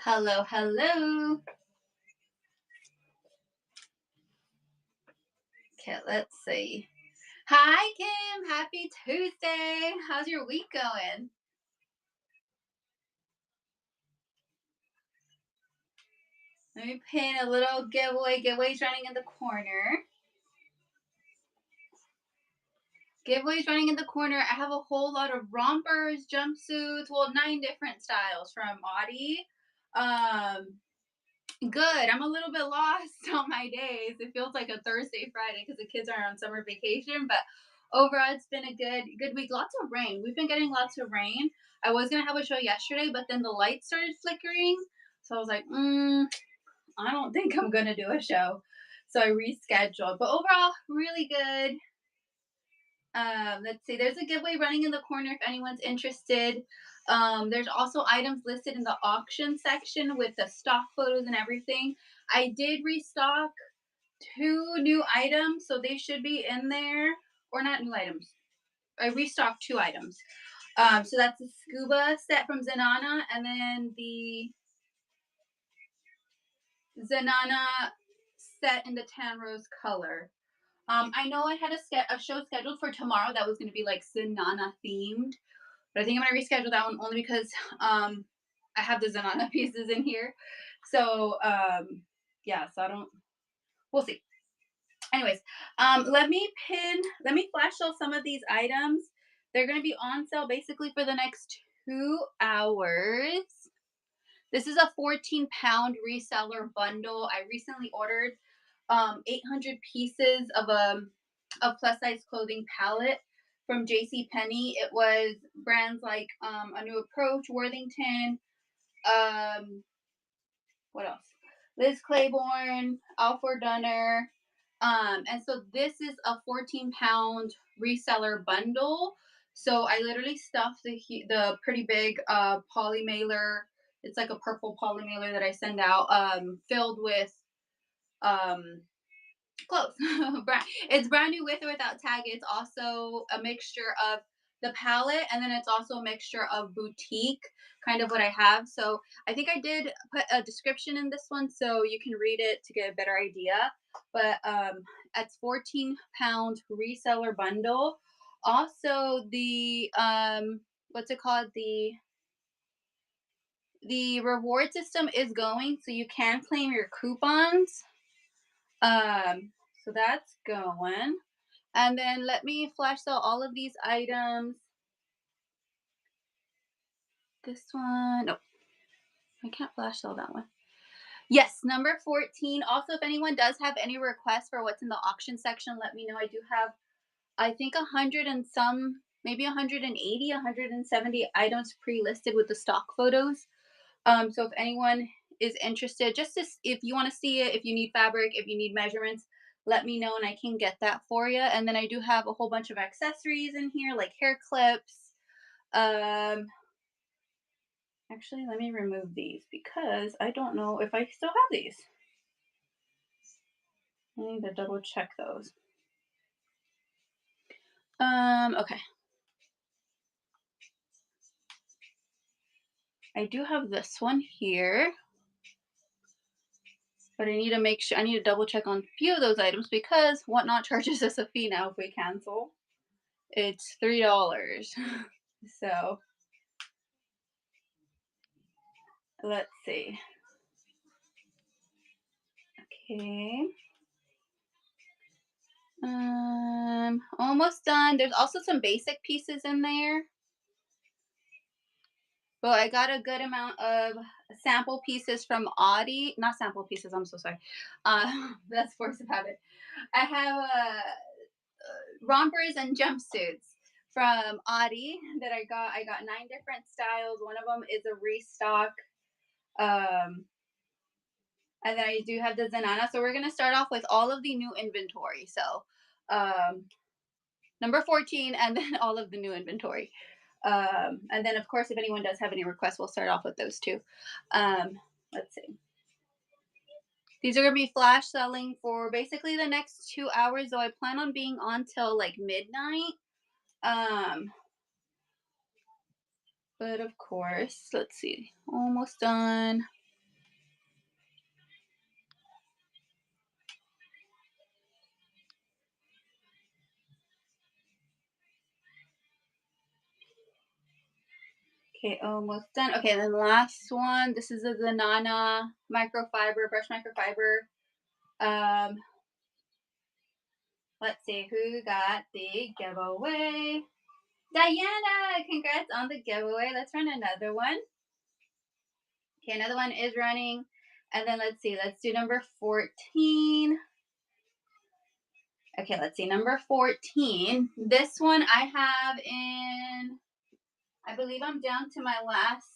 Hello, hello. Okay, let's see. Hi, Kim. Happy Tuesday. How's your week going? Let me pin a little giveaway. Giveaways running in the corner. Giveaways running in the corner. I have a whole lot of rompers, jumpsuits, well, 9 different styles from Audi. Um, Good. I'm a little bit lost on my days. It feels like a Thursday, Friday because the kids are on summer vacation. But overall, it's been a good week. Lots of rain. We've been getting lots of rain. I was gonna have a show yesterday, but then the lights started flickering, so I was like, I don't think I'm gonna do a show. So I rescheduled. But overall, really good. Let's see. There's a giveaway running in the corner if anyone's interested. There's also items listed in the auction section with the stock photos and everything. I did restock 2 new items, so they should be in there. Or not new items. I restocked 2 items. So that's the scuba set from Zanana, and then the Zanana set in the tan rose color. I know I had a show scheduled for tomorrow that was going to be like Zanana themed, but I think I'm gonna reschedule that one only because I have the Zanana pieces in here. So yeah, so I don't. We'll see. Anyways, let me flash sale some of these items. They're gonna be on sale basically for the next 2 hours. This is a 14-pound reseller bundle. I recently ordered 800 pieces of a plus size clothing palette from J.C. Penney. It was brands like A New Approach, Worthington, um, what else? Liz Claiborne, Alfred Dunner. And so this is a 14-pound reseller bundle. So I literally stuffed the pretty big poly mailer. It's like a purple poly mailer that I send out, filled with um, clothes. It's brand new with or without tag. It's also a mixture of the palette, and then it's also a mixture of boutique, kind of what I have. So I think I did put a description in this one so you can read it to get a better idea. But it's 14-pound reseller bundle. Also the what's it called? The reward system is going, so you can claim your coupons. So that's going. And then let me flash sale all of these items. This one, no, I can't flash sale that one. Yes, number 14. Also, if anyone does have any requests for what's in the auction section, let me know. I do have, I think, 100 and some, maybe 180, 170 items pre-listed with the stock photos. So if anyone is interested, if you want to see it, if you need fabric, if you need measurements, let me know and I can get that for you. And then I do have a whole bunch of accessories in here, like hair clips. Actually, let me remove these because I don't know if I still have these. I need to double check those. Okay. I do have this one here, but I need to make sure, I need to double check on a few of those items because Whatnot charges us a fee now if we cancel. It's $3. So let's see. Okay. Almost done. There's also some basic pieces in there. But I got a good amount of sample pieces from Audi. Not sample pieces, I'm so sorry. That's force of habit. I have rompers and jumpsuits from Audi that I got. I got 9 different styles. One of them is a restock. Um, and then I do have the Zanana. So we're going to start off with all of the new inventory. So number 14 and then all of the new inventory. And then, of course, if anyone does have any requests, we'll start off with those too. Let's see. These are going to be flash selling for basically the next 2 hours, though I plan on being on till like midnight. But of course, let's see. Almost done. Okay, almost done. Okay, then last one. This is the Nana microfiber, brush microfiber. Um, let's see who got the giveaway. Diana, congrats on the giveaway. Let's run another one. Okay, another one is running. And then let's see, let's do number 14. Okay, let's see, number 14. This one I have in, I believe I'm down to my last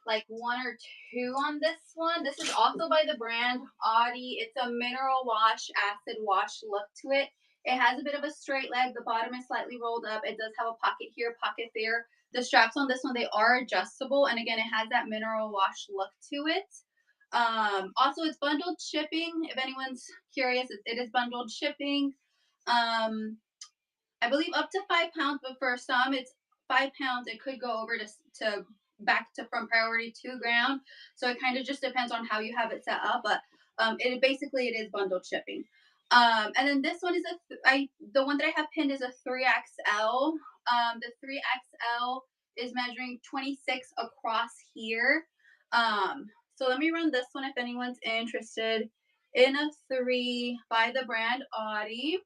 like one or two on this one. This is also by the brand Audi. It's a mineral wash, acid wash look to it. It has a bit of a straight leg. The bottom is slightly rolled up. It does have a pocket here, pocket there. The straps on this one, they are adjustable. And again, it has that mineral wash look to it. Also, it's bundled shipping. If anyone's curious, it is bundled shipping. I believe up to 5 pounds, but for some, it's 5 pounds. It could go over to back to from priority to ground. So it kind of just depends on how you have it set up. But it basically it is bundled shipping. And then this one is the one that I have pinned is a 3XL. The 3XL is measuring 26 across here. So let me run this one if anyone's interested in a 3 by the brand Audi.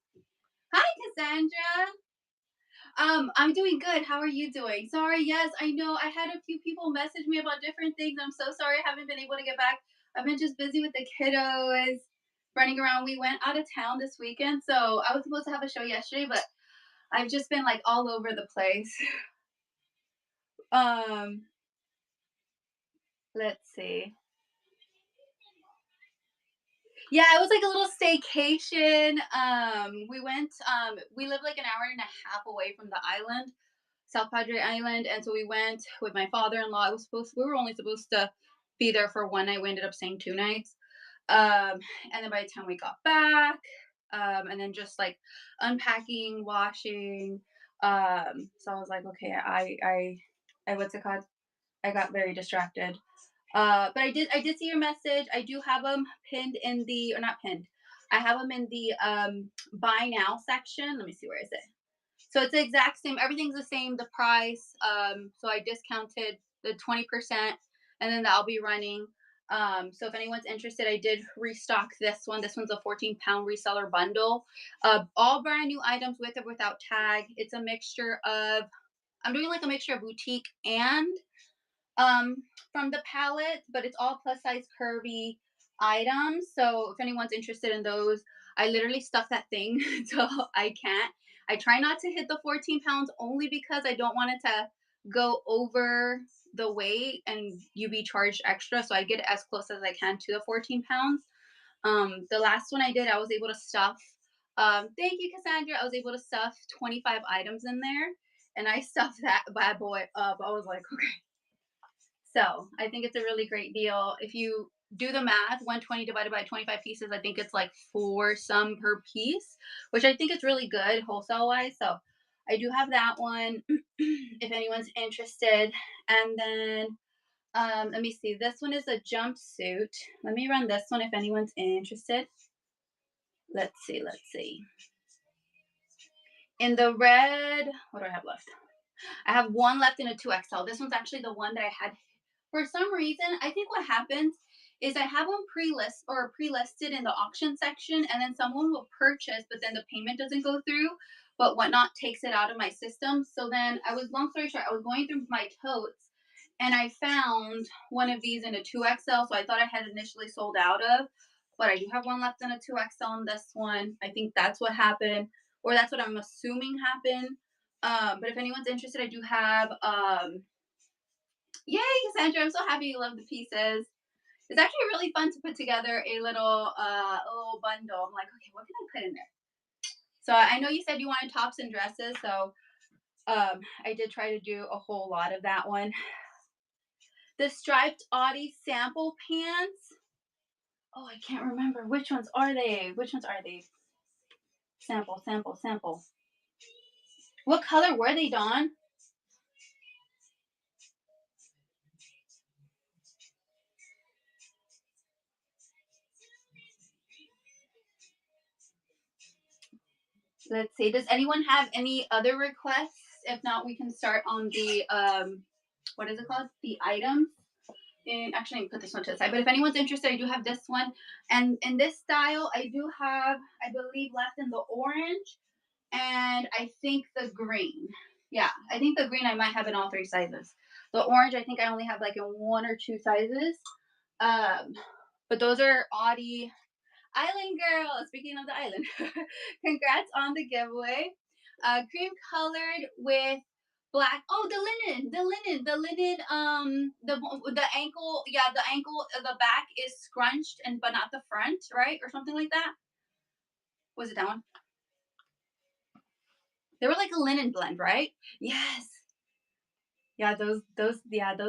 Hi, Cassandra. I'm doing good. How are you doing? Sorry, yes, I know I had a few people message me about different things. I'm so sorry I haven't been able to get back. I've been just busy with the kiddos, running around. We went out of town this weekend, so I was supposed to have a show yesterday, but I've just been like all over the place. Um, let's see. Yeah, it was like a little staycation. We live like an hour and a half away from the island, South Padre Island, and so we went with my father-in-law. We were only supposed to be there for one night. We ended up staying 2 nights. And then by the time we got back, and then just like unpacking, washing. So I was like, okay, I what's it called? I got very distracted. But I did see your message. I do have them pinned in the, or not pinned. I have them in the buy now section. Let me see where is it. So it's the exact same. Everything's the same. The price. So I discounted the 20%, and then that'll be running. So if anyone's interested, I did restock this one. This one's a 14-pound reseller bundle. All brand new items with or without tag. It's a mixture of. I'm doing like a mixture of boutique and um, from the palette, but it's all plus size curvy items. So if anyone's interested in those, I literally stuffed that thing so I can't. I try not to hit the 14 pounds only because I don't want it to go over the weight and you be charged extra. So I get it as close as I can to the 14 pounds. The last one I did, I was able to stuff. Thank you, Cassandra. I was able to stuff 25 items in there, and I stuffed that bad boy up. I was like, okay, so I think it's a really great deal. If you do the math, 120 divided by 25 pieces, I think it's like 4 some per piece, which I think is really good wholesale wise. So I do have that one if anyone's interested. And then let me see. This one is a jumpsuit. Let me run this one if anyone's interested. Let's see. Let's see. In the red, what do I have left? I have one left in a 2XL. This one's actually the one that I had. For some reason, I think what happens is I have them pre-listed in the auction section, and then someone will purchase, but then the payment doesn't go through, but whatnot takes it out of my system. So then long story short, I was going through my totes and I found one of these in a 2XL. So I thought I had initially sold out of, but I do have one left in a 2XL in this one. I think that's what happened, or that's what I'm assuming happened. But if anyone's interested, I do have yay, Cassandra! I'm so happy you love the pieces. It's actually really fun to put together a little bundle. I'm like, okay, what can I put in there? So I know you said you wanted tops and dresses, so I did try to do a whole lot of that one. The striped Audi sample pants. Oh, I can't remember. Which ones are they? Which ones are they? Sample, sample, sample. What color were they, Dawn? Let's see. Does anyone have any other requests? If not, we can start on the what is it called? The items. And actually, I can put this one to the side. But if anyone's interested, I do have this one. And in this style, I do have, I believe, left in the orange and I think the green. Yeah, I think the green I might have in all 3 sizes. The orange, I think I only have like in 1 or 2 sizes. Um, but those are Audie Island Girl. Speaking of the island, congrats on the giveaway. Cream colored with black. Oh, the linen. The ankle. Yeah, the ankle. The back is scrunched and but not the front, right, or something like that. Was it that one? They were like a linen blend, right? Yes. Yeah, those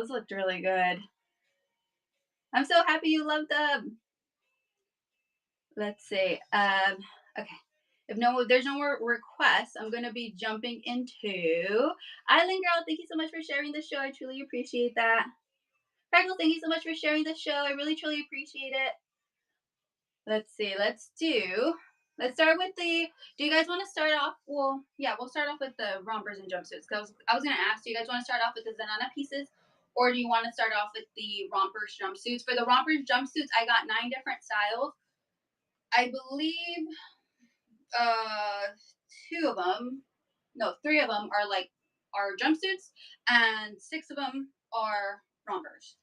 looked really good. I'm so happy you loved them. Let's see. Okay. If there's no more requests, I'm gonna be jumping into Island Girl. Thank you so much for sharing the show. I truly appreciate that. Freckles, thank you so much for sharing the show. I really truly appreciate it. Let's see. Let's start with the. Do you guys want to start off? Well, yeah, we'll start off with the rompers and jumpsuits. Cause I was gonna ask, do you guys want to start off with the Zanana pieces, or do you want to start off with the rompers jumpsuits? For the rompers jumpsuits, I got 9 different styles. I believe 2 of them, no, 3 of them are jumpsuits, and 6 of them are rompers.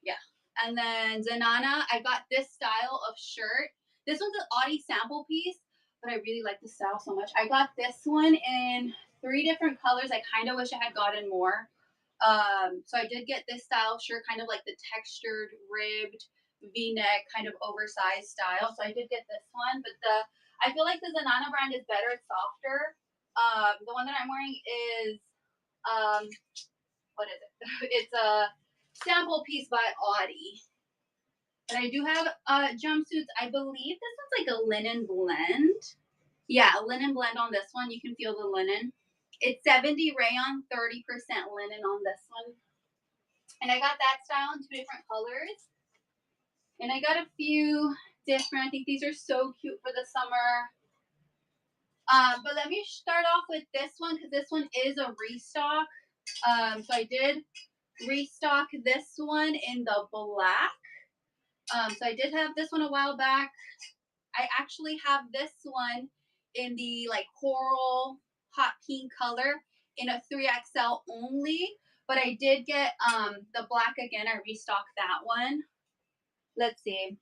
Yeah. And then Zanana, I got this style of shirt. This one's an Audie sample piece, but I really like the style so much. I got this one in 3 different colors. I kind of wish I had gotten more. So I did get this style shirt, kind of like the textured, ribbed V-neck, kind of oversized style. So I did get this one, but I feel like the Zanana brand is better. It's softer. The one that I'm wearing is what is it? It's a sample piece by Audie. But I do have jumpsuits. I believe this one's like a linen blend. Yeah, a linen blend on this one. You can feel the linen. It's 70 rayon, 30% linen on this one. And I got that style in 2 different colors. And I got a few different. I think these are so cute for the summer. But let me start off with this one because this one is a restock. So I did restock this one in the black. So I did have this one a while back. I actually have this one in the like coral hot pink color in a 3XL only. But I did get the black again. I restocked that one. Let's see.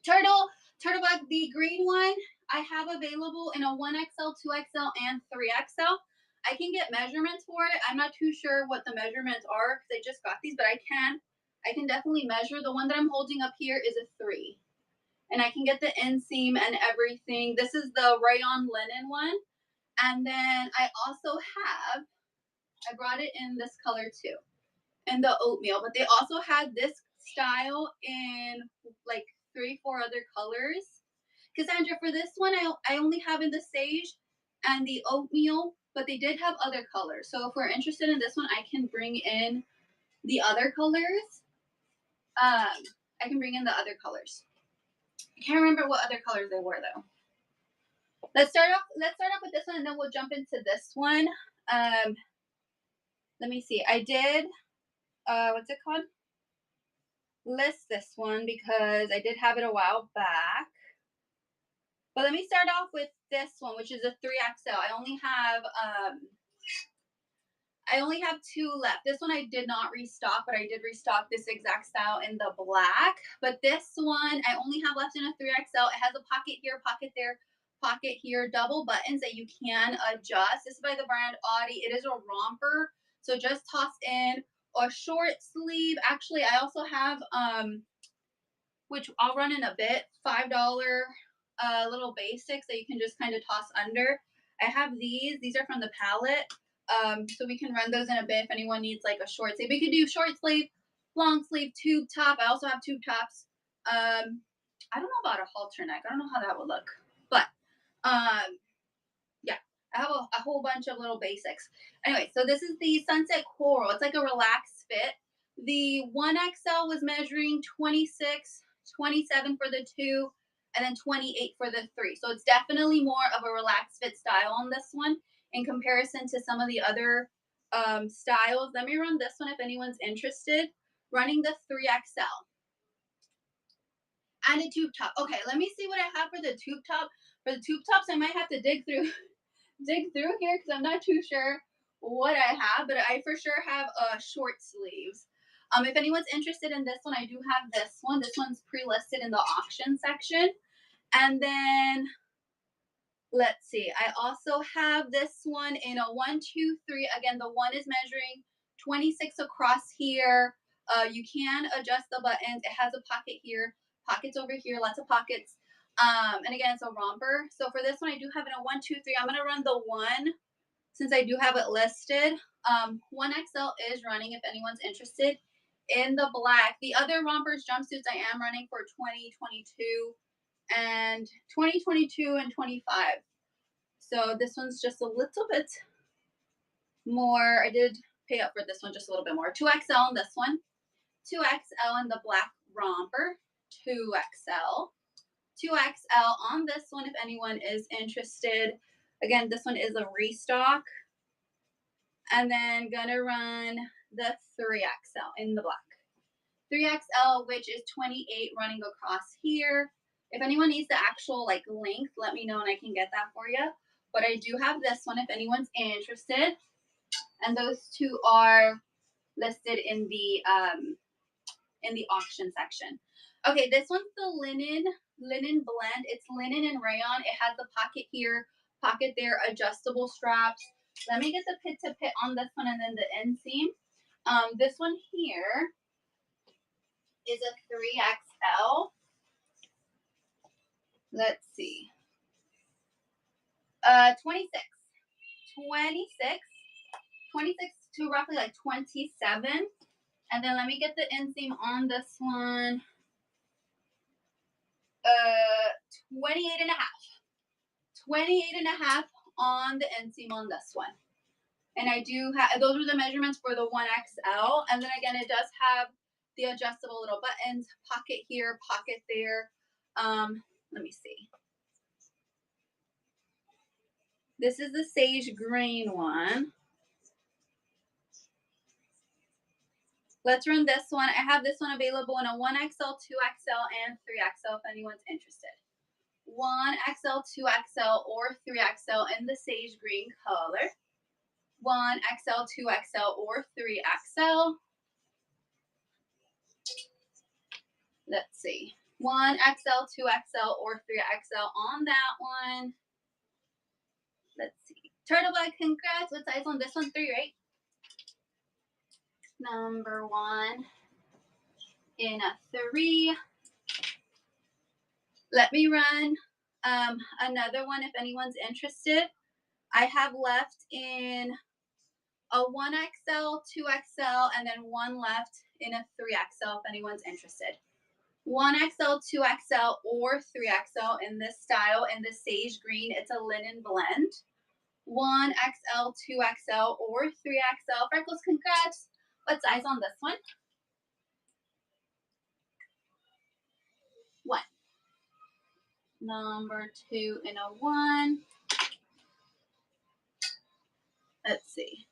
Turtlebug, the green one I have available in a 1XL, 2XL, and 3XL. I can get measurements for it. I'm not too sure what the measurements are because I just got these, but I can definitely measure. The one that I'm holding up here is a 3. And I can get the inseam and everything. This is the rayon linen one. And then I also have, I brought it in this color too, in the oatmeal, but they also had this style in like 3, 4 other colors. Cassandra, for this one, I only have in the sage and the oatmeal, but they did have other colors. So if we're interested in this one, I can bring in the other colors. I can bring in the other colors. I can't remember what other colors they were though. Let's start off with this one and then we'll jump into this one. Let me see. I did what's it called? List this one because I did have it a while back. But let me start off with this one, which is a 3XL. I only have 2 left. This one I did not restock, but I did restock this exact style in the black. But this one I only have left in a 3XL. It has a pocket here, pocket there, pocket here, double buttons that you can adjust. This is by the brand Audie. It is a romper, so just toss in a short sleeve. Actually, I also have which I'll run in a bit, $5 little basics that you can just kind of toss under. I have these. These are from the palette. So we can run those in a bit if anyone needs like a short sleeve. We could do short sleeve, long sleeve, tube top. I also have tube tops. I don't know about a halter neck. I don't know how that would look. But yeah, I have a whole bunch of little basics. Anyway, so this is the Sunset Coral. It's like a relaxed fit. The 1XL was measuring 26, 27 for the 2, and then 28 for the 3. So it's definitely more of a relaxed fit style on this one. in comparison to some of the other styles. Let me run this one if anyone's interested. Running the 3XL and a tube top. Okay, let me see what I have for the tube top. For the tube tops, I might have to dig through here because I'm not too sure what I have, but I for sure have short sleeves. If anyone's interested in this one, I do have this one. This one's pre-listed in the auction section. And then let's see, I also have this one in a 1, 2, 3. Again, the one is measuring 26 across here. You can adjust the buttons. It has a pocket here, pockets over here, lots of pockets. And again, it's a romper. So for this one, I do have it in a 1, 2, 3. I'm gonna run the one since I do have it listed. 1XL is running if anyone's interested in the black. The other rompers, jumpsuits, I am running for 2022 and 2022 and 25. So this one's just a little bit more. I did pay up for this one just a little bit more. 2XL in this one, 2XL in the black romper, 2XL, 2XL on this one if anyone is interested. Again, this one is a restock. And then gonna run the 3XL in the black. 3XL, which is 28 running across here. If anyone needs the actual like length, let me know and I can get that for you. But I do have this one if anyone's interested. And those two are listed in the auction section. Okay, this one's the linen blend. It's linen and rayon. It has the pocket here, pocket there, adjustable straps. Let me get the pit to pit on this one and then the inseam. This one here is a 3XL. Let's see. 26 to roughly like 27. And then let me get the inseam on this one. 28 and a half. 28 and a half on the inseam on this one. And I do have, those are the measurements for the 1XL. And then again, it does have the adjustable little buttons, pocket here, pocket there. Let me see. This is the sage green one. Let's run this one. I have this one available in a 1XL, 2XL, and 3XL if anyone's interested. 1XL, 2XL, or 3XL in the sage green color. 1XL, 2XL, or 3XL. Let's see. 1XL, 2XL, or 3XL on that one. Let's see. Turtle Bug, congrats. What size on this one? 3, right? Number 1 in a 3. Let me run another one if anyone's interested. I have left in a 1XL, 2XL, and then one left in a 3XL if anyone's interested. 1XL, 2XL, or 3XL in this style, in the sage green. It's a linen blend. 1XL, 2XL, or 3XL. Freckles, congrats. What size on this one? 1. Number 2 in a 1. Let's see.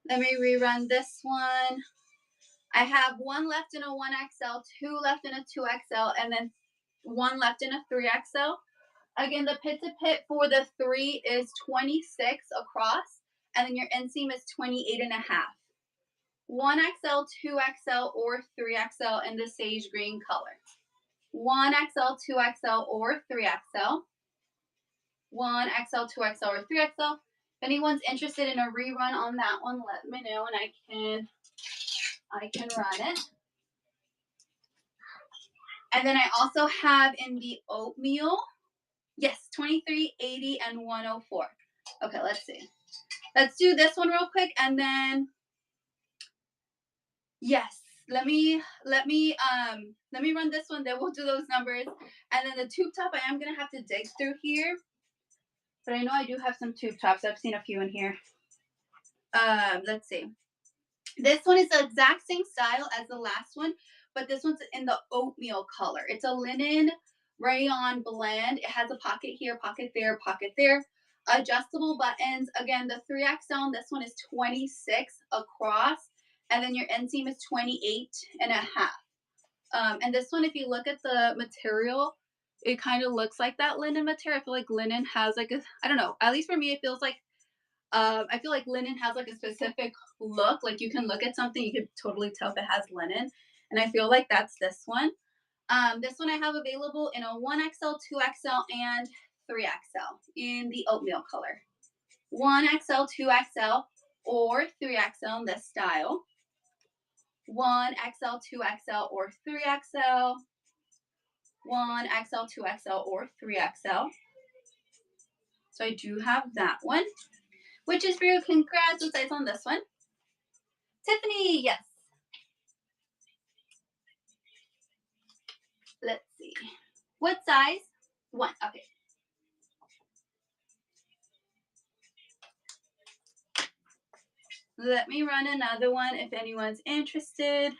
Let me rerun this one. I have 1 left in a 1XL, 2 left in a 2XL, and then 1 left in a 3XL. Again, the pit to pit for the 3 is 26 across, and then your inseam is 28 and a half. 1XL, 2XL, or 3XL in the sage green color. 1XL, 2XL, or 3XL. 1XL, 2XL, or 3XL. If anyone's interested in a rerun on that one, let me know and I can run it. And then I also have in the oatmeal, yes, 23, 80, and 104. Okay, let's see. Let's do this one real quick, and then yes, let me run this one. Then we'll do those numbers, and then the tube top. I am gonna have to dig through here, but I know I do have some tube tops. I've seen a few in here. Let's see. This one is the exact same style as the last one, but this one's in the oatmeal color. It's a linen rayon blend. It has a pocket here, pocket there, pocket there. Adjustable buttons. Again, the 3XL, this one is 26 across, and then your inseam is 28 and a half. And this one, if you look at the material, it kind of looks like that linen material. I feel like linen has like a, I don't know, at least for me, it feels like, I feel like linen has like a specific look. Like you can look at something, you could totally tell if it has linen. And I feel like that's this one. This one I have available in a 1XL, 2XL, and 3XL in the oatmeal color. 1XL, 2XL, or 3XL in this style. 1XL, 2XL, or 3XL. 1XL, 2XL, or 3XL. So I do have that one, which is for you. Congrats. What size on this one? Tiffany, yes. Let's see. What size? 1. Okay. Let me run another one if anyone's interested.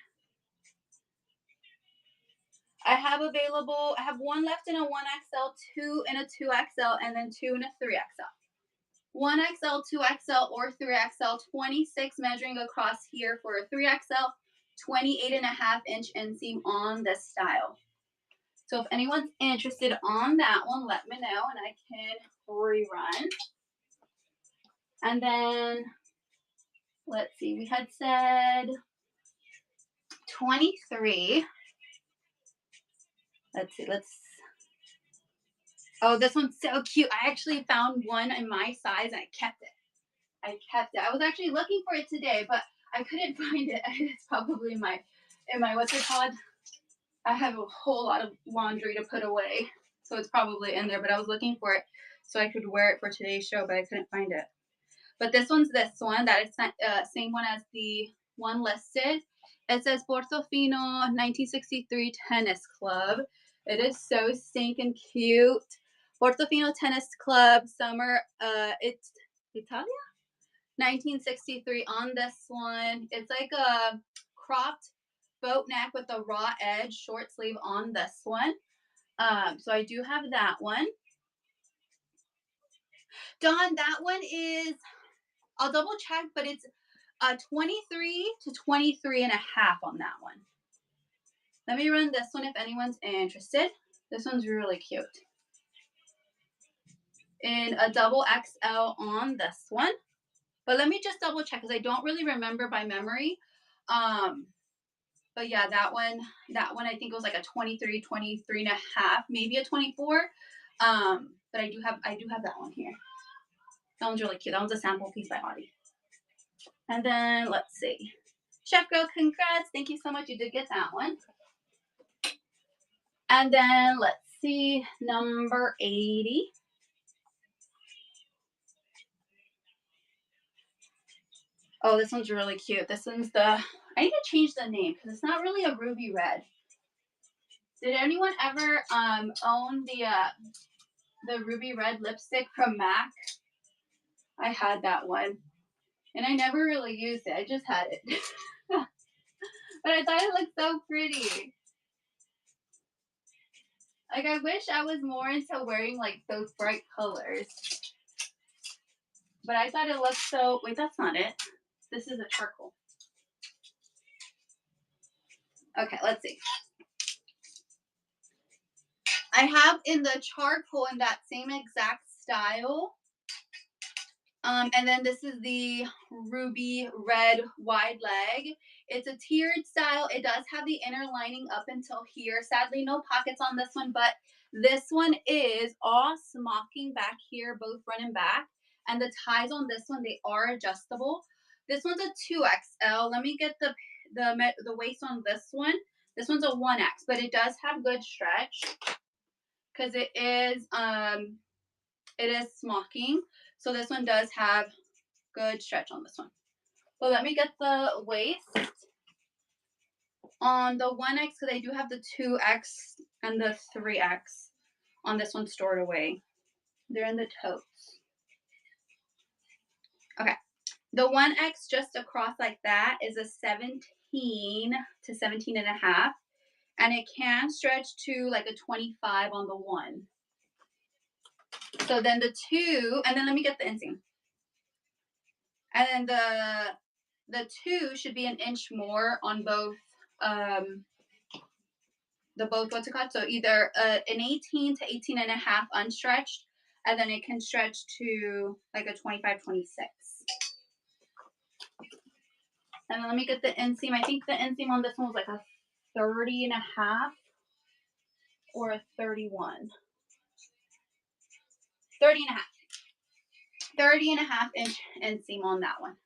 I have available, I have one left in a 1XL, 2 in a 2XL, and then 2 in a 3XL. 1XL, 2XL, or 3XL, 26 measuring across here for a 3XL, 28.5-inch inseam on this style. So if anyone's interested on that one, let me know and I can rerun. And then, let's see, we had said 23. Let's see, oh, this one's so cute. I actually found one in my size and I kept it. I was actually looking for it today, but I couldn't find it. It's probably in my, what's it called? I have a whole lot of laundry to put away. So it's probably in there, but I was looking for it so I could wear it for today's show, but I couldn't find it. But this one's this one. That is same one as the one listed. It says Portofino 1963 Tennis Club. It is so stinking cute. Portofino Tennis Club, summer, it's Italia? 1963 on this one. It's like a cropped boat neck with a raw edge, short sleeve on this one. So I do have that one. Dawn, that one is, I'll double check, but it's 23 to 23 and a half on that one. Let me run this one if anyone's interested. This one's really cute. In a double XL on this one. But let me just double check because I don't really remember by memory. But yeah, that one I think it was like a 23, 23 and a half, maybe a 24. But I do have that one here. That one's really cute. That one's a sample piece by Audie. And then let's see. Chef Girl, congrats. Thank you so much. You did get that one. And then let's see, number 80. Oh, this one's really cute. This one's I need to change the name because it's not really a ruby red. Did anyone ever own the ruby red lipstick from MAC? I had that one. And I never really used it. I just had it. But I thought it looked so pretty. Like, I wish I was more into wearing, like, those bright colors. But I thought it looked so... Wait, that's not it. This is a charcoal. Okay, let's see. I have in the charcoal in that same exact style. And then this is the ruby red wide leg. It's a tiered style. It does have the inner lining up until here. Sadly, no pockets on this one, but this one is all smocking back here, both front and back. And the ties on this one, they are adjustable. This one's a 2XL. Let me get the waist on this one. This one's a 1X, but it does have good stretch because it is smocking. So this one does have good stretch on this one. So let me get the waist on the 1X because I do have the 2X and the 3X on this one stored away. They're in the totes. Okay. The 1X just across like that is a 17 to 17 and a half. And it can stretch to like a 25 on the one. So then the two, and then let me get the inseam. And then the two should be an inch more on both the both what's it called? So either an 18 to 18 and a half unstretched, and then it can stretch to like a 25, 26. And then let me get the inseam. I think the inseam on this one was like a 30 and a half or a 31. 30 and a half. 30 and a half inch inseam on that one.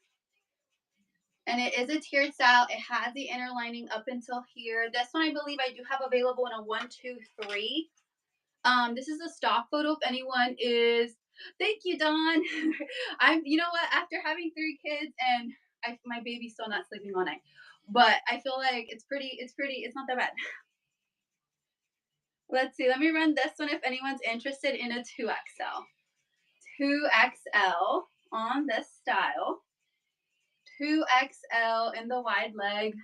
And it is a tiered style. It has the inner lining up until here. This one I believe I do have available in a 1, 2, 3. This is a stock photo if anyone is. Thank you, Dawn. You know what, after having 3 kids and my baby's still not sleeping all night, but I feel like it's not that bad. Let's see, let me run this one if anyone's interested in a 2XL. 2XL on this style. 2XL in the wide leg.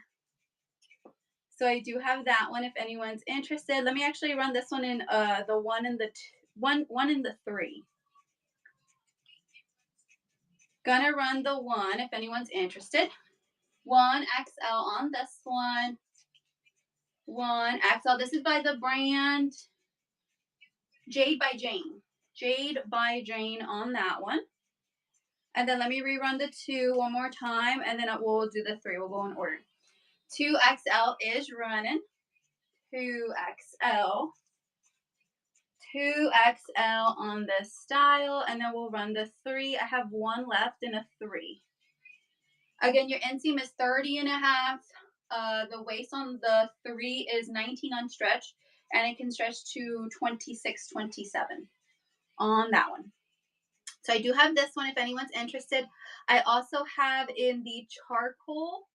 So I do have that one if anyone's interested. Let me actually run this one in the 1 and the 1 and the 3. Gonna run the 1 if anyone's interested. 1XL on this one. 1XL. This is by the brand Jade by Jane. Jade by Jane on that one. And then let me rerun the 2 one more time, and then we'll do the 3. We'll go in order. 2XL is running. 2XL. 2XL on this style, and then we'll run the 3. I have 1 left in a 3. Again, your inseam is 30 and a half. The waist on the 3 is 19 unstretched, and it can stretch to 26, 27 on that one. So I do have this one if anyone's interested. I also have in the charcoal.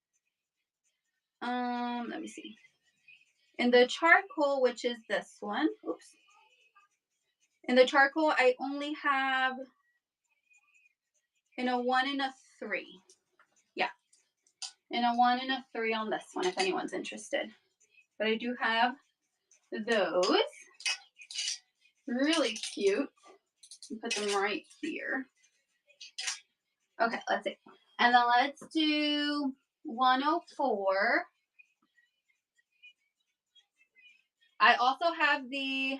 Let me see. In the charcoal, which is this one. Oops. In the charcoal, I only have in a 1 and a 3. Yeah. In a 1 and a 3 on this one if anyone's interested. But I do have those. Really cute. Put them right here. Okay, let's see. And then let's do 104. I also have the,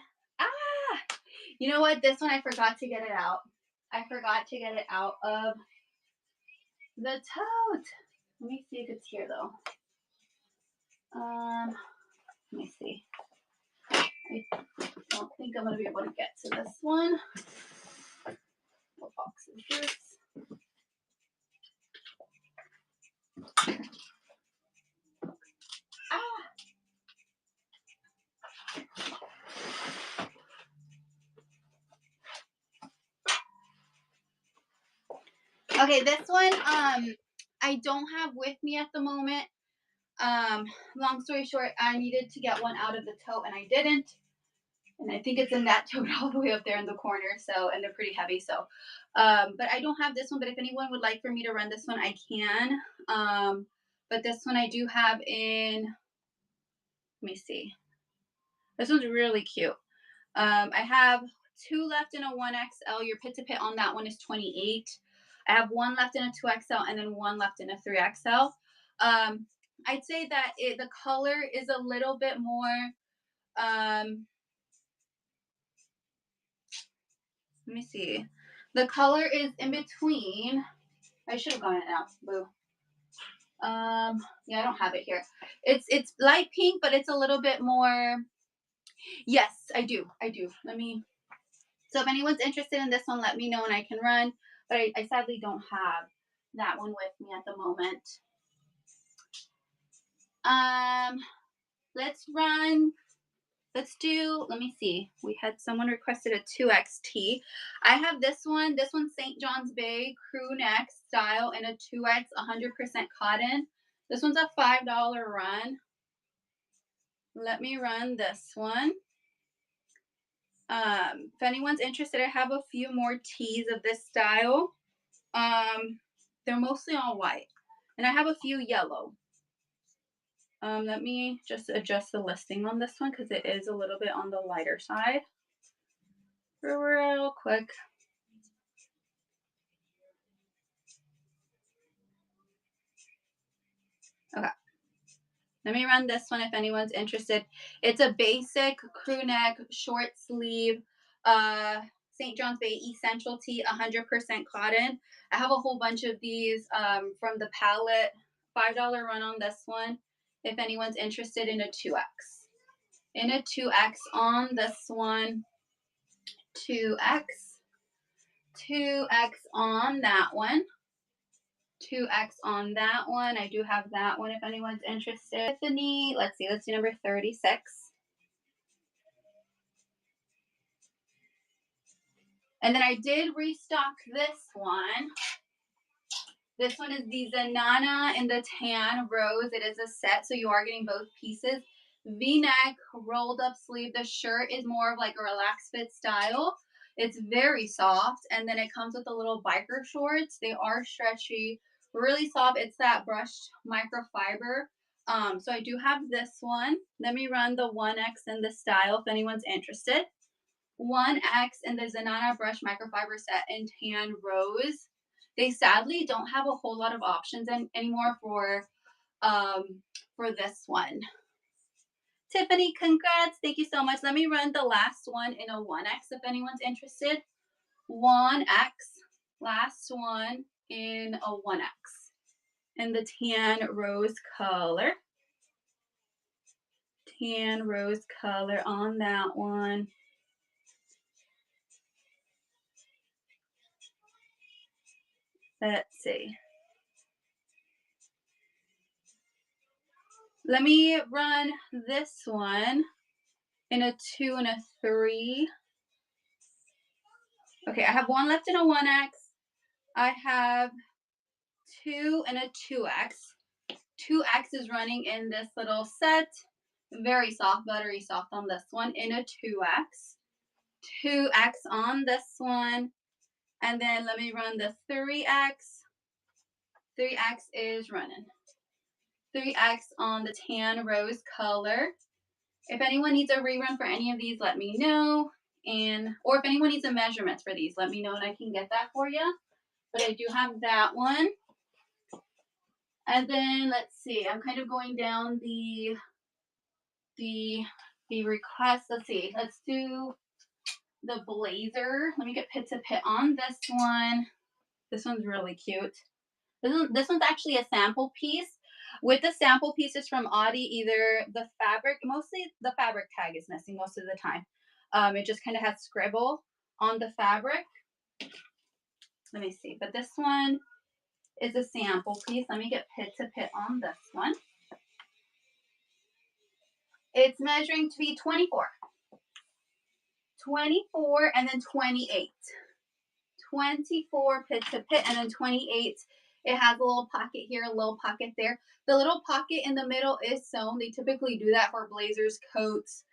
you know what? This one I forgot to get it out. I forgot to get it out of the tote. Let me see if it's here though. Let me see. I don't think I'm going to be able to get to this one. What box is this? Okay, this one I don't have with me at the moment. Long story short, I needed to get one out of the tote and I didn't. And I think it's in that tote all the way up there in the corner. So, and they're pretty heavy. So, but I don't have this one. But if anyone would like for me to run this one, I can. But this one I do have in, let me see. This one's really cute. I have 2 left in a 1XL. Your pit to pit on that one is 28. I have 1 left in a 2XL and then 1 left in a 3XL. I'd say that the color is a little bit more, let me see. The color is in between. I should have gotten it out. Boo. Yeah, I don't have it here. It's light pink, but it's a little bit more. Yes, I do. Let me. So if anyone's interested in this one, let me know and I can run. But I sadly don't have that one with me at the moment. Let's do, let me see. We had someone requested a 2XT. I have this one. This one's St. John's Bay crew neck style in a 2X 100% cotton. This one's a $5 run. Let me run this one. If anyone's interested, I have a few more tees of this style. They're mostly all white. And I have a few yellow. Let me just adjust the listing on this one because it is a little bit on the lighter side. real quick. Okay. Let me run this one if anyone's interested. It's a basic crew neck, short sleeve, St. John's Bay Essential Tee, 100% cotton. I have a whole bunch of these from the palette. $5 run on this one if anyone's interested in a 2X. In a 2X on this one, 2X, 2X on that one. 2X on that one. I do have that one if anyone's interested. Tiffany, let's see, let's do number 36. And then I did restock this one. This one is the Zanana in the tan rose. It is a set, so you are getting both pieces. V-neck, rolled up sleeve. The shirt is more of like a relaxed fit style. It's very soft, and then it comes with the little biker shorts. They are stretchy, really soft. It's that brushed microfiber. So I do have this one. Let me run the 1X in the style if anyone's interested. 1X in the Zanana brush microfiber set in tan rose. They sadly don't have a whole lot of options anymore for this one. Tiffany, congrats. Thank you so much. Let me run the last one in a 1X if anyone's interested. 1X, last one in a 1X in the tan rose color. Tan rose color on that one. Let's see. Let me run this one in a 2 and a 3. Okay, I have one left in a 1X. I have 2 and a 2X. 2X is running in this little set. Very soft, buttery soft on this one in a 2X. 2X on this one. And then let me run the 3X. 3X is running. 3X on the tan rose color. If anyone needs a rerun for any of these, let me know. Or if anyone needs a measurements for these, let me know and I can get that for you. But I do have that one. And then let's see, I'm kind of going down the request. Let's see, let's do the blazer. Let me get pit to pit on this one. This one's really cute. This one's actually a sample piece. With the sample pieces from Audi, either the fabric, mostly the fabric tag is missing most of the time. It just kind of has scribble on the fabric. Let me see, but this one is a sample piece. Let me get pit to pit on this one. It's measuring to be 24. 24 and then 28. 24 pit to pit and then 28. It has a little pocket here, a little pocket there. The little pocket in the middle is sewn. They typically do that for blazers, coats.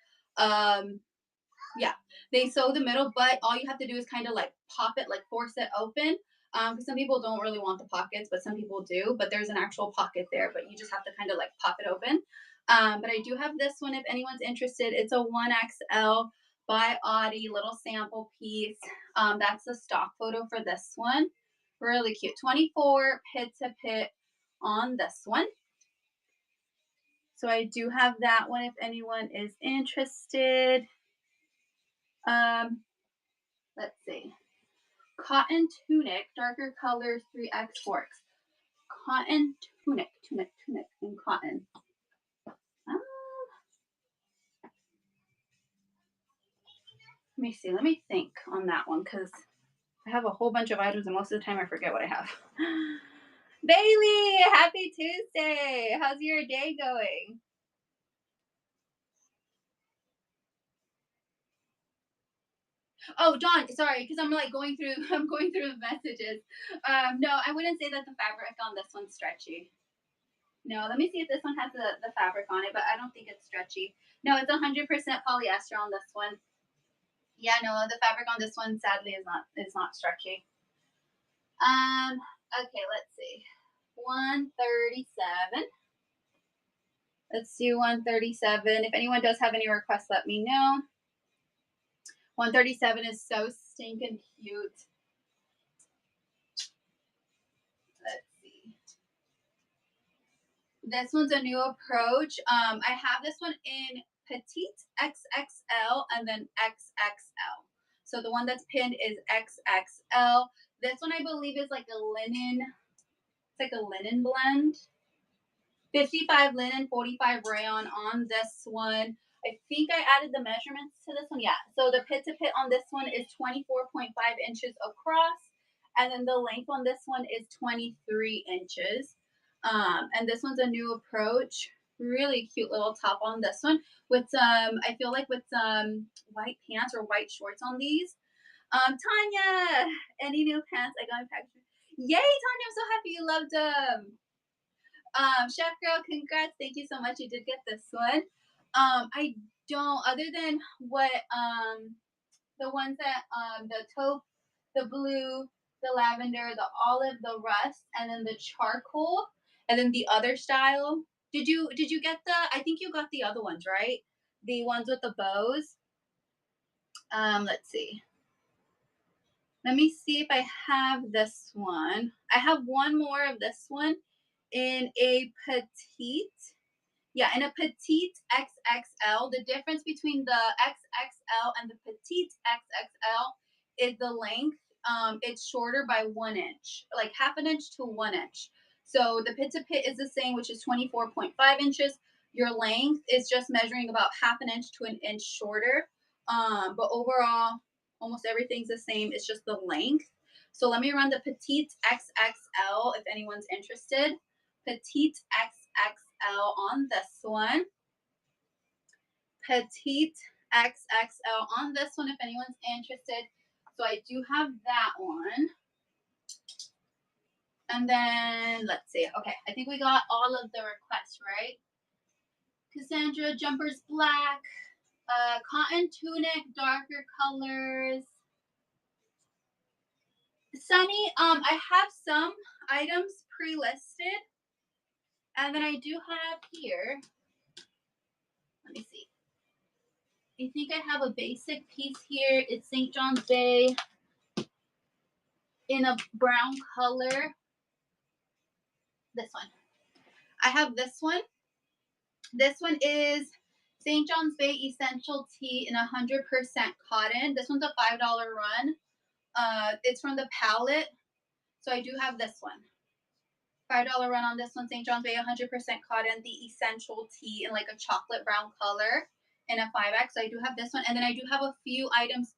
Yeah, they sew the middle, but all you have to do is kind of like pop it, like force it open. Because some people don't really want the pockets, but some people do. But there's an actual pocket there, but you just have to kind of like pop it open. But I do have this one if anyone's interested. It's a 1XL by Audi, little sample piece. That's the stock photo for this one. Really cute. 24 pit to pit on this one. So I do have that one if anyone is interested. Let's see. Cotton tunic, darker colors, 3X, 4X. Cotton tunic, and cotton. Let me see. Let me think on that one because I have a whole bunch of items and most of the time I forget what I have. Bailey, happy Tuesday. How's your day going? Oh, Dawn, sorry, because I'm like going through the messages. No, I wouldn't say that the fabric on this one's stretchy. No, let me see if this one has the fabric on it, but I don't think it's stretchy. No, it's 100% polyester on this one. Yeah, no, the fabric on this one sadly is not stretchy. Okay, let's see. 137. Let's do 137. If anyone does have any requests, let me know. 137 is so stinking cute. Let's see. This one's a new approach. I have this one in petite XXL and then XXL. So the one that's pinned is XXL. This one I believe is like a linen. It's like a linen blend. 55 linen, 45 rayon on this one. I think I added the measurements to this one. Yeah. So the pit to pit on this one is 24.5 inches across. And then the length on this one is 23 inches. And this one's a new approach. Really cute little top on this one with some, I feel like with some white pants or white shorts on these. Tanya, any new pants I got in package? Yay, Tanya, I'm so happy you loved them. Chef Girl, congrats. Thank you so much. You did get this one. I don't, other than what, the ones that, the taupe, the blue, the lavender, the olive, the rust, and then the charcoal, and then the other style. Did you get the, I think you got the other ones, right? The ones with the bows. Let's see. Let me see if I have this one. I have one more of this one in a petite. Yeah, in a petite XXL. The difference between the XXL and the petite XXL is the length. It's shorter by 1 inch, like half an inch to 1 inch. So the pit to pit is the same, which is 24.5 inches. Your length is just measuring about half an inch to an inch shorter. But overall, almost everything's the same. It's just the length. So let me run the petite XXL if anyone's interested. Petite XXL on this one. Petite XXL on this one if anyone's interested. So I do have that one. And then let's see. Okay, I think we got all of the requests, right? Cassandra, jumpers black, cotton tunic, darker colors. Sunny, I have some items pre-listed. And then I do have here, let me see. I think I have a basic piece here. It's St. John's Bay in a brown color. This one. I have this one. This one is St. John's Bay Essential Tee in 100% cotton. This one's a $5 run. It's from the palette. So I do have this one. $5 run on this one. St. John's Bay 100% cotton. The Essential Tee in like a chocolate brown color in a 5X. So I do have this one. And then I do have a few items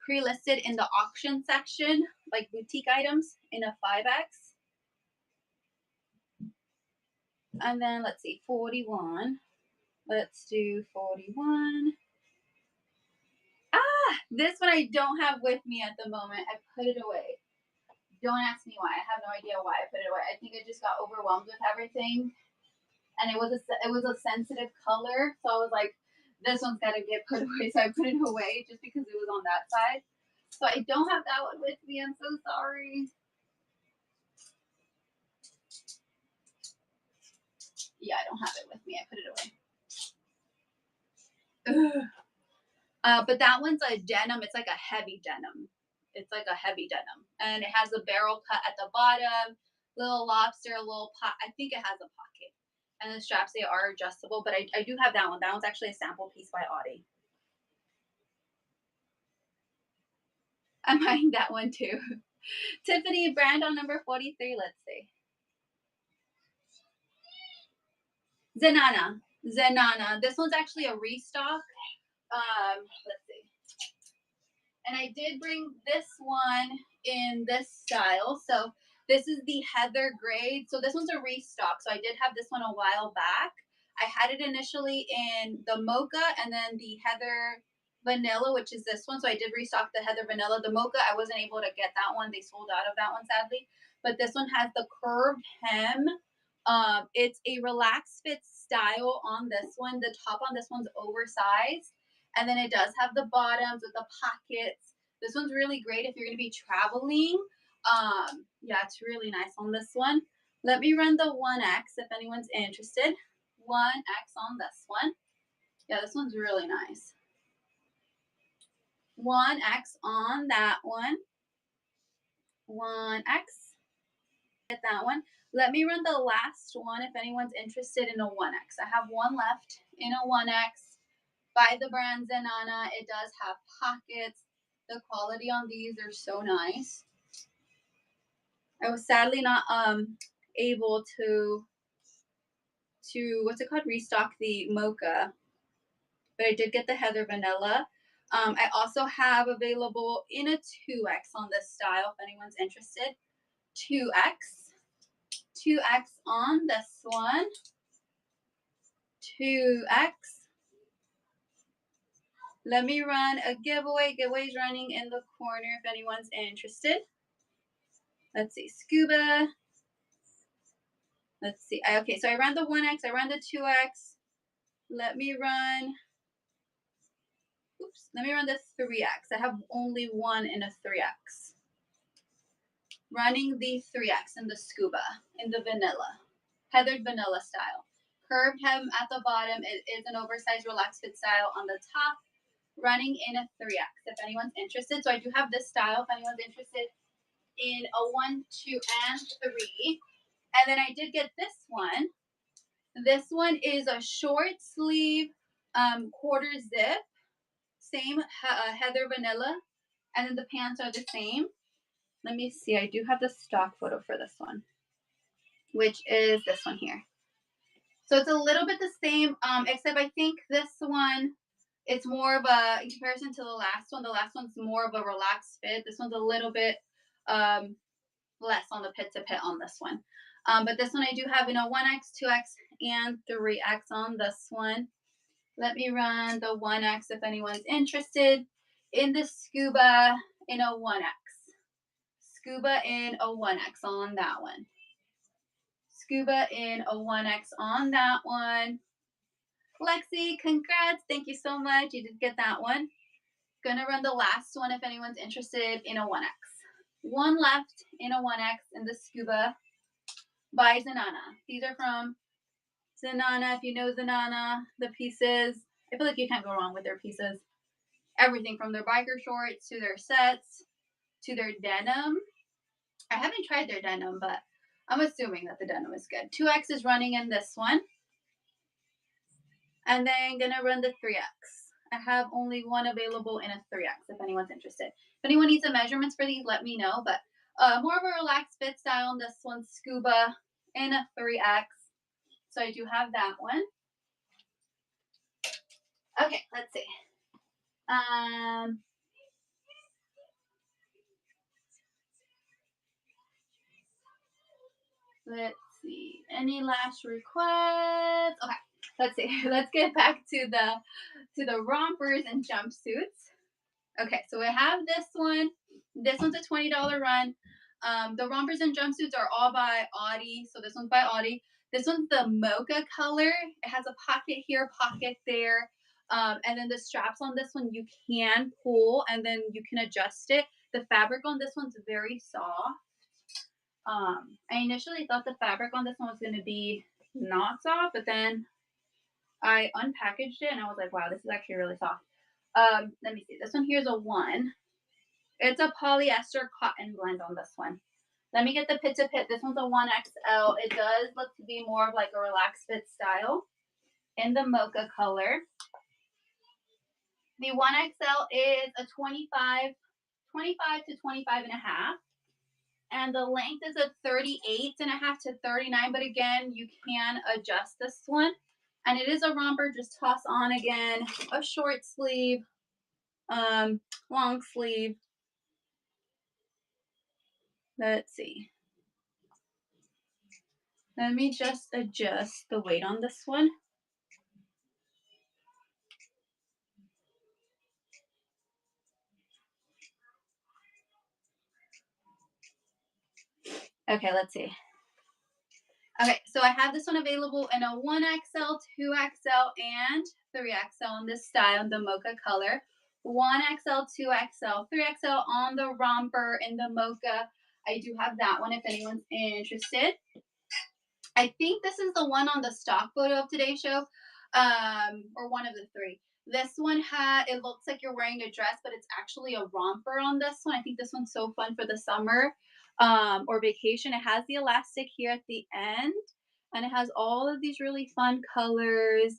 pre-listed in the auction section, like boutique items in a 5X. And then let's see, 41. Let's do 41. This one I don't have with me at the moment. I put it away. Don't ask me why. I have no idea why I put it away. I think I just got overwhelmed with everything. And it was a sensitive color. So I was like, this one's got to get put away. So I put it away just because it was on that side. So I don't have that one with me. I'm so sorry. Yeah, I don't have it with me. I put it away. But that one's a denim. It's like a heavy denim. It's like a heavy denim. And it has a barrel cut at the bottom, little lobster, a little pot. I think it has a pocket. And the straps, they are adjustable. But I do have that one. That one's actually a sample piece by Audie. I'm buying that one too. Tiffany, brand on number 43. Let's see. Zenana. Zenana. This one's actually a restock. Let's see. And I did bring this one in this style. So this is the Heather grade. So this one's a restock. So I did have this one a while back. I had it initially in the mocha and then the Heather vanilla, which is this one. So I did restock the Heather vanilla. The mocha, I wasn't able to get that one. They sold out of that one, sadly. But this one has the curved hem. It's a relaxed fit style on this one. The top on this one's oversized. And then it does have the bottoms with the pockets. This one's really great if you're going to be traveling. Yeah, it's really nice on this one. Let me run the 1X if anyone's interested. 1X on this one. Yeah, this one's really nice. 1X on that one. 1X. Get that one. Let me run the last one if anyone's interested in a 1X. I have one left in a 1X by the brand Zenana. It does have pockets. The quality on these are so nice. I was sadly not able to what's it called, restock the mocha, but I did get the heather vanilla. I also have available in a 2X on this style if anyone's interested. 2X. 2X on this one. 2X. Let me run a giveaway. Giveaway's running in the corner if anyone's interested. Let's see. Scuba. Let's see. Okay, so I ran the 1X. I ran the 2X. Let me run. Oops. Let me run the 3X. I have only one in a 3X. Running the 3X in the scuba, in the vanilla. Heathered vanilla style. Curved hem at the bottom. It is an oversized relaxed fit style on the top. Running in a 3X if anyone's interested. So I do have this style if anyone's interested in a 1, 2, and 3. And then I did get this one. This one is a short sleeve quarter zip. Same heather vanilla. And then the pants are the same. Let me see. I do have the stock photo for this one, which is this one here. So it's a little bit the same, except I think this one, it's more of a, in comparison to the last one, one's more of a relaxed fit. This one's a little bit less on the pit to pit on this one. But this one I do have in a 1X, 2X, and 3X on this one. Let me run the 1X if anyone's interested in the scuba in a 1X. Scuba in a 1X on that one. Scuba in a 1X on that one. Lexi, congrats. Thank you so much. You did get that one. Gonna run the last one if anyone's interested in a 1X. One left in a 1X in the scuba by Zenana. These are from Zenana. If you know Zenana, the pieces, I feel like you can't go wrong with their pieces. Everything from their biker shorts to their sets to their denim. I haven't tried their denim, but I'm assuming that the denim is good. 2X is running in this one. And then gonna run the 3X. I have only one available in a 3X if anyone's interested. If anyone needs the measurements for these, let me know. But more of a relaxed fit style on this one, scuba in a 3X. So I do have that one. Okay, let's see. Let's see. Any last requests? Okay, let's see. Let's get back to the rompers and jumpsuits. Okay, so we have this one. This one's a $20 run. The rompers and jumpsuits are all by Audi. So this one's by Audi. This one's the mocha color. It has a pocket here, pocket there. And then the straps on this one you can pull and then you can adjust it. The fabric on this one's very soft. I initially thought the fabric on this one was going to be not soft, but then I unpackaged it and I was like, wow, this is actually really soft. Let me see. This one here's a 1. It's a polyester cotton blend on this one. Let me get the pit to pit. This one's a 1XL. It does look to be more of like a relaxed fit style in the mocha color. The 1XL is a 25 to 25 and a half. And the length is a 38 and a half to 39. But again, you can adjust this one. And it is a romper. Just toss on again a short sleeve, long sleeve. Let's see. Let me just adjust the weight on this one. Okay, let's see. Okay, so I have this one available in a 1XL, 2XL, and 3XL in this style, in the mocha color. 1XL, 2XL, 3XL on the romper in the mocha. I do have that one if anyone's interested. I think this is the one on the stock photo of today's show, or one of the 3. This one it looks like you're wearing a dress, but it's actually a romper on this one. I think this one's so fun for the summer or vacation. It has the elastic here at the end, and it has all of these really fun colors.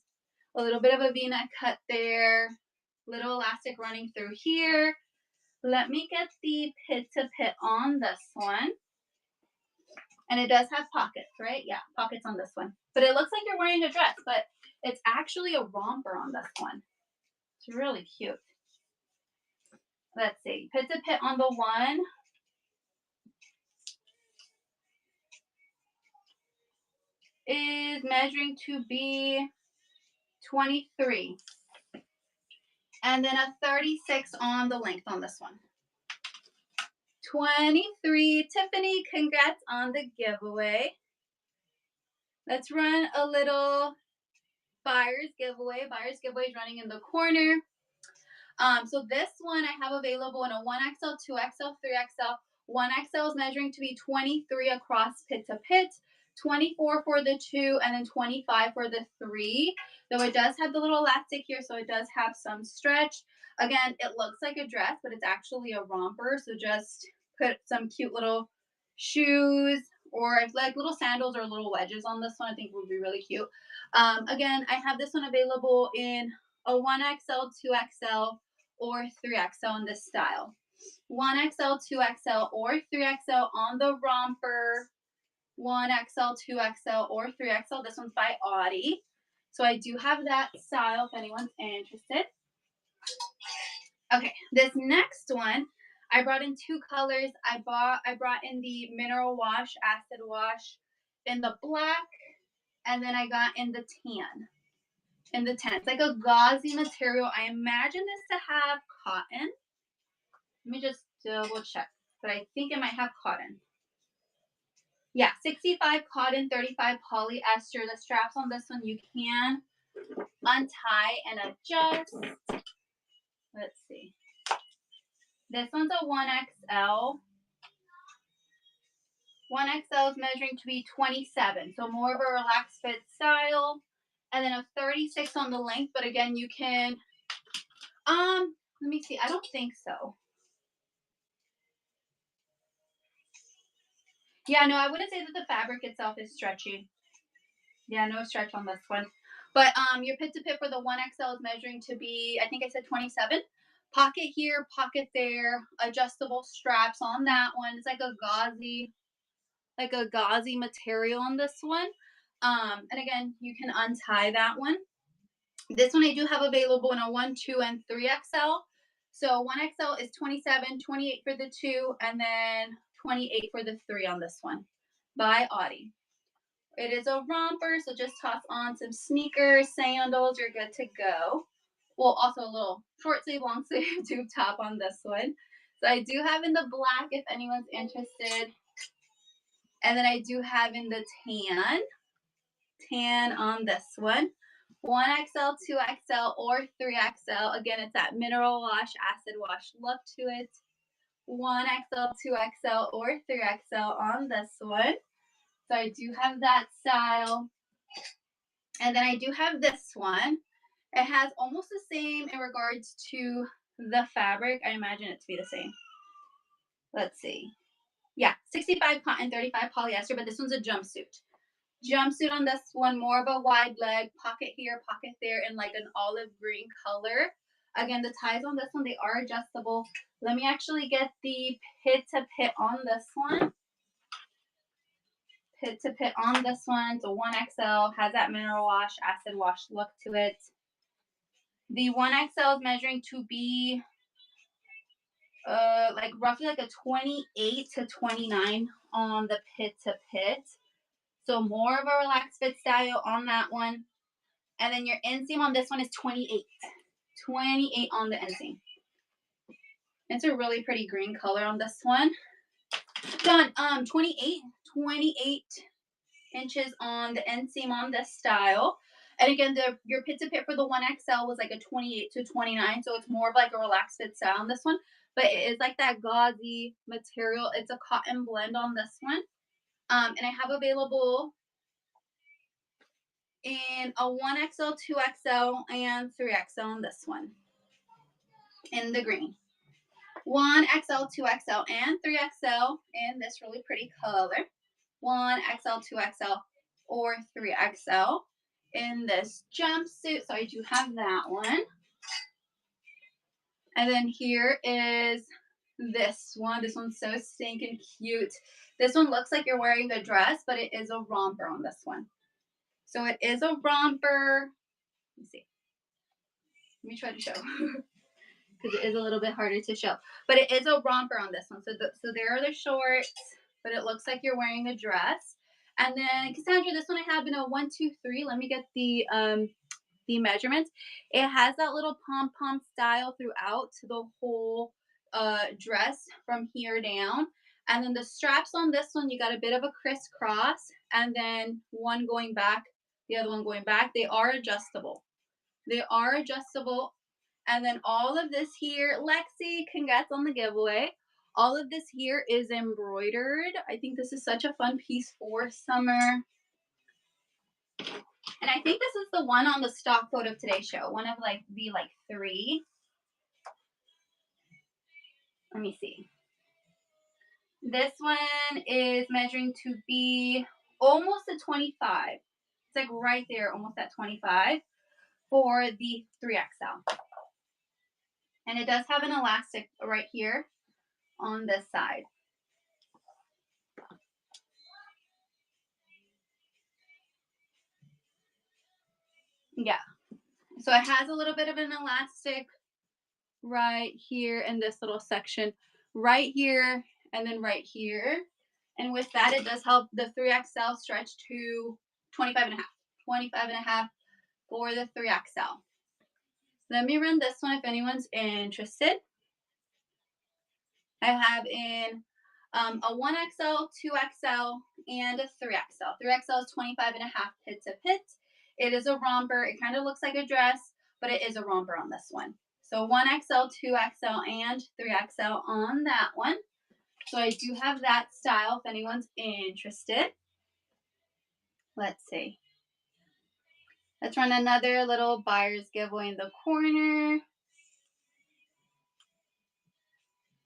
A little bit of a V-neck cut there, little elastic running through here. Let me get the pit to pit on this one. And it does have pockets, right? Yeah, pockets on this one. But it looks like you're wearing a dress, but it's actually a romper on this one. It's really cute. Let's see. Pit to pit on the one is measuring to be 23. And then a 36 on the length on this one. 23. Tiffany, congrats on the giveaway. Let's run a little buyer's giveaway. Buyer's giveaway is running in the corner. So this one I have available in a 1XL, 2XL, 3XL. 1XL is measuring to be 23 across pit to pit, 24 for the 2, and then 25 for the 3. Though it does have the little elastic here, so it does have some stretch. Again, it looks like a dress, but it's actually a romper. So just put some cute little shoes or if like little sandals or little wedges on this one, I think would be really cute. Again, I have this one available in a 1XL, 2XL, or 3XL in this style. 1XL, 2XL, or 3XL on the romper. 1XL, 2XL, or 3XL. This one's by Audie. So I do have that style if anyone's interested. Okay, this next one, I brought in 2 colors. I brought in the mineral wash, acid wash in the black, and then I got in the tan. In the tan. It's like a gauzy material. I imagine this to have cotton. Let me just double check. But I think it might have cotton. Yeah, 65 cotton, 35 polyester. The straps on this one you can untie and adjust. Let's see. This one's a 1XL. 1XL is measuring to be 27. So more of a relaxed fit style. And then a 36 on the length. But again, you can, let me see. I don't think so. Yeah, no, I wouldn't say that the fabric itself is stretchy. Yeah, no stretch on this one. But your pit to pit for the 1XL is measuring to be, I think I said 27. Pocket here, pocket there, adjustable straps on that one. It's like a gauzy material on this one. And again, you can untie that one. This one I do have available in a 1, 2, and 3XL. So 1XL is 27, 28 for the 2, and then 28 for the 3 on this one by Audie. It is a romper, so just toss on some sneakers, sandals, you're good to go. Well, also a little short sleeve, long sleeve tube top on this one. So I do have in the black if anyone's interested. And then I do have in the tan on this one. 1XL, 2XL, or 3XL. Again, it's that mineral wash, acid wash look to it. 1XL, 2XL, or 3XL on this one. So I do have that style. And then I do have this one. It has almost the same in regards to the fabric. I imagine it to be the same. Let's see. Yeah, 65 cotton, 35 polyester, but this one's a jumpsuit. Jumpsuit on this one, more of a wide leg, pocket here, pocket there, in like an olive green color. Again, the ties on this one, they are adjustable. Let me actually get the pit to pit on this one. Pit to pit on this one. So 1XL has that mineral wash, acid wash look to it. The 1XL is measuring to be like roughly like a 28 to 29 on the pit to pit. So more of a relaxed fit style on that one. And then your inseam on this one is 28. 28 on the inseam. It's a really pretty green color on this one. Done. 28 inches on the inseam on this style. And again, your pit to pit for the 1XL was like a 28 to 29. So it's more of like a relaxed fit style on this one. But it is like that gauzy material. It's a cotton blend on this one. And I have available in a 1XL, 2XL, and 3XL on this one in the green. 1XL, 2XL, and 3XL in this really pretty color. 1XL, 2XL, or 3XL in this jumpsuit. So I do have that one. And then here is this one. This one's so stinking cute. This one looks like you're wearing a dress, but it is a romper on this one. So it is a romper. Let me see. Let me try to show. Because it is a little bit harder to show. But it is a romper on this one. So there are the shorts, but it looks like you're wearing a dress. And then, Cassandra, this one I have in a 1, 2, 3. Let me get the measurements. It has that little pom-pom style throughout the whole dress from here down. And then the straps on this one, you got a bit of a crisscross. And then one going back, the other one going back. They are adjustable. They are adjustable. And then all of this here, Lexi, congrats on the giveaway. All of this here is embroidered. I think this is such a fun piece for summer. And I think this is the one on the stock photo of today's show. One of the 3. Let me see. This one is measuring to be almost a 25. It's like right there, almost at 25 for the 3XL. And it does have an elastic right here on this side. Yeah. So it has a little bit of an elastic right here in this little section, right here, and then right here. And with that, it does help the 3XL stretch to 25 and a half. 25 and a half for the 3XL. Let me run this one if anyone's interested. I have in a 1XL, 2XL, and a 3XL. 3XL is 25 and a half pit to pit. It is a romper. It kind of looks like a dress, but it is a romper on this one. So 1XL, 2XL, and 3XL on that one. So I do have that style if anyone's interested. Let's see. Let's run another little buyer's giveaway in the corner.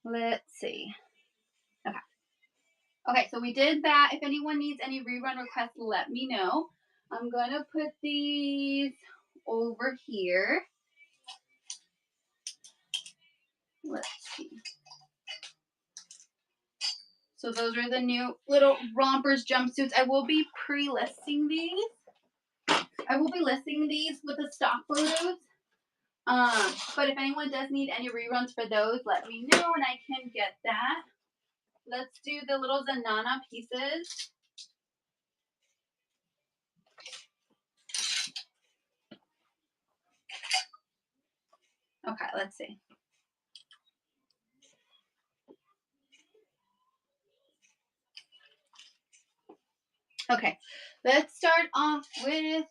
Let's see. Okay. Okay, so we did that. If anyone needs any rerun requests, let me know. I'm going to put these over here. Let's see. So those are the new little rompers jumpsuits. I will be pre-listing these. I will be listing these with the stock photos. But if anyone does need any reruns for those, let me know and I can get that. Let's do the little Zanana pieces. Okay, let's see. Okay, let's start off with,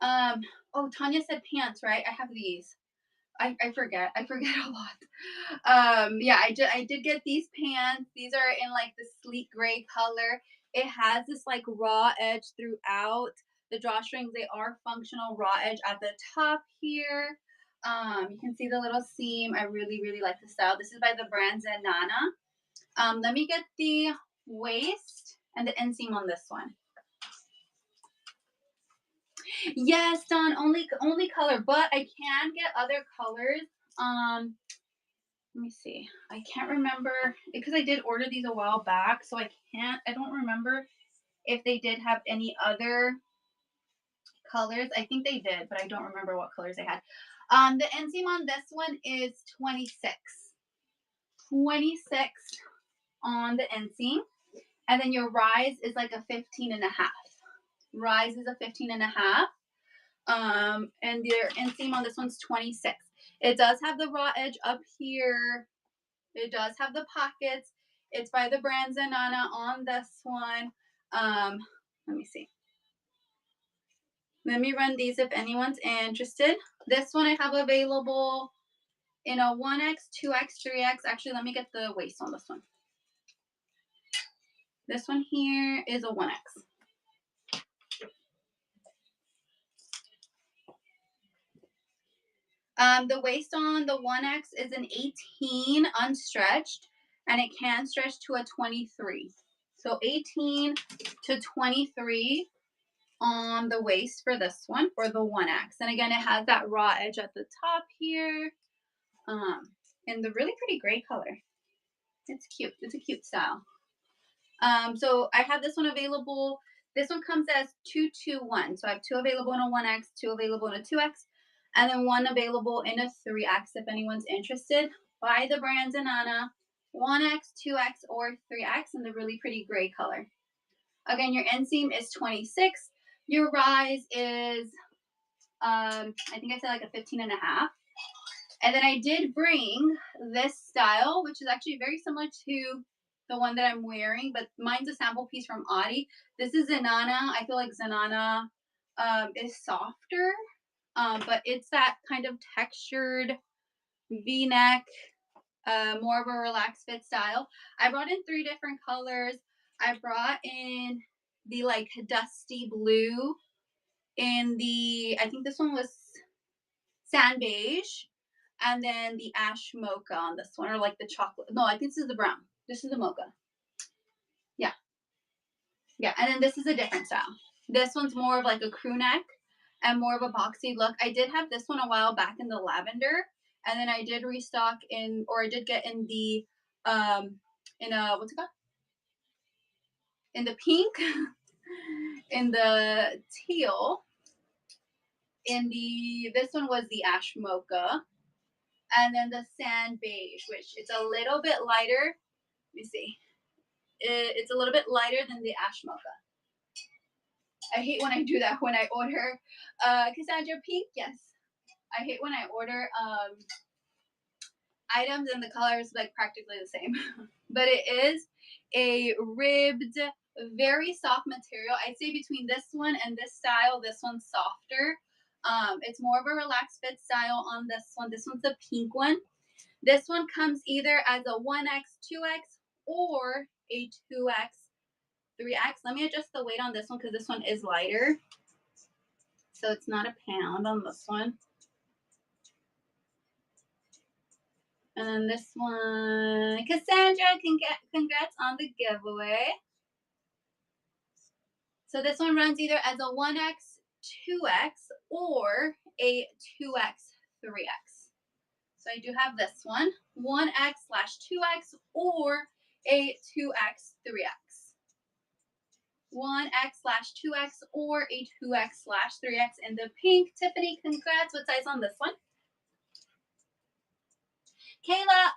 oh, Tanya said pants, right? I have these. I forget. I forget a lot. Yeah, I did get these pants. These are in like the sleek gray color. It has this like raw edge throughout. The drawstrings, they are functional raw edge at the top here. You can see the little seam. I really, really like the style. This is by the brand Zanana. Let me get the waist and the inseam on this one. Yes, Don, only color, but I can get other colors. Let me see. I can't remember because I did order these a while back, so I don't remember if they did have any other colors. I think they did, but I don't remember what colors they had. The inseam on this one is 26. 26 on the inseam. And then your rise is like a 15 and a half. Rise is a 15 and a half. And your inseam on this one's 26. It does have the raw edge up here. It does have the pockets. It's by the brand Zanana on this one. Let me see. Let me run these if anyone's interested. This one I have available in a 1X, 2X, 3X. Actually, let me get the waist on this one. This one here is a 1X. The waist on the 1X is an 18 unstretched, and it can stretch to a 23. So 18 to 23 on the waist for this one, for the 1X. And again, it has that raw edge at the top here, in the really pretty gray color. It's cute. It's a cute style. So I have this one available. This one comes as 221. So I have 2 available in a 1X, 2 available in a 2X, and then 1 available in a 3X if anyone's interested. By the brand Zanana, 1X, 2X, or 3X in the really pretty gray color. Again, your inseam is 26. Your rise is, I think I said like a 15 and a half. And then I did bring this style, which is actually very similar to the one that I'm wearing, but mine's a sample piece from Audi. This is Zanana. I feel like Zanana is softer, but it's that kind of textured V-neck, more of a relaxed fit style. I brought in 3 different colors. I brought in the like dusty blue, in the, I think this one was sand beige, and then the ash mocha on this one, or like the chocolate. No, I think this is the brown. This is the mocha. Yeah. Yeah. And then this is a different style. This one's more of like a crew neck and more of a boxy look. I did have this one a while back in the lavender, and then I did restock in, or I did get in the, in a, what's it called? In the pink, in the teal, in the, this one was the ash mocha, and then the sand beige, which it's a little bit lighter. Let me see. It's a little bit lighter than the ash mocha. I hate when I do that when I order Cassandra pink. Yes, I hate when I order items and the color is like practically the same. But it is a ribbed, very soft material. I'd say between this one and this style, this one's softer. It's more of a relaxed fit style on this one. This one's the pink one. This one comes either as a 1X, 2X, or a 2X, 3X. Let me adjust the weight on this one because this one is lighter. So it's not a pound on this one. And then this one, Cassandra, congrats on the giveaway. So this one runs either as a 1X, 2X, or a 2X, 3X. So I do have this one, 1X/2X, or a 2X, 3X. 1X/2X or a 2X/3X in the pink. Tiffany, congrats. What size on this one? Kayla,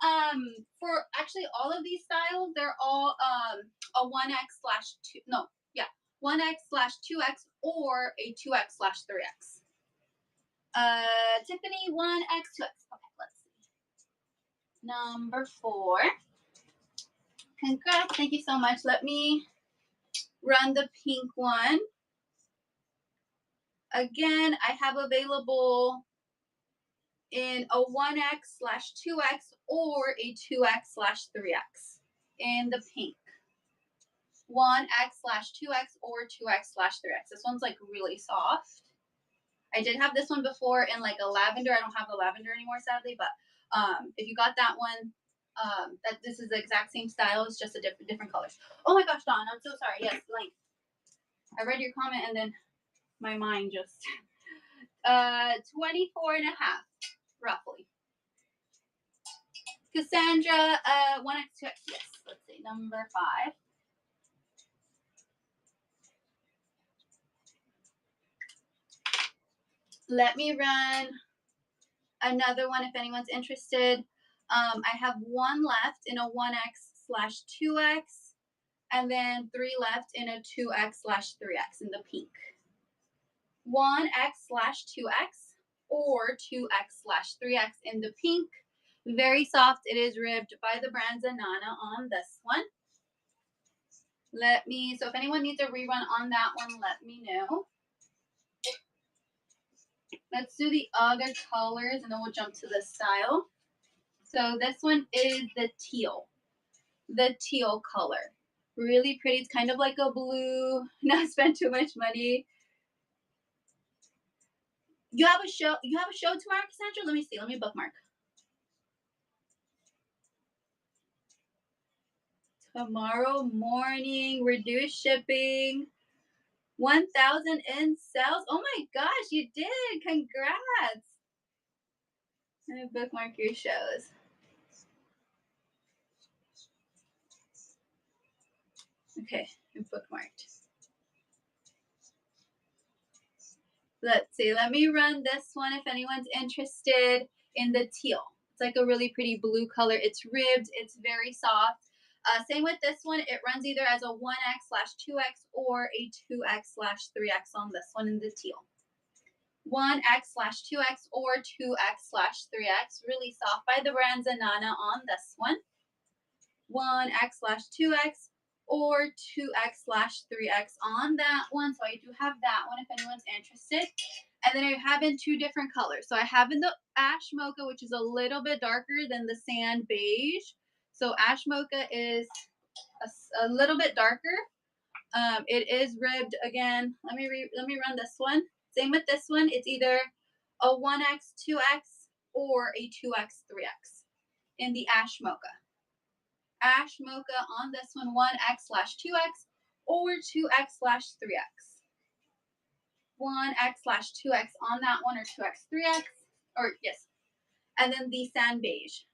for actually all of these styles, they're all a 1X/2, no, yeah, 1X/2X or a 2X/3X. Tiffany, 1X, 2X. Okay, let's see. Number 4. Congrats. Thank you so much. Let me run the pink one. Again, I have available in a 1X/2X or a 2X/3X in the pink. 1X/2X or 2X/3X. This one's like really soft. I did have this one before in like a lavender. I don't have the lavender anymore, sadly, but if you got that one, that this is the exact same style. It's just a different colors. Oh my gosh, Dawn, I'm so sorry. Yes, Blank. I read your comment and then my mind just 24 and a half, roughly. Cassandra, 1X, 2X. Yes, let's see, number 5. Let me run another one if anyone's interested. I have 1 left in a 1X/2X, and then 3 left in a 2X/3X in the pink. 1X/2X or 2X/3X in the pink. Very soft. It is ribbed by the brand Zanana on this one. Let me, so if anyone needs a rerun on that one, let me know. Let's do the other colors and then we'll jump to the style. So this one is the teal color. Really pretty. It's kind of like a blue. Not spend too much money. You have a show. You have a show tomorrow, Cassandra. Let me see. Let me bookmark. Tomorrow morning, reduced shipping, 1,000 in sales. Oh my gosh, you did! Congrats. Let me bookmark your shows. Okay, I'm bookmarked. Let's see. Let me run this one if anyone's interested in the teal. It's like a really pretty blue color. It's ribbed. It's very soft. Same with this one. It runs either as a 1X/2X or a 2X/3X on this one in the teal. 1X/2X or 2X/3X. Really soft by the brand Zanana on this one. 1X/2X or 2X/3X on that one. So I do have that one if anyone's interested. And then I have in two different colors. So I have in the ash mocha, which is a little bit darker than the sand beige. So ash mocha is a little bit darker. It is ribbed again. Let me run this one. Same with this one. It's either a 1X/2X or a 2X/3X in the ash mocha. Ash mocha on this one, 1X/2X or 2X/3X. 1X/2X on that one or 2X/3X, or yes. And then the sand beige.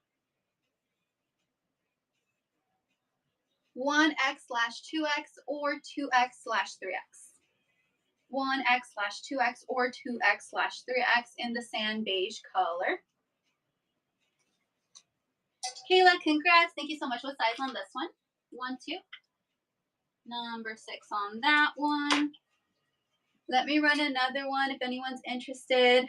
1X/2X or 2X/3X. 1X/2X or 2X/3X in the sand beige color. Kayla, congrats. Thank you so much. What size on this one? 1, 2. Number 6 on that one. Let me run another one if anyone's interested.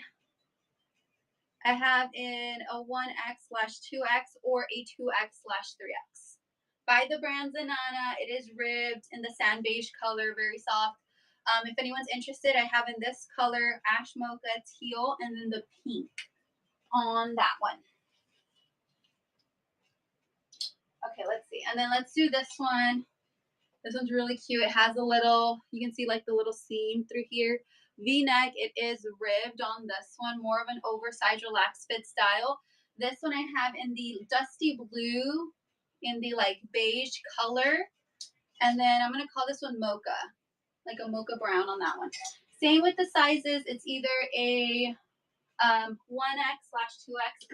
I have in a 1X/2X or a 2X/3X. By the brand Zanana. It is ribbed in the sand beige color, very soft. If anyone's interested, I have in this color, ash mocha, teal, and then the pink on that one. Okay, let's see. And then let's do this one. This one's really cute. It has a little, you can see like the little seam through here. V-neck. It is ribbed on this one, more of an oversized relaxed fit style. This one I have in the dusty blue, in the like beige color. And then I'm going to call this one mocha, like a mocha brown on that one. Same with the sizes. It's either a 1X/2X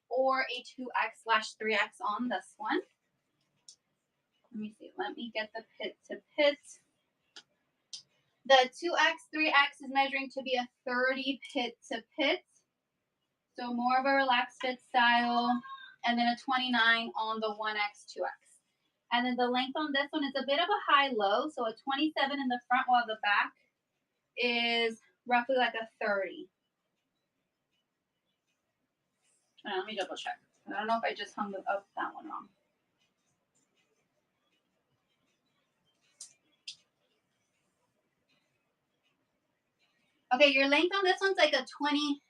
or a 2X/3X on this one. Let me see. Let me get the pit to pit. The 2X/3X is measuring to be a 30 pit to pit. So more of a relaxed fit style. And then a 29 on the 1X/2X. And then the length on this one is a bit of a high-low. So a 27 in the front while the back is roughly like a 30. Let me double check. I don't know if I just hung up that one wrong. Okay, your length on this one's like a 20,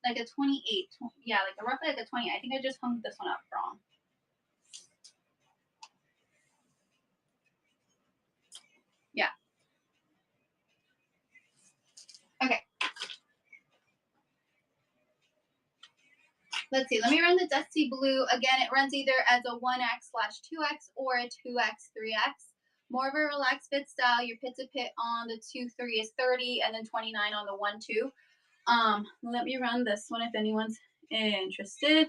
like a 28. Yeah, like a roughly like a 20. I think I just hung this one up wrong. Yeah. Okay. Let's see. Let me run the dusty blue. Again, it runs either as a 1X/2X or a 2X/3X. More of a relaxed fit style. Your pit to pit on the 2-3 is 30, and then 29 on the 1-2. Let me run this one if anyone's interested.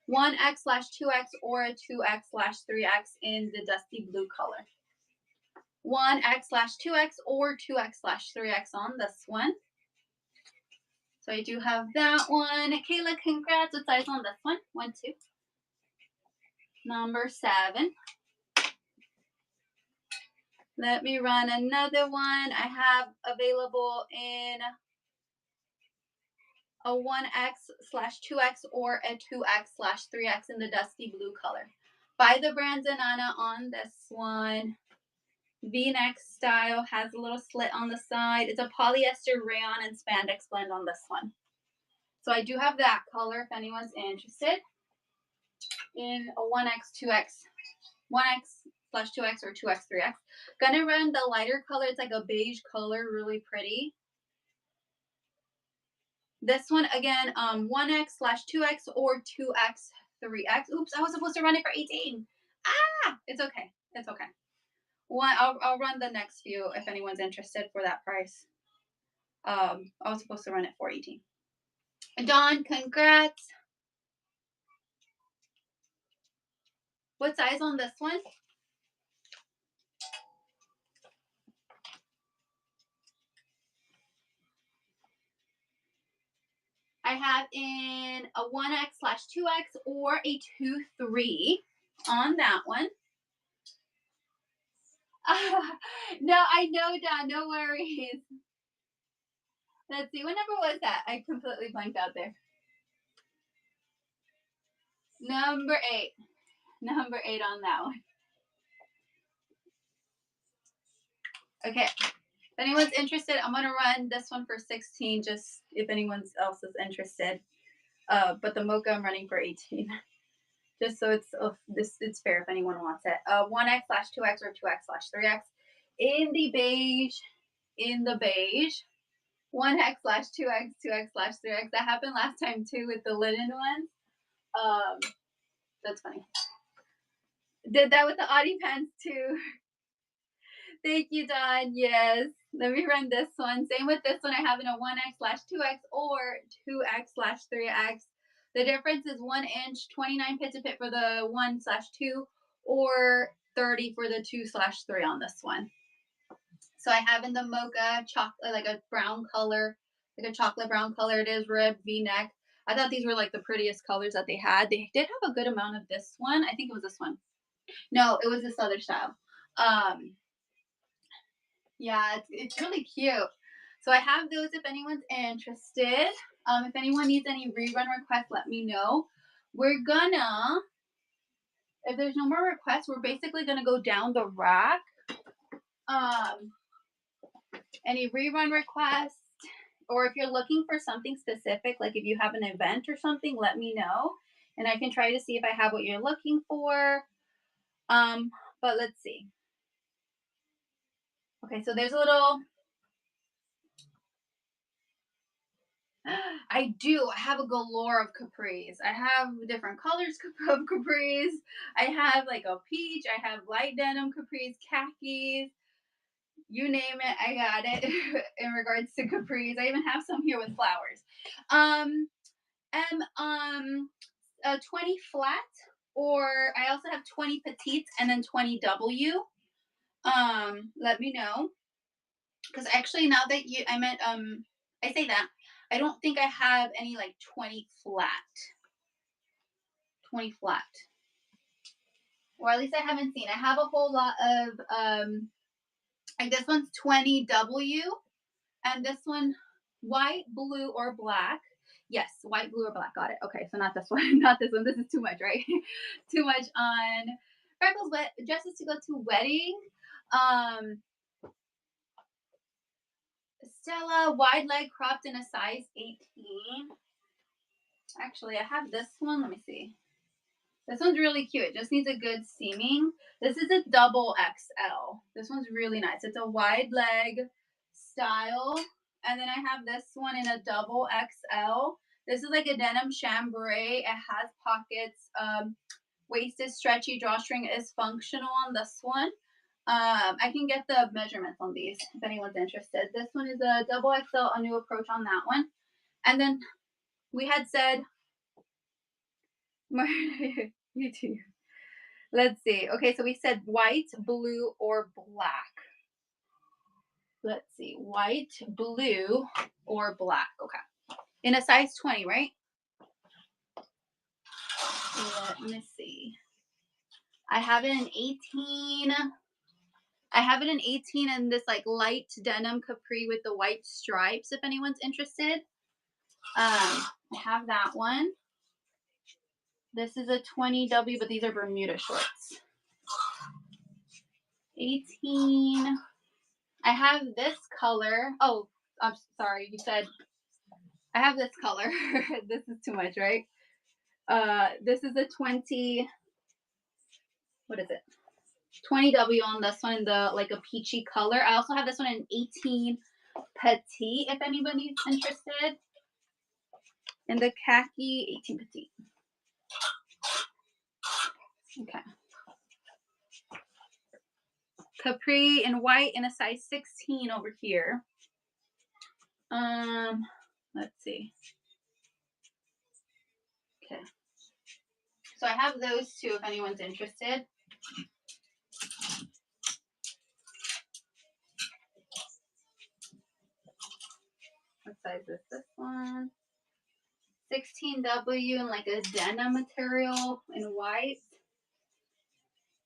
1X/2X or a 2X/3X in the dusty blue color. 1X/2X or 2X/3X on this one. So I do have that one. Kayla, congrats. What size on this one? 1, 2. Number 7. Let me run another one. I have available in a 1X/2X or a 2X/3X in the dusty blue color. By the brand Zanana on this one. V-neck style, has a little slit on the side. It's a polyester rayon and spandex blend on this one. So I do have that color if anyone's interested in a 1X/2X, 1X/2X or 2X/3X. Gonna run the lighter color. It's like a beige color, really pretty. This one again, 1X/2X or 2X/3X. Oops, I was supposed to run it for 18. Ah, it's okay. It's okay. One, I'll run the next few if anyone's interested for that price. I was supposed to run it for 18. Dawn, congrats. What size on this one? I have in a 1X/2X or a 2-3 on that one. No, I know, Don. No worries. Let's see. What number was that? I completely blanked out there. Number 8. Number 8 on that one. Okay. If anyone's interested, I'm going to run this one for 16 just if anyone else is interested. But the mocha I'm running for 18. Just so it's fair if anyone wants it. 1X/2X or 2X/3X. In the beige. 1X/2X, 2X/3X. That happened last time too with the linen ones. That's funny. Did that with the Audi pants too. Thank you, Don. Yes. Let me run this one. Same with this one. I have in a 1X/2X or 2X/3X. The difference is 1 inch, 29 pits a pit for the 1/2 or 30 for the 2/3 on this one. So I have in the mocha chocolate, like a brown color, like a chocolate brown color. It is ribbed V-neck. I thought these were like the prettiest colors that they had. They did have a good amount of this one. I think it was this one. No, it was this other style. Yeah, it's really cute. So I have those if anyone's interested. If anyone needs any rerun requests, let me know. We're gonna, if there's no more requests, we're basically gonna go down the rack. Any rerun requests, or if you're looking for something specific, like if you have an event or something, let me know, and I can try to see if I have what you're looking for. But let's see. Okay, so there's a little. I do. I have a galore of capris. I have different colors of capris. I have like a peach. I have light denim capris, khakis. You name it, I got it in regards to capris. I even have some here with flowers. And 20 flat, or I also have 20 petites and then 20 W. Let me know. Because actually, now that I say that, I don't think I have any like 20 flat. 20 flat. Or at least I haven't seen. I have a whole lot of, like this one's 20 W, and this one, white, blue, or black. Yes, white, blue, or black. Got it. Okay, so not this one. Not this one. This is too much, right? Too much on Freckles dresses to go to wedding. Stella, wide leg cropped in a size 18. Actually, I have this one. Let me see. This one's really cute. It just needs a good seaming. This is a double XL. This one's really nice. It's a wide leg style. And then I have this one in a double XL. This is like a denim chambray. It has pockets. Waist is stretchy. Drawstring is functional on this one. I can get the measurements on these if anyone's interested. This one is a double XL, a new approach on that one. And then we had said, you too. Let's see. Okay, so we said white, blue, or black. Let's see. White, blue, or black. Okay. In a size 20, right? Let me see. I have it in 18. I have it in 18 in this like light denim capri with the white stripes if anyone's interested. I have that one. This is a 20W, but these are Bermuda shorts. 18. I have this color. Oh, I'm sorry. You said I have this color. This is too much, right? This is a 20. What is it? 20W on this one in the like a peachy color. I also have this one in 18 petite if anybody's interested. in the khaki 18 petite. Okay. Capri in white in a size 16 over here. Let's see. Okay. So I have those two if anyone's interested. What size is this one? 16W in like a denim material in white.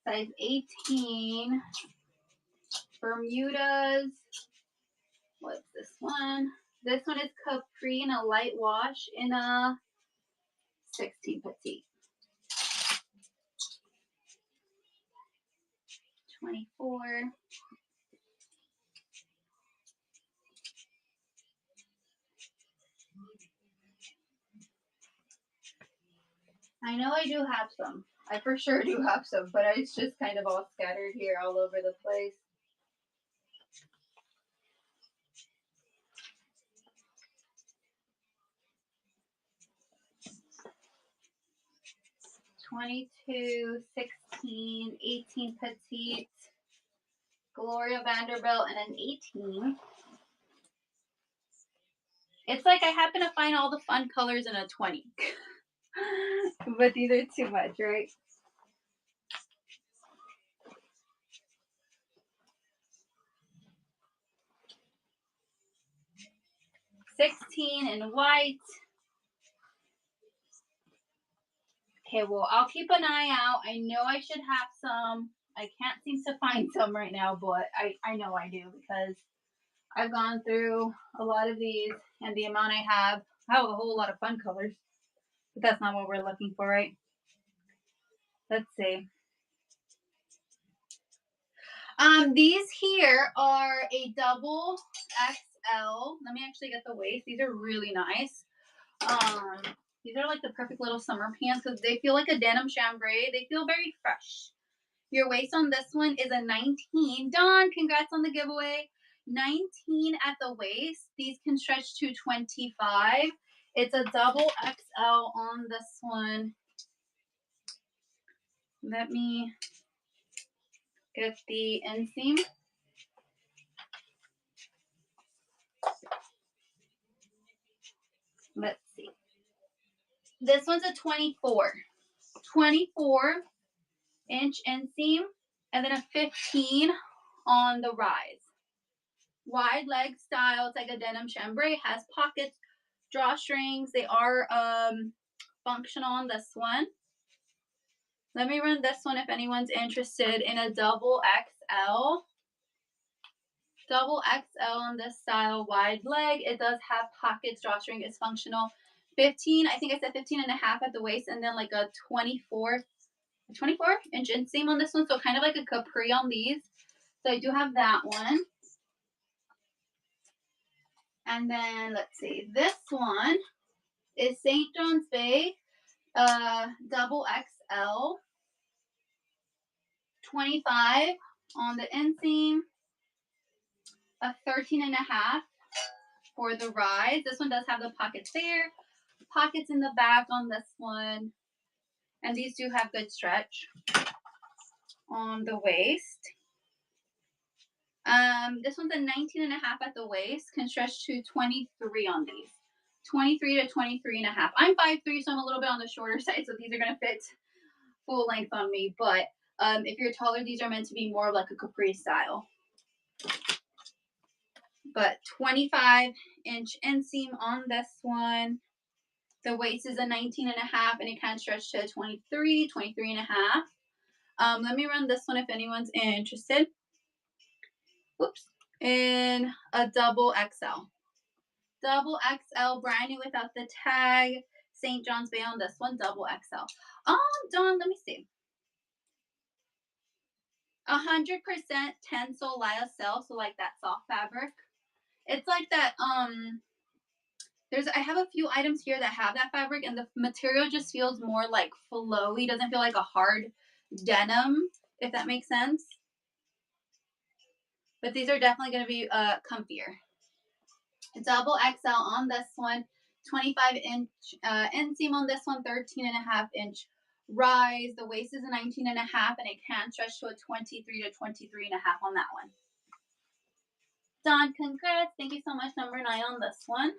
Size 18. Bermudas. What's this one? This one is Capri in a light wash in a 16 petite. 24. I know I do have some. I for sure do have some, but it's just kind of all scattered here all over the place. (22, 16, 18 petite, Gloria Vanderbilt, and an 18. It's like I happen to find all the fun colors in a 20. But these are too much, right? (16 in white. Okay, well, I'll keep an eye out. I know I should have some. I can't seem to find some right now, but I know I do because I've gone through a lot of these, and the amount I have a whole lot of fun colors. But that's not what we're looking for, right? Let's see. These here are a double XL. Let me actually get the waist. These are really nice. These are like the perfect little summer pants because they feel like a denim chambray. They feel very fresh. Your waist on this one is a 19. Dawn, congrats on the giveaway. 19 at the waist. These can stretch to 25. It's a double XL on this one. Let me get the inseam. Let's see. This one's a 24. 24-inch inseam, and then a 15 on the rise. Wide leg style. It's like a denim chambray. Has pockets, drawstrings. They are functional on this one. Let me run this one if anyone's interested in a double XL. Double XL on this style, wide leg. It does have pockets, drawstring is functional. 15, I think I said 15 and a half at the waist, and then like a 24-inch inseam on this one. So kind of like a capri on these. So I do have that one. And then let's see, this one is St. John's Bay, double XL. 25 on the inseam, a 13 and a half for the rise. This one does have the pockets there, pockets in the back on this one, and these do have good stretch on the waist. This one's a 19 and a half at the waist, can stretch to 23 on these. 23 to 23 and a half. I'm 5'3", so I'm a little bit on the shorter side, so these are going to fit full length on me, but if you're taller, these are meant to be more of like a capri style. But 25-inch inseam on this one. The waist is a 19 and a half, and it can stretch to 23, 23 and a half. Let me run this one if anyone's interested. Whoops. In a double XL. Double XL, brand new without the tag. St. John's Bay on this one, double XL. Dawn, let me see. 100% Tencel lyocell, so like that soft fabric. It's like that, I have a few items here that have that fabric, and the material just feels more like flowy. Doesn't feel like a hard denim, if that makes sense. But these are definitely going to be comfier. Double XL on this one. 25-inch inseam on this one, 13.5-inch rise. The waist is a 19.5, and it can stretch to a 23 to 23.5 on that one. Done. Congrats. Thank you so much. Number 9 on this one.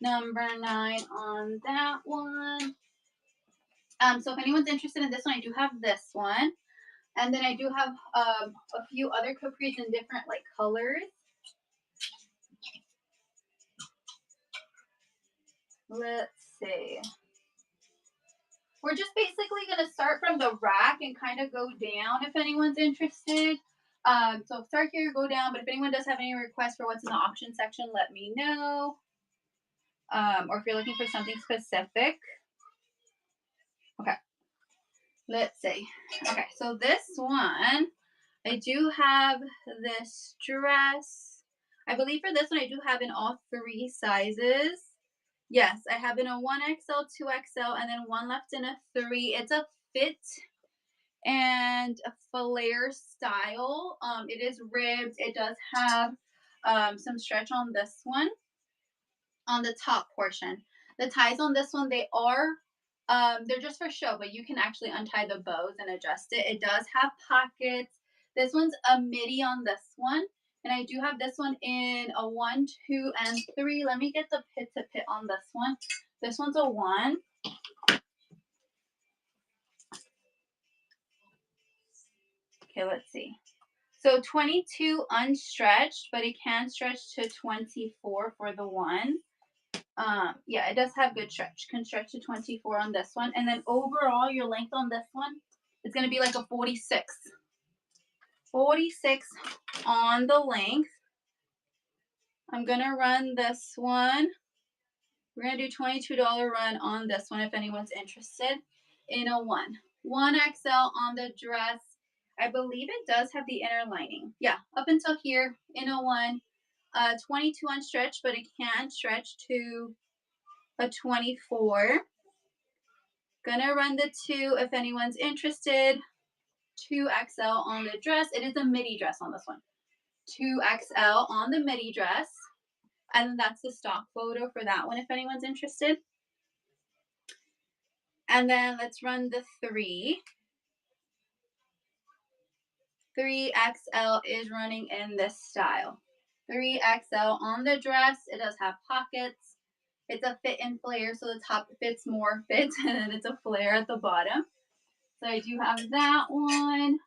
Number 9 on that one. So if anyone's interested in this one, I do have this one. And then I do have a few other capris in different like colors. Let's see. We're just basically going to start from the rack and kind of go down if anyone's interested. So start here, go down. But if anyone does have any requests for what's in the auction section, let me know. Or if you're looking for something specific. Okay. Let's see. Okay, so this one, I do have this dress. I believe for this one, I do have in all 3 sizes. Yes, I have in a 1XL, 2XL, and then one left in a 3. It's a fit and a flare style. It is ribbed. It does have some stretch on this one, on the top portion. The ties on this one, they are they're just for show, but you can actually untie the bows and adjust it. It does have pockets. This one's a midi on this one. And I do have this one in a 1, 2, and 3. Let me get the pit to pit on this one. This one's a 1. Okay, let's see. So 22 unstretched, but it can stretch to 24 for the 1. Yeah, it does have good stretch. Can stretch to 24 on this one. And then overall, your length on this one is going to be like a 46. 46 on the length. I'm going to run this one. We're going to do $22 run on this one if anyone's interested in a 1. 1XL on the dress. I believe it does have the inner lining. Yeah, up until here in a 1. 22 unstretched, but it can stretch to a 24. Gonna run the 2 if anyone's interested. 2XL on the dress. It is a midi dress on this one. 2XL on the midi dress. And then that's the stock photo for that one if anyone's interested. And then let's run the 3. 3XL is running in this style. 3XL on the dress. It does have pockets. It's a fit and flare, so the top fits more fits, and then it's a flare at the bottom. So I do have that one.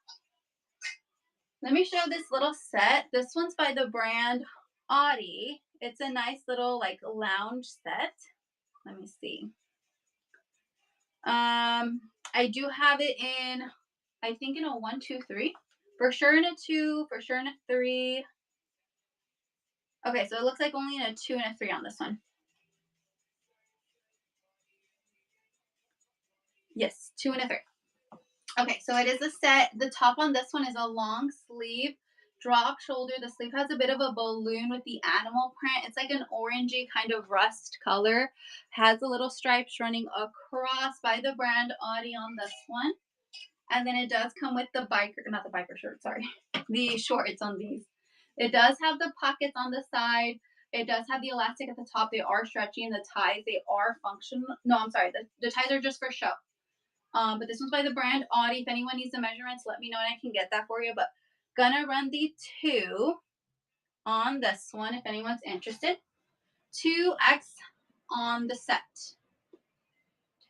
Let me show this little set. This one's by the brand Audi. It's a nice little like lounge set. Let me see. I do have it in, I think in a 1, 2, 3. For sure in a 2, for sure in a 3. Okay, so it looks like only in a 2 and a 3 on this one. Yes, 2 and a 3. Okay, so it is a set. The top on this one is a long sleeve, drop shoulder. The sleeve has a bit of a balloon with the animal print. It's like an orangey kind of rust color. Has a little stripes running across by the brand Audi on this one. And then it does come with the biker, not the biker shirt, sorry, the shorts on these. It does have the pockets on the side. It does have the elastic at the top. They are stretchy, and the ties, they are functional. No, I'm sorry. The ties are just for show. But this one's by the brand Audi. If anyone needs the measurements, let me know and I can get that for you. But gonna run the 2 on this one if anyone's interested. 2X on the set.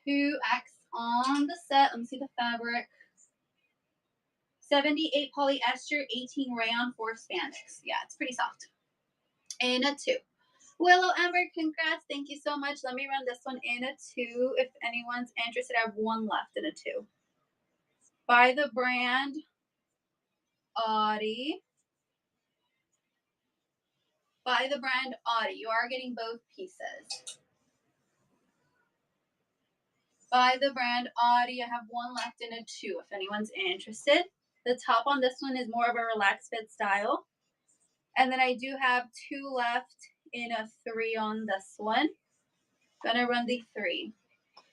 2X on the set. Let me see the fabric. 78 polyester, 18 rayon, 4 spandex. Yeah, it's pretty soft. In a 2. Willow Amber, congrats. Thank you so much. Let me run this one in a 2. If anyone's interested, I have 1 left in a 2. By the brand Audi. By the brand Audi. You are getting both pieces. By the brand Audi. I have 1 left in a 2 if anyone's interested. The top on this one is more of a relaxed fit style. And then I do have 2 left in a 3 on this one. Gonna run the 3.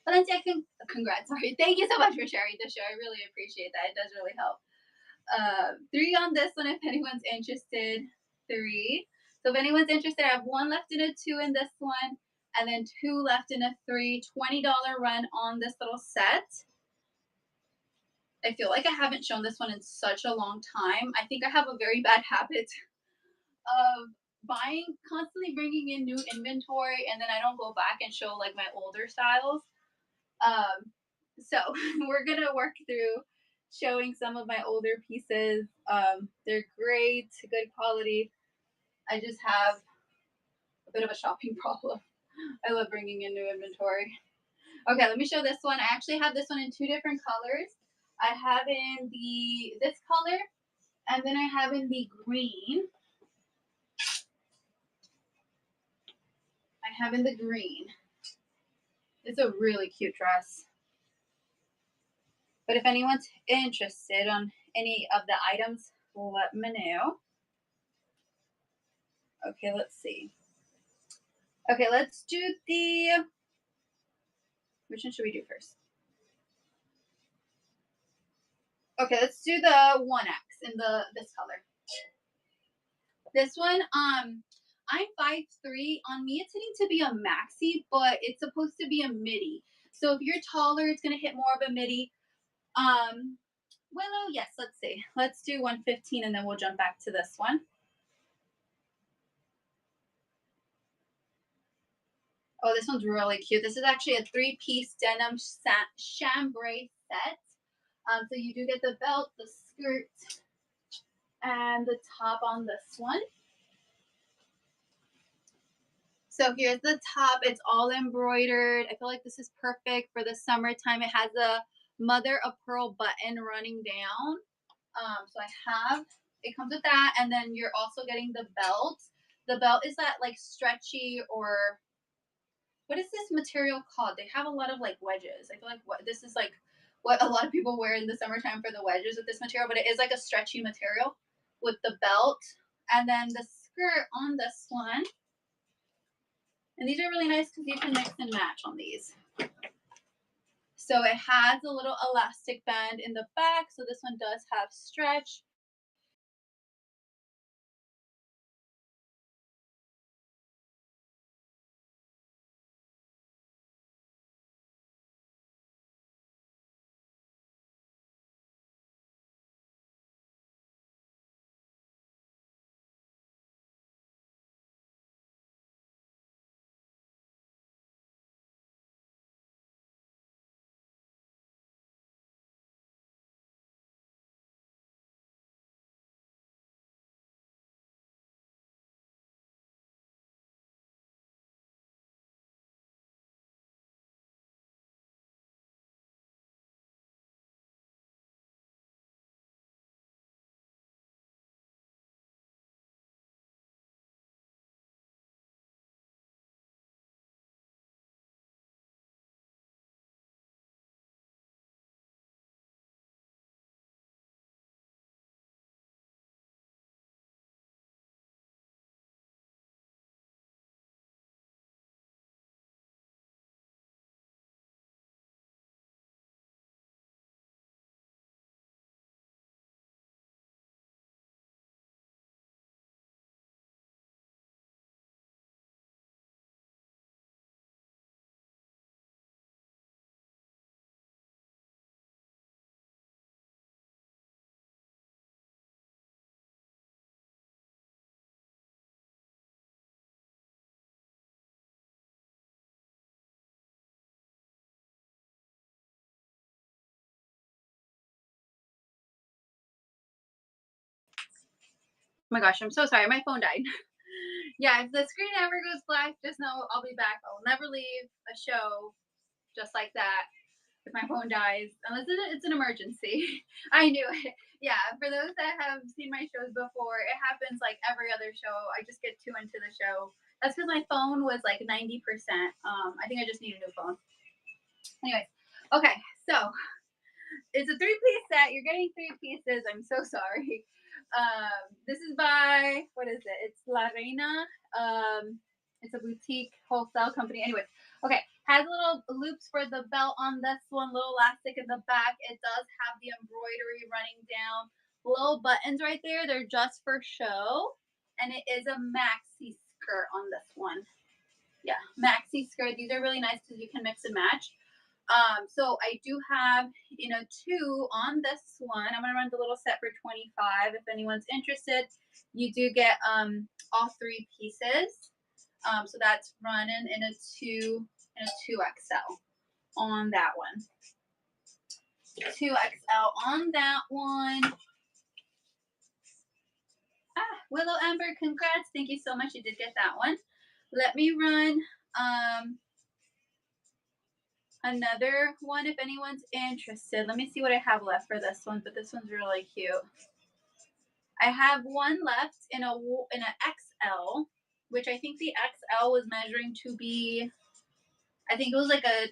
Valencia, congrats. Sorry. Thank you so much for sharing the show. I really appreciate that. It does really help. 3 on this one if anyone's interested. 3. So if anyone's interested, I have 1 left in a 2 in this one, and then 2 left in a 3. $20 run on this little set. I feel like I haven't shown this one in such a long time. I think I have a very bad habit of buying, constantly bringing in new inventory, and then I don't go back and show like my older styles. So we're gonna work through showing some of my older pieces. They're great, good quality. I just have a bit of a shopping problem. I love bringing in new inventory. Okay, let me show this one. I actually have this one in 2 different colors. I have in this color, and then I have in the green. I have in the green. It's a really cute dress. But if anyone's interested on any of the items, let me know. Okay, let's see. Okay, let's do the, which one should we do first? Okay, let's do the 1X in this color. This one, I'm 5'3". On me, it's hitting to be a maxi, but it's supposed to be a midi. So if you're taller, it's gonna hit more of a midi. Willow, yes, let's see. Let's do 115 and then we'll jump back to this one. Oh, this one's really cute. This is actually a 3-piece denim chambray set. So you do get the belt, the skirt, and the top on this one. So here's the top. It's all embroidered. I feel like this is perfect for the summertime. It has a mother of pearl button running down. So I have, it comes with that. And then you're also getting the belt. The belt is that like stretchy, or what is this material called? They have a lot of like wedges. I feel like this is like what a lot of people wear in the summertime for the wedges with this material, but it is like a stretchy material with the belt. And then the skirt on this one. And these are really nice because you can mix and match on these. So it has a little elastic band in the back. So this one does have stretch. Oh my gosh, I'm so sorry. My phone died. Yeah, if the screen ever goes black, just know I'll be back. I'll never leave a show just like that if my phone dies, unless it's an emergency. I knew it. Yeah, for those that have seen my shows before, it happens like every other show. I just get too into the show. That's because my phone was like 90%. I think I just need a new phone. Anyways, okay, so it's a 3-piece set. You're getting 3 pieces. I'm so sorry. This is by, what is it? It's La Reina. It's a boutique wholesale company. Anyways, okay. Has little loops for the belt on this one, little elastic in the back. It does have the embroidery running down. Little buttons right there. They're just for show. and it is a maxi skirt on this one. Yeah, maxi skirt. These are really nice because you can mix and match. So I do have, two on this one. I'm gonna run the little set for 25. If anyone's interested, you do get all three pieces. So that's running in a 2XL on that one. 2XL on that one. Willow Amber, congrats. Thank you so much. You did get that one. Let me run another one if anyone's interested. Let me see what I have left for this one, but this one's really cute. I have one left in an XL, which I think the XL was measuring to be, I think it was like a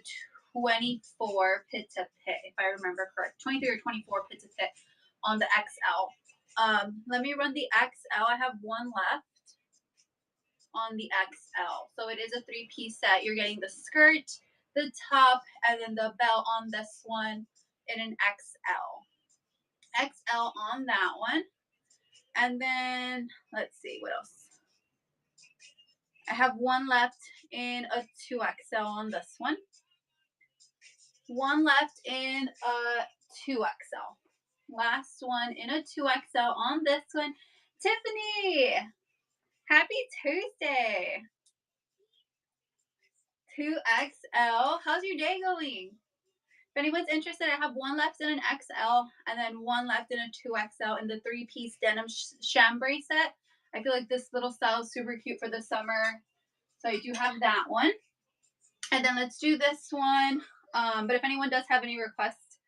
24 pit to pit, if I remember correct. 23 or 24 pit to pit on the XL. Let me run the XL. I have one left on the XL. So it is a 3-piece set. You're getting the skirt, the top, and then the belt on this one in an XL. XL on that one. And then let's see what else. I have one left in a 2XL on this one. One left in a 2XL. Last one in a 2XL on this one. Tiffany, happy Tuesday. 2XL. How's your day going? If anyone's interested, I have one left in an XL and then one left in a 2XL in the 3-piece denim chambray set. I feel like this little style is super cute for the summer. So I do have that one. And then let's do this one. But if anyone does have any requests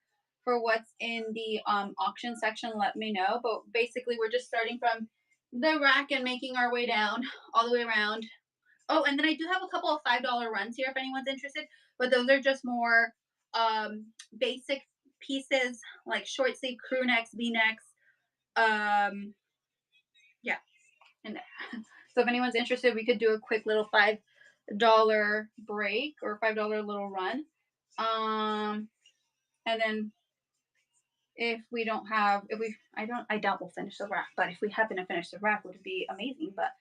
for what's in the auction section, let me know. But basically, we're just starting from the rack and making our way down all the way around. Oh, and then I do have a couple of $5 runs here if anyone's interested. But those are just more basic pieces like short sleeve crew necks, V-necks. Yeah, in there. So if anyone's interested, we could do a quick little $5 break or $5 little run. And then if we don't have, I doubt we'll finish the rack, but if we happen to finish the rack, would be amazing. But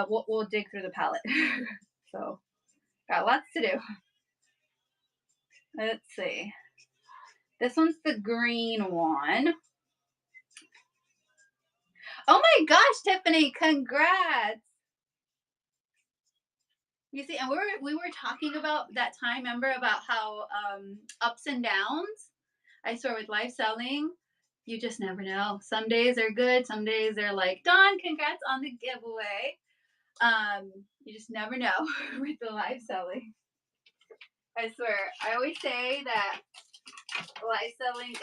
we'll dig through the palette. So got lots to do. Let's see. This one's the green one. Oh my gosh, Tiffany, congrats. You see, and we were talking about that time, remember, about how ups and downs. I swear with live selling, you just never know. Some days are good, some days they're like, Dawn, congrats on the giveaway. You just never know with the live selling. I swear, I always say that live selling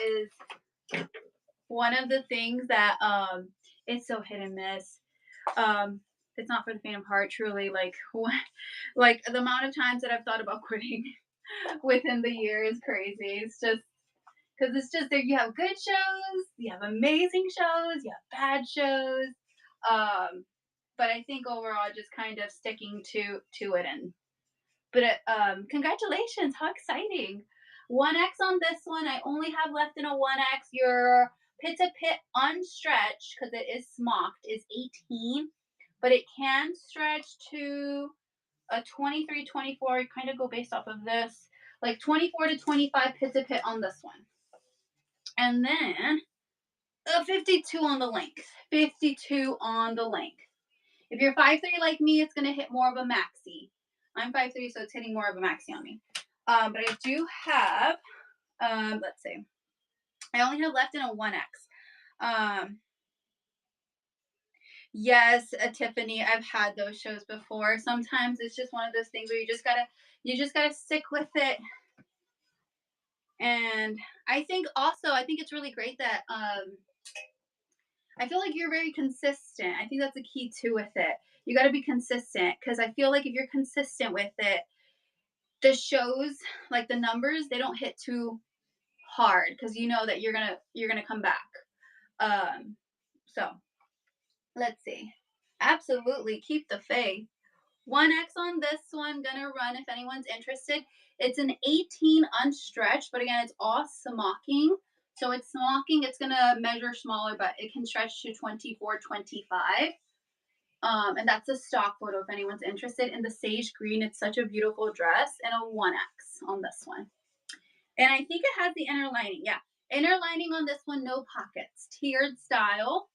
is one of the things that it's so hit and miss. It's not for the faint of heart, truly. Like the amount of times that I've thought about quitting within the year is crazy. It's just because it's just there. You have good shows, you have amazing shows, you have bad shows. But I think overall, just kind of sticking to it. But congratulations! How exciting! 1X on this one. I only have left in a 1X. Your pit to pit unstretched because it is smocked is 18, but it can stretch to a 23, 24. Kind of go based off of this, like 24 to 25 pit to pit on this one, and then a 52 on the length. 52 on the length. If you're 5'3" like me, it's gonna hit more of a maxi. I'm 5'3", so it's hitting more of a maxi on me. But I do have, let's see, I only have left in a 1X. Yes, Tiffany, I've had those shows before. Sometimes it's just one of those things where you just gotta stick with it. And I think it's really great that I feel like you're very consistent. I think that's a key too with it. You got to be consistent because I feel like if you're consistent with it, the shows, like the numbers, they don't hit too hard because you know that you're gonna come back. So let's see. Absolutely, keep the faith. 1X on this one, gonna run if anyone's interested. It's an 18 unstretched, but again, it's all smocking. So it's smocking, it's gonna measure smaller, but it can stretch to 24, 25. And that's a stock photo if anyone's interested. In the sage green, it's such a beautiful dress, and a 1X on this one. And I think it has the inner lining. Yeah. Inner lining on this one, no pockets. Tiered style.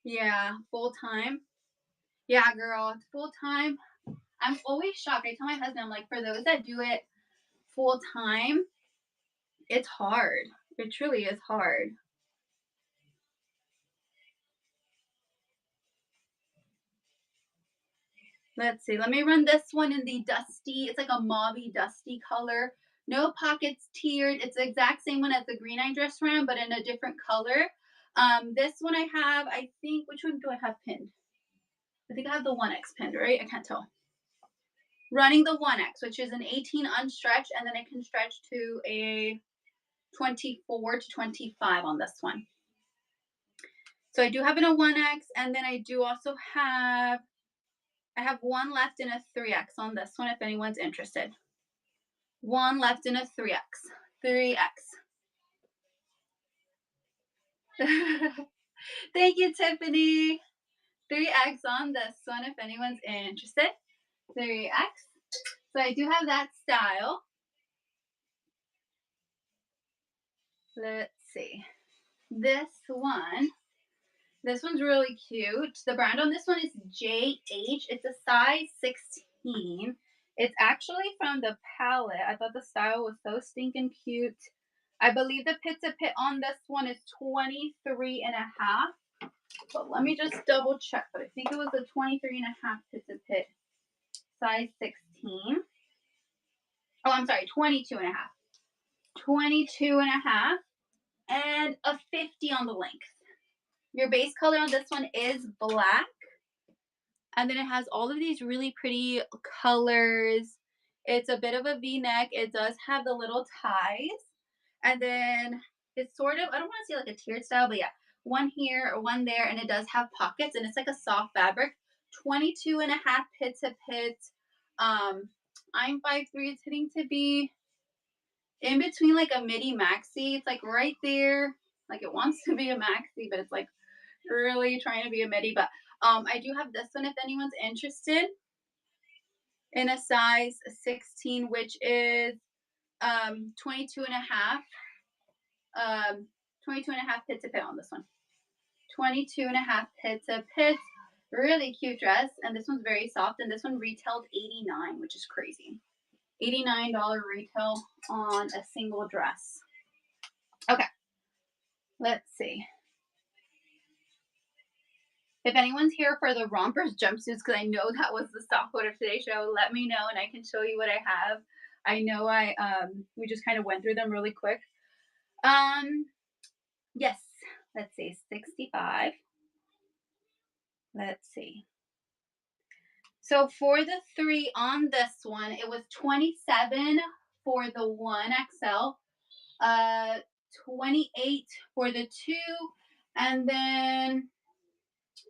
Yeah, full time. Yeah, girl, it's full time. I'm always shocked. I tell my husband, I'm like, for those that do it full time, it's hard. It truly is hard. Let's see. Let me run this one in the dusty. It's like a mauvey dusty color. No pockets, tiered. It's the exact same one as the green I just ran, but in a different color. This one I have, I think, which one do I have pinned? I think I have the 1X pinned, right? I can't tell. Running the 1X, which is an 18 unstretched, and then it can stretch to a 24 to 25 on this one. So I do have in a 1X, and then I do also have, I have one left in a 3X on this one if anyone's interested. One left in a 3X. 3X. Thank you, Tiffany. 3X on this one if anyone's interested. 3X. So I do have that style. Let's see. This one's really cute. The brand on this one is JH. It's a size 16. It's actually from the palette. I thought the style was so stinking cute. I believe the pit to pit on this one is 23 and a half. But let me just double check. But I think it was a 23 and a half pit to pit, size 16. Oh, I'm sorry, 22 and a half. 22 and a half, and a 50 on the length. Your base color on this one is black. And then it has all of these really pretty colors. It's a bit of a V-neck. It does have the little ties. And then it's sort of, I don't want to say like a tiered style, but yeah, one here or one there. And it does have pockets, and it's like a soft fabric. 22 and a half pit to pit. I'm 5'3". It's hitting to be in between like a midi maxi. It's like right there. Like it wants to be a maxi, but it's like really trying to be a midi. But I do have this one if anyone's interested, in a size 16, which is 22 and a half. 22 and a half pit to pit on this one. 22 and a half pit to pit. Really cute dress. And this one's very soft. And this one retailed $89, which is crazy. $89 retail on a single dress. Okay. Let's see. If anyone's here for the rompers jumpsuits, because I know that was the stock photo of today's show, let me know and I can show you what I have. I know we just kind of went through them really quick. Yes, let's see, 65. Let's see. So for the 3 on this one, it was 27 for the 1XL, 28 for the 2, and then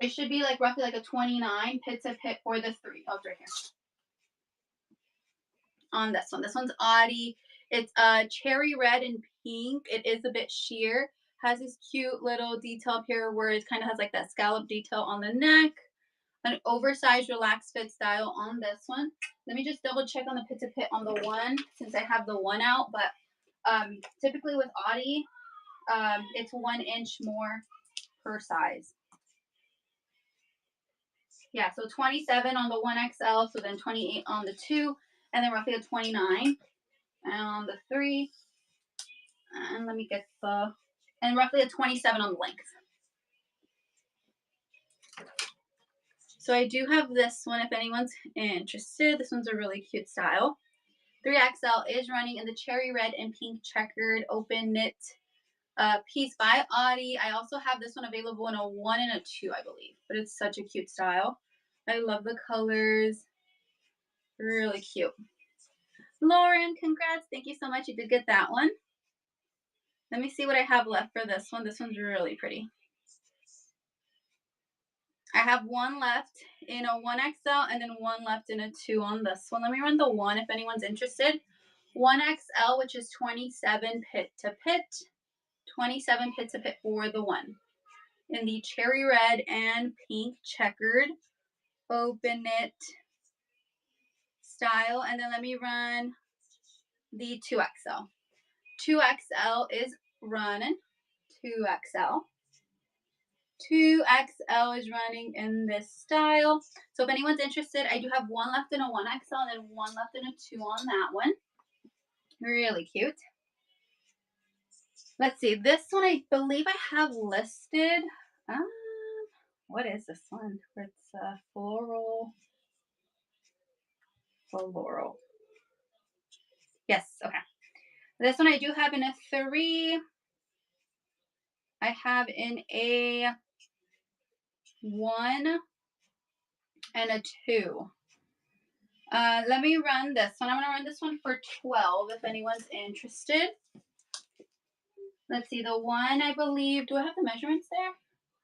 it should be like roughly like a 29 pit to pit for the 3. Oh, it's right here. On this one. This one's Audi. It's cherry red and pink. It is a bit sheer. Has this cute little detail up here where it kind of has like that scallop detail on the neck. An oversized relaxed fit style on this one. Let me just double check on the pit to pit on the 1 since I have the 1 out. But typically with Audi, it's 1 inch more per size. Yeah, so 27 on the 1XL, so then 28 on the 2, and then roughly a 29 on the 3. And let me get and roughly a 27 on the length. So I do have this one if anyone's interested. This one's a really cute style. 3XL is running in the cherry red and pink checkered open knit piece by Audi. I also have this one available in a 1 and a 2, I believe, but it's such a cute style. I love the colors. Really cute. Lauren, congrats. Thank you so much. You did get that one. Let me see what I have left for this one. This one's really pretty. I have one left in a 1XL and then one left in a 2 on this one. Let me run the 1 if anyone's interested. 1XL, which is 27 pit to pit. 27 pit to pit for the 1. in the cherry red and pink checkered open knit style. And then let me run the 2XL. 2XL is running. 2XL. 2XL is running in this style. So if anyone's interested, I do have one left in a 1XL and then one left in a 2 on that one. Really cute. Let's see. This one I believe I have listed. What is this one? It's floral. Floral. Yes, okay. This one I do have in a 3. I have in a 1 and a 2. Let me run this one. I'm going to run this one for 12 if anyone's interested. Let's see. The one, I believe, do I have the measurements there?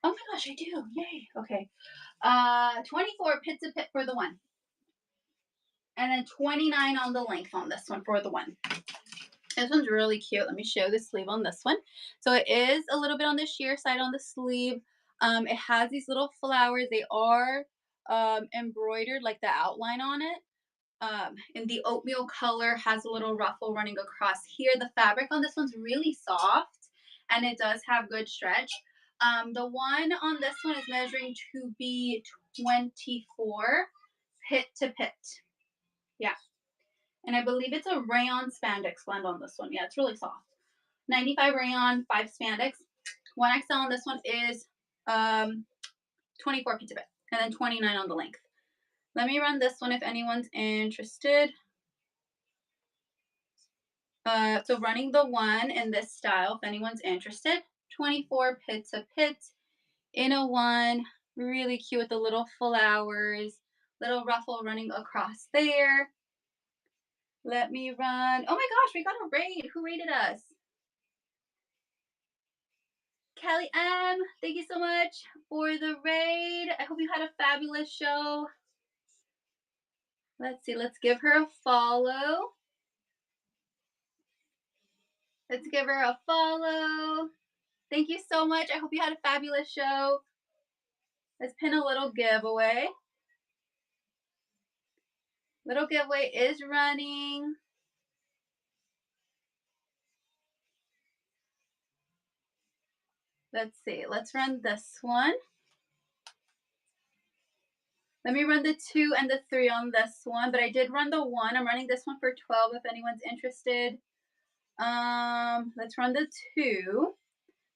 Oh my gosh, I do. Yay. Okay. 24 pits a pit for the 1. And then 29 on the length on this one for the 1. This one's really cute. Let me show the sleeve on this one. So it is a little bit on the sheer side on the sleeve. It has these little flowers. They are embroidered, like the outline on it. And the oatmeal color has a little ruffle running across here. The fabric on this one's really soft, and it does have good stretch. The one on this one is measuring to be 24 pit to pit. Yeah. And I believe it's a rayon spandex blend on this one. Yeah, it's really soft. 95 rayon, 5 spandex. 1XL on this one is 24 pit to pit, and then 29 on the length. Let me run this one if anyone's interested. So running the 1 in this style, if anyone's interested, 24 pit to pit in a 1, really cute with the little flowers, little ruffle running across there. Let me run. Oh my gosh, we got a raid. Who raided us? Kelly M, thank you so much for the raid. I hope you had a fabulous show. Let's see, let's give her a follow. Let's give her a follow. Thank you so much. I hope you had a fabulous show. Let's pin a little giveaway. Little giveaway is running. Let's see. Let's run this one. Let me run the 2 and the 3 on this one, but I did run the 1. I'm running this one for 12 if anyone's interested. Let's run the 2.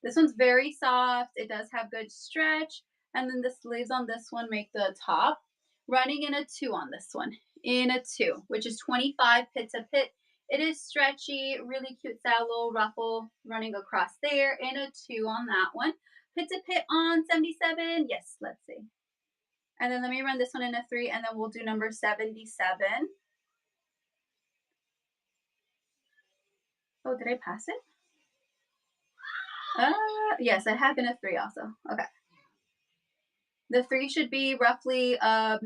This one's very soft. It does have good stretch. And then the sleeves on this one make the top. Running in a 2 on this one. In a 2, which is 25 pit to pit. It is stretchy, really cute style, little ruffle running across there. In a 2 on that one. Pit to pit on 77. Yes, let's see. And then let me run this one in a 3, and then we'll do number 77. Oh, did I pass it? Yes, I have in a 3 also. Okay. The 3 should be roughly a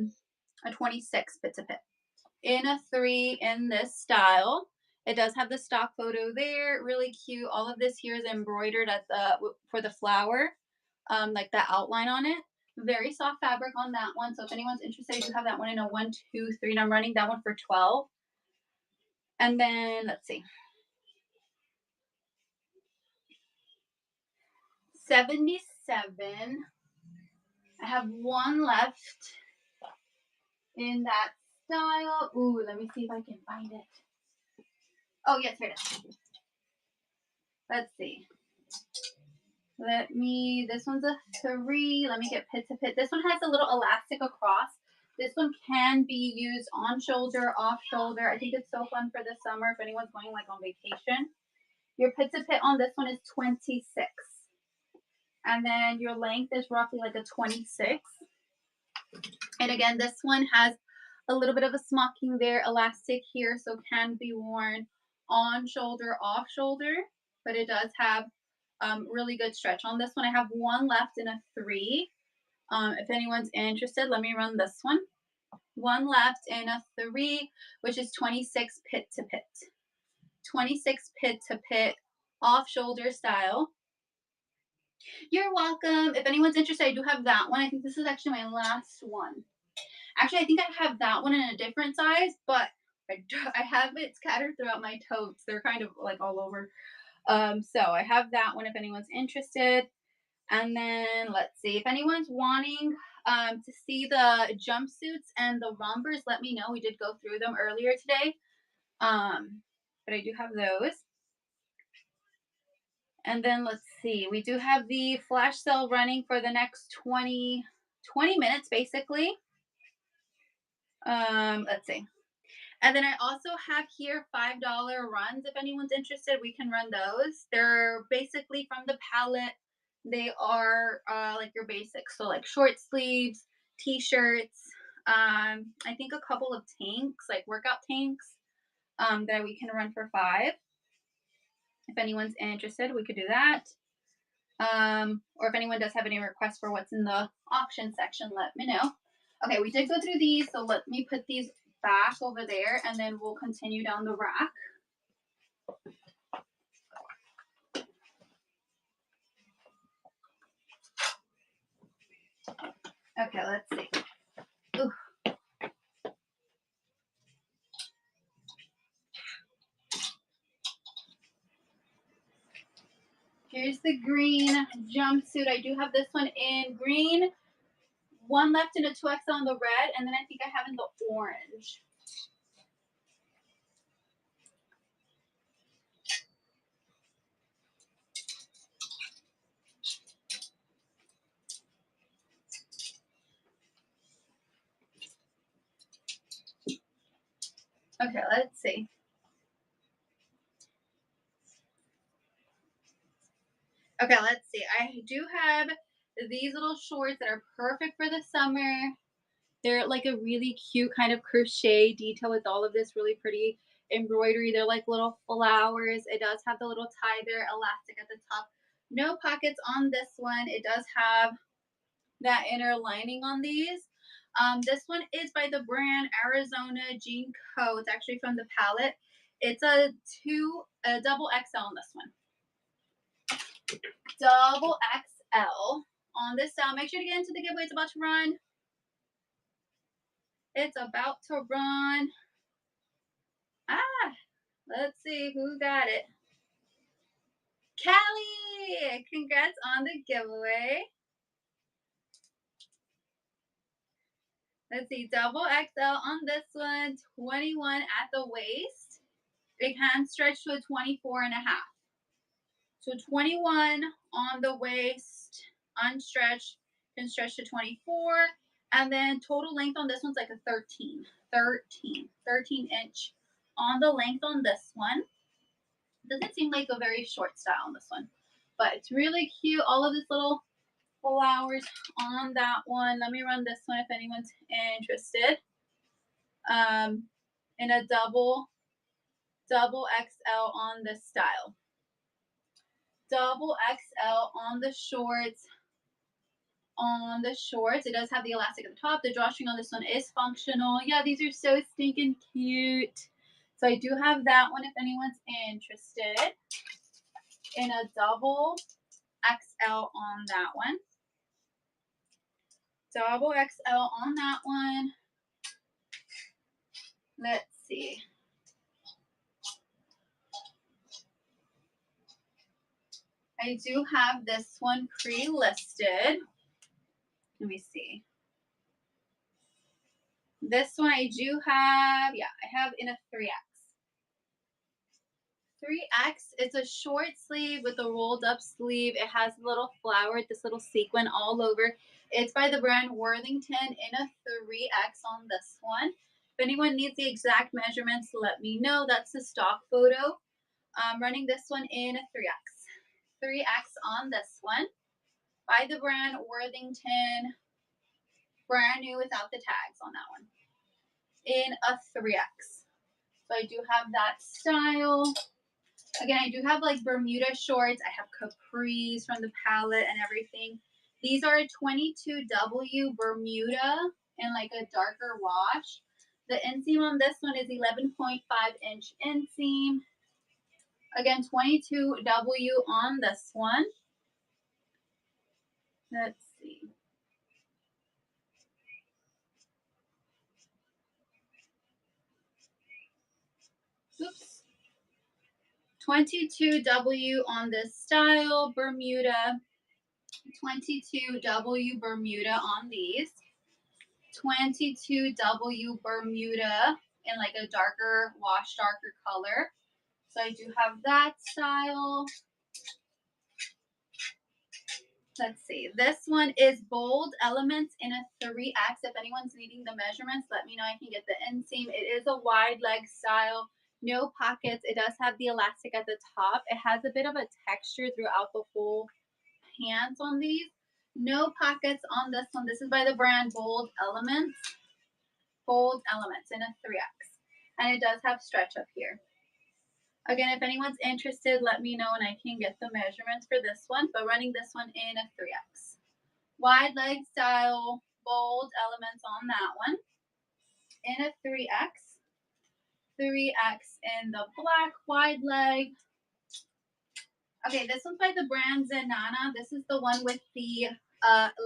26 pit to pit. In a 3 in this style. It does have the stock photo there. Really cute. All of this here is embroidered at for the flower, like the outline on it. Very soft fabric on that one. So if anyone's interested, you have that one in a 1, 2, 3, and I'm running that one for 12. And then let's see. 77. I have one left in that style. Ooh, let me see if I can find it. Oh, yes, here it is. Let's see. This one's a 3. Let me get pit to pit. This one has a little elastic across. This one can be used on shoulder, off shoulder. I think it's so fun for the summer if anyone's going like on vacation. Your pit to pit on this one is 26. And then your length is roughly like a 26. And again, this one has a little bit of a smocking there, elastic here, so can be worn on shoulder, off shoulder, but it does have really good stretch on this one. I have one left in a 3. If anyone's interested, let me run this one. One left in a 3, which is 26 pit to pit. 26 pit to pit, off shoulder style. You're welcome. If anyone's interested, I do have that one. I think this is actually my last one. Actually, I think I have that one in a different size, but I have it scattered throughout my totes. They're kind of like all over. So I have that one if anyone's interested. And then let's see if anyone's wanting to see the jumpsuits and the rompers. Let me know. We did go through them earlier today. But I do have those. And then let's see, we do have the flash sale running for the next 20 minutes basically. Let's see. And then I also have here $5 runs. If anyone's interested, we can run those. They're basically from the palette. They are like your basics. So like short sleeves, t-shirts, I think a couple of tanks, like workout tanks, that we can run for 5. If anyone's interested, we could do that. Or if anyone does have any requests for what's in the auction section, let me know. Okay, we did go through these, so let me put these back over there and then we'll continue down the rack. Okay, let's see. Ooh. Here's the green jumpsuit. I do have this one in green, one left in a 2X on the red, and then I think I have in the orange. Okay, let's see. Okay, let's see. I do have these little shorts that are perfect for the summer. They're like a really cute kind of crochet detail with all of this really pretty embroidery. They're like little flowers. It does have the little tie there, elastic at the top. No pockets on this one. It does have that inner lining on these. This one is by the brand Arizona Jean Co. It's actually from the palette. It's a double XL on this one. Double XL on this style. Make sure to get into the giveaway. It's about to run. It's about to run. Let's see who got it. Callie! Congrats on the giveaway. Let's see, double XL on this one, 21 at the waist. It can stretch to a 24 and a half. So 21 on the waist, unstretched, can stretch to 24. And then total length on this one's like a 13 inch on the length on this one. Doesn't seem like a very short style on this one, but it's really cute. All of this little flowers on that one. Let me run this one if anyone's interested. In a double XL on this style. Double XL on the shorts. It does have the elastic at the top. The drawstring on this one is functional. Yeah, these are so stinking cute. So I do have that one if anyone's interested. In a double XL on that one. Double XL on that one. Let's see. I do have this one pre-listed. Let me see. This one I do have, yeah, I have in a 3X. 3X, it's a short sleeve with a rolled up sleeve. It has a little flower, this little sequin all over. It's by the brand Worthington in a 3X on this one. If anyone needs the exact measurements, let me know. That's the stock photo. I'm running this one in a 3X. 3X on this one by the brand Worthington. Brand new without the tags on that one. In a 3X. So I do have that style. Again, I do have like Bermuda shorts. I have capris from the palette and everything. These are a 22W Bermuda in like a darker wash. The inseam on this one is 11.5 inch inseam. Again, 22W on this one. Let's see. Oops. 22W on this style, Bermuda. 22W Bermuda on these. 22W Bermuda in like a darker, wash darker color. So I do have that style. Let's see. This one is bold elements in a 3X. If anyone's needing the measurements, let me know. I can get the inseam. It is a wide leg style. No pockets. It does have the elastic at the top. It has a bit of a texture throughout the whole pants on these. No pockets on this one. This is by the brand Bold Elements. Bold Elements in a 3X. And it does have stretch up here. Again, if anyone's interested, let me know and I can get the measurements for this one, but running this one in a 3X. Wide leg style, bold elements on that one. In a 3X. 3X in the black wide leg. Okay, this one's by the brand Zenana. This is the one with the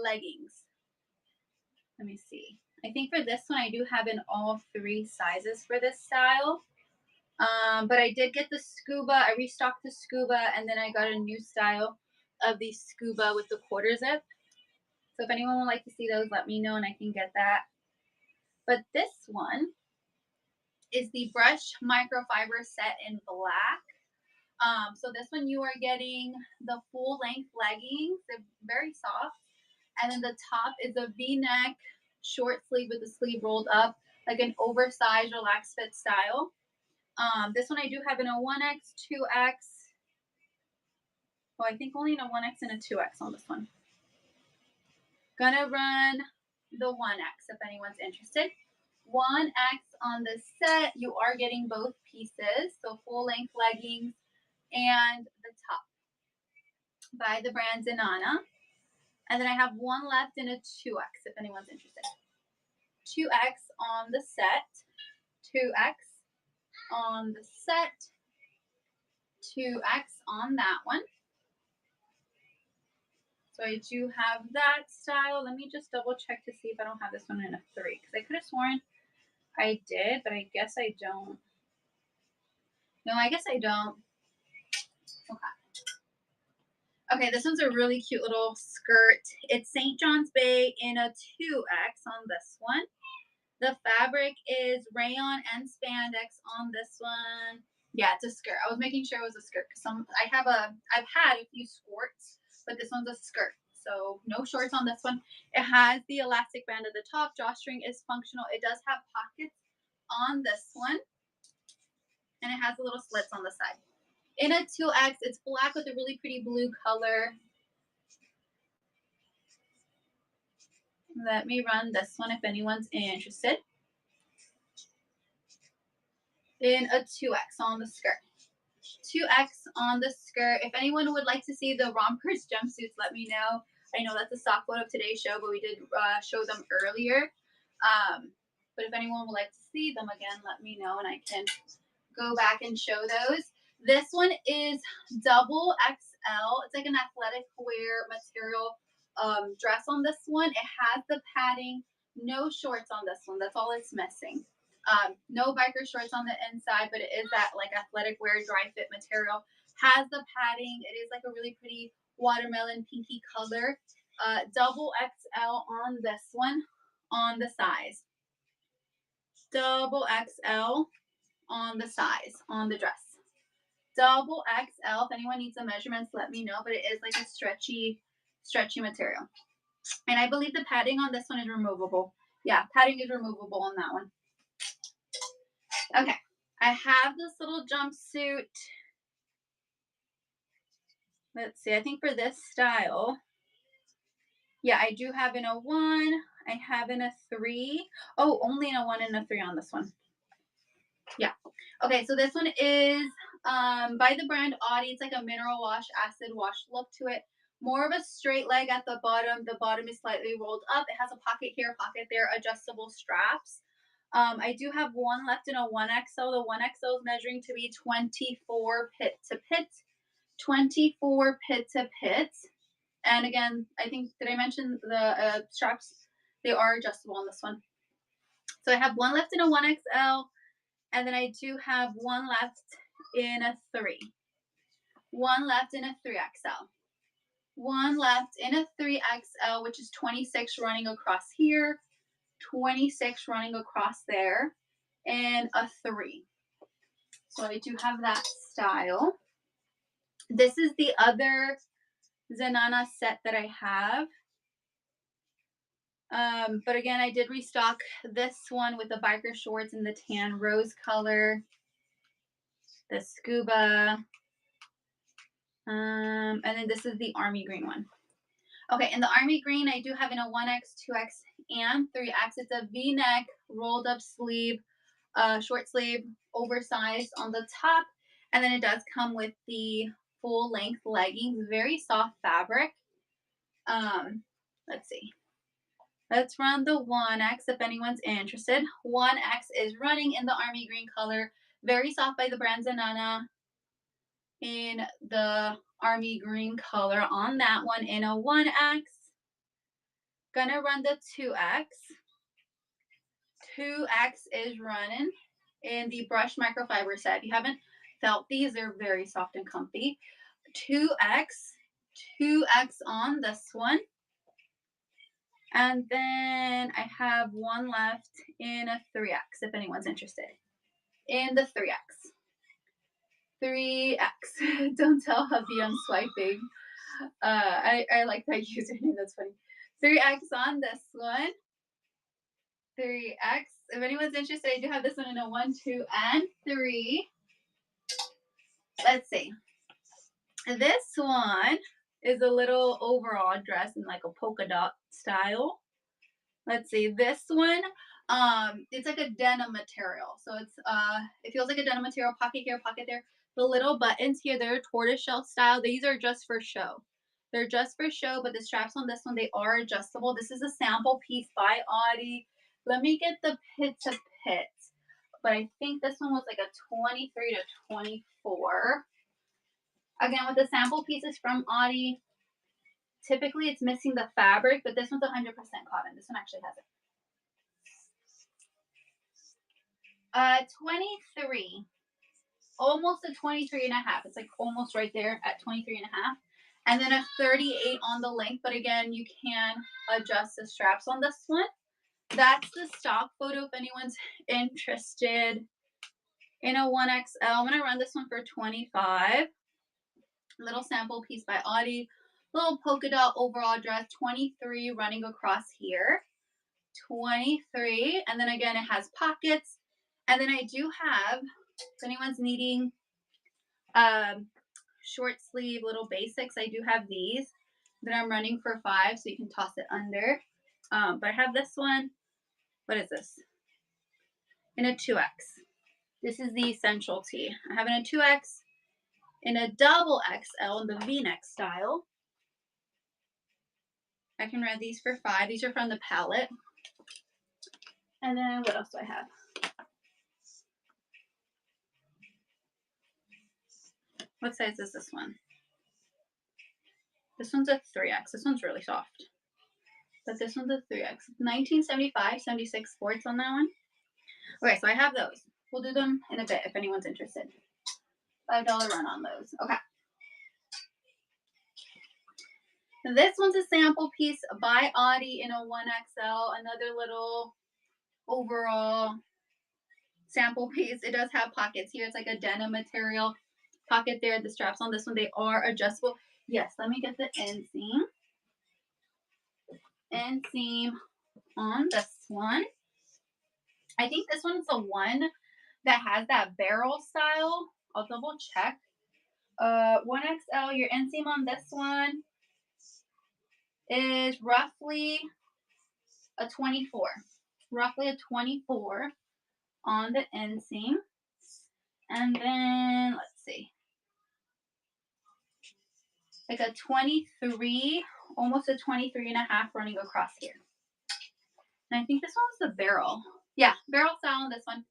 leggings. Let me see. I think for this one, I do have in all 3 sizes for this style. But I did get the scuba. I restocked the scuba, and then I got a new style of the scuba with the quarter zip. So if anyone would like to see those, let me know and I can get that. But this one is the brushed microfiber set in black. So this one you are getting the full length leggings. They're very soft. And then the top is a V-neck short sleeve with the sleeve rolled up, like an oversized relaxed fit style. This one I do have in a 1X, 2X. Well, I think only in a 1X and a 2X on this one. Gonna run the 1X if anyone's interested. 1X on this set, you are getting both pieces, so full length leggings and the top by the brand Zenana. And then I have one left in a 2X if anyone's interested. 2X on the set, 2X on the set, 2X on that one. So I do have that style. Let me just double check to see if I don't have this one in a 3, because I could have sworn I did, but I guess I don't. No, I guess I don't. Okay. Okay, this one's a really cute little skirt. It's St. John's Bay in a 2X on this one. The fabric is rayon and spandex on this one. Yeah, it's a skirt. I was making sure it was a skirt because I've had a few skirts, but this one's a skirt. So no shorts on this one. It has the elastic band at the top. Drawstring is functional. It does have pockets on this one. And it has the little slits on the side. In a 2X, it's black with a really pretty blue color. Let me run this one if anyone's interested. In a 2X on the skirt. 2X on the skirt. If anyone would like to see the rompers jumpsuits, let me know. I know that's a stock photo of today's show, but we did show them earlier. But if anyone would like to see them again, let me know and I can go back and show those. This one is double XL. It's like an athletic wear material dress on this one. It has the padding, no shorts on this one. That's all it's missing. No biker shorts on the inside, but it is that like athletic wear dry fit material. Has the padding. It is like a really pretty watermelon pinky color. Double XL on this one on the size. Double XL on the size on the dress. Double XL. If anyone needs the measurements, let me know. But it is like a stretchy material. And I believe the padding on this one is removable. Yeah, padding is removable on that one. Okay, I have this little jumpsuit. Let's see, I think for this style, yeah, I do have in a 1. I have in a 3. Oh, only in a 1 and a 3 on this one. Yeah. Okay, so this one is by the brand Audi. It's like a mineral wash, acid wash look to it. More of a straight leg at the bottom. The bottom is slightly rolled up. It has a pocket here, pocket there, adjustable straps. I do have one left in a 1XL. The 1XL is measuring to be 24 pit to pit. 24 pit to pit. And again, I think, did I mention the straps? They are adjustable on this one. So I have one left in a 1XL, and then I do have one left in a 3. One left in a 3XL. One left in a 3XL, which is 26 running across here, 26 running across there, and a 3. So I do have that style. This is the other Zenana set that I have. But again, I did restock this one with the biker shorts in the tan rose color, the scuba, and then this is the army green one. Okay, in the army green, I do have in a 1X, 2X, and 3X. It's a V-neck, rolled up sleeve, short sleeve, oversized on the top, and then it does come with the full length leggings, very soft fabric. Let's see. Let's run the 1X if anyone's interested. 1X is running in the army green color, very soft by the brand Zenana, in the army green color on that one in a 1X. Gonna run the 2X. 2X is running in the brush microfiber set. If you haven't felt these, they're very soft and comfy. 2X, 2X on this one. And then I have one left in a 3X if anyone's interested. In the 3X. 3X. Don't tell hubby I'm swiping. I like that username. That's funny. 3X on this one. 3X. If anyone's interested, I do have this one in a 1, 2, and 3. Let's see. This one is a little overall dress in like a polka dot style. Let's see. This one, it's like a denim material. So it feels like a denim material. Pocket here, pocket there. The little buttons here, they're tortoiseshell style. These are just for show. They're just for show, but the straps on this one, they are adjustable. This is a sample piece by Audie. Let me get the pit to pit. But I think this one was like a 23 to 24. Again, with the sample pieces from Audie, typically it's missing the fabric, but this one's 100% cotton. This one actually has it. 23. Almost a 23 and a half. It's like almost right there at 23 and a half. And then a 38 on the length, but again, you can adjust the straps on this one. That's the stock photo if anyone's interested in a 1XL. I'm going to run this one for 25. Little sample piece by Audie. Little polka dot overall dress, 23 running across here. 23. And then again, it has pockets. And then I do have, if anyone's needing short sleeve little basics, I do have these that I'm running for 5, so you can toss it under. But I have this one. What is this? In a 2X. This is the essential tee. I have in a 2X, in a double XL in the V-neck style. I can run these for 5. These are from the palette. And then what else do I have? What size is this one? This one's a 3X. This one's really soft. But this one's a 3X. 1975, 76 sports on that one. Okay, so I have those. We'll do them in a bit if anyone's interested. $5 run on those. Okay. This one's a sample piece by Audie in a 1XL. Another little overall sample piece. It does have pockets here. It's like a denim material. Pocket there. The straps on this one, they are adjustable. Yes, let me get the inseam. Inseam on this one. I think this one's the one that has that barrel style. I'll double check. 1XL, your inseam on this one is roughly a 24. Roughly a 24 on the inseam. And then, let's see. Like a 23, almost a 23 and a half running across here. And I think this one's the barrel. Yeah, barrel style on this one.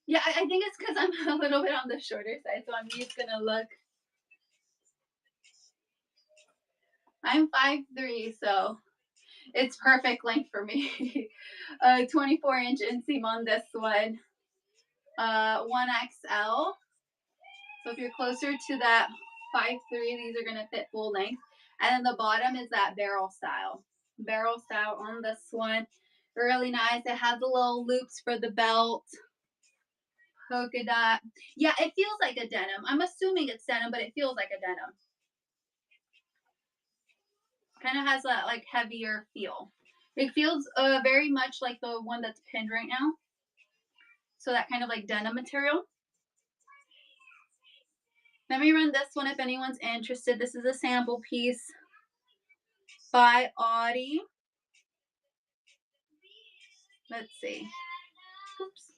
Yeah, I think it's because I'm a little bit on the shorter side, so on me it's going to look. I'm 5'3", so it's perfect length for me. 24-inch inseam on this one. 1XL. So if you're closer to that 5'3", these are gonna fit full length. And then the bottom is that barrel style. Barrel style on this one. Really nice. It has the little loops for the belt. Polka dot. Yeah, it feels like a denim. I'm assuming it's denim, but it feels like a denim. Kind of has that like heavier feel. It feels very much like the one that's pinned right now. So that kind of like denim material. Let me run this one if anyone's interested. This is a sample piece by Audie. Let's see. Oops.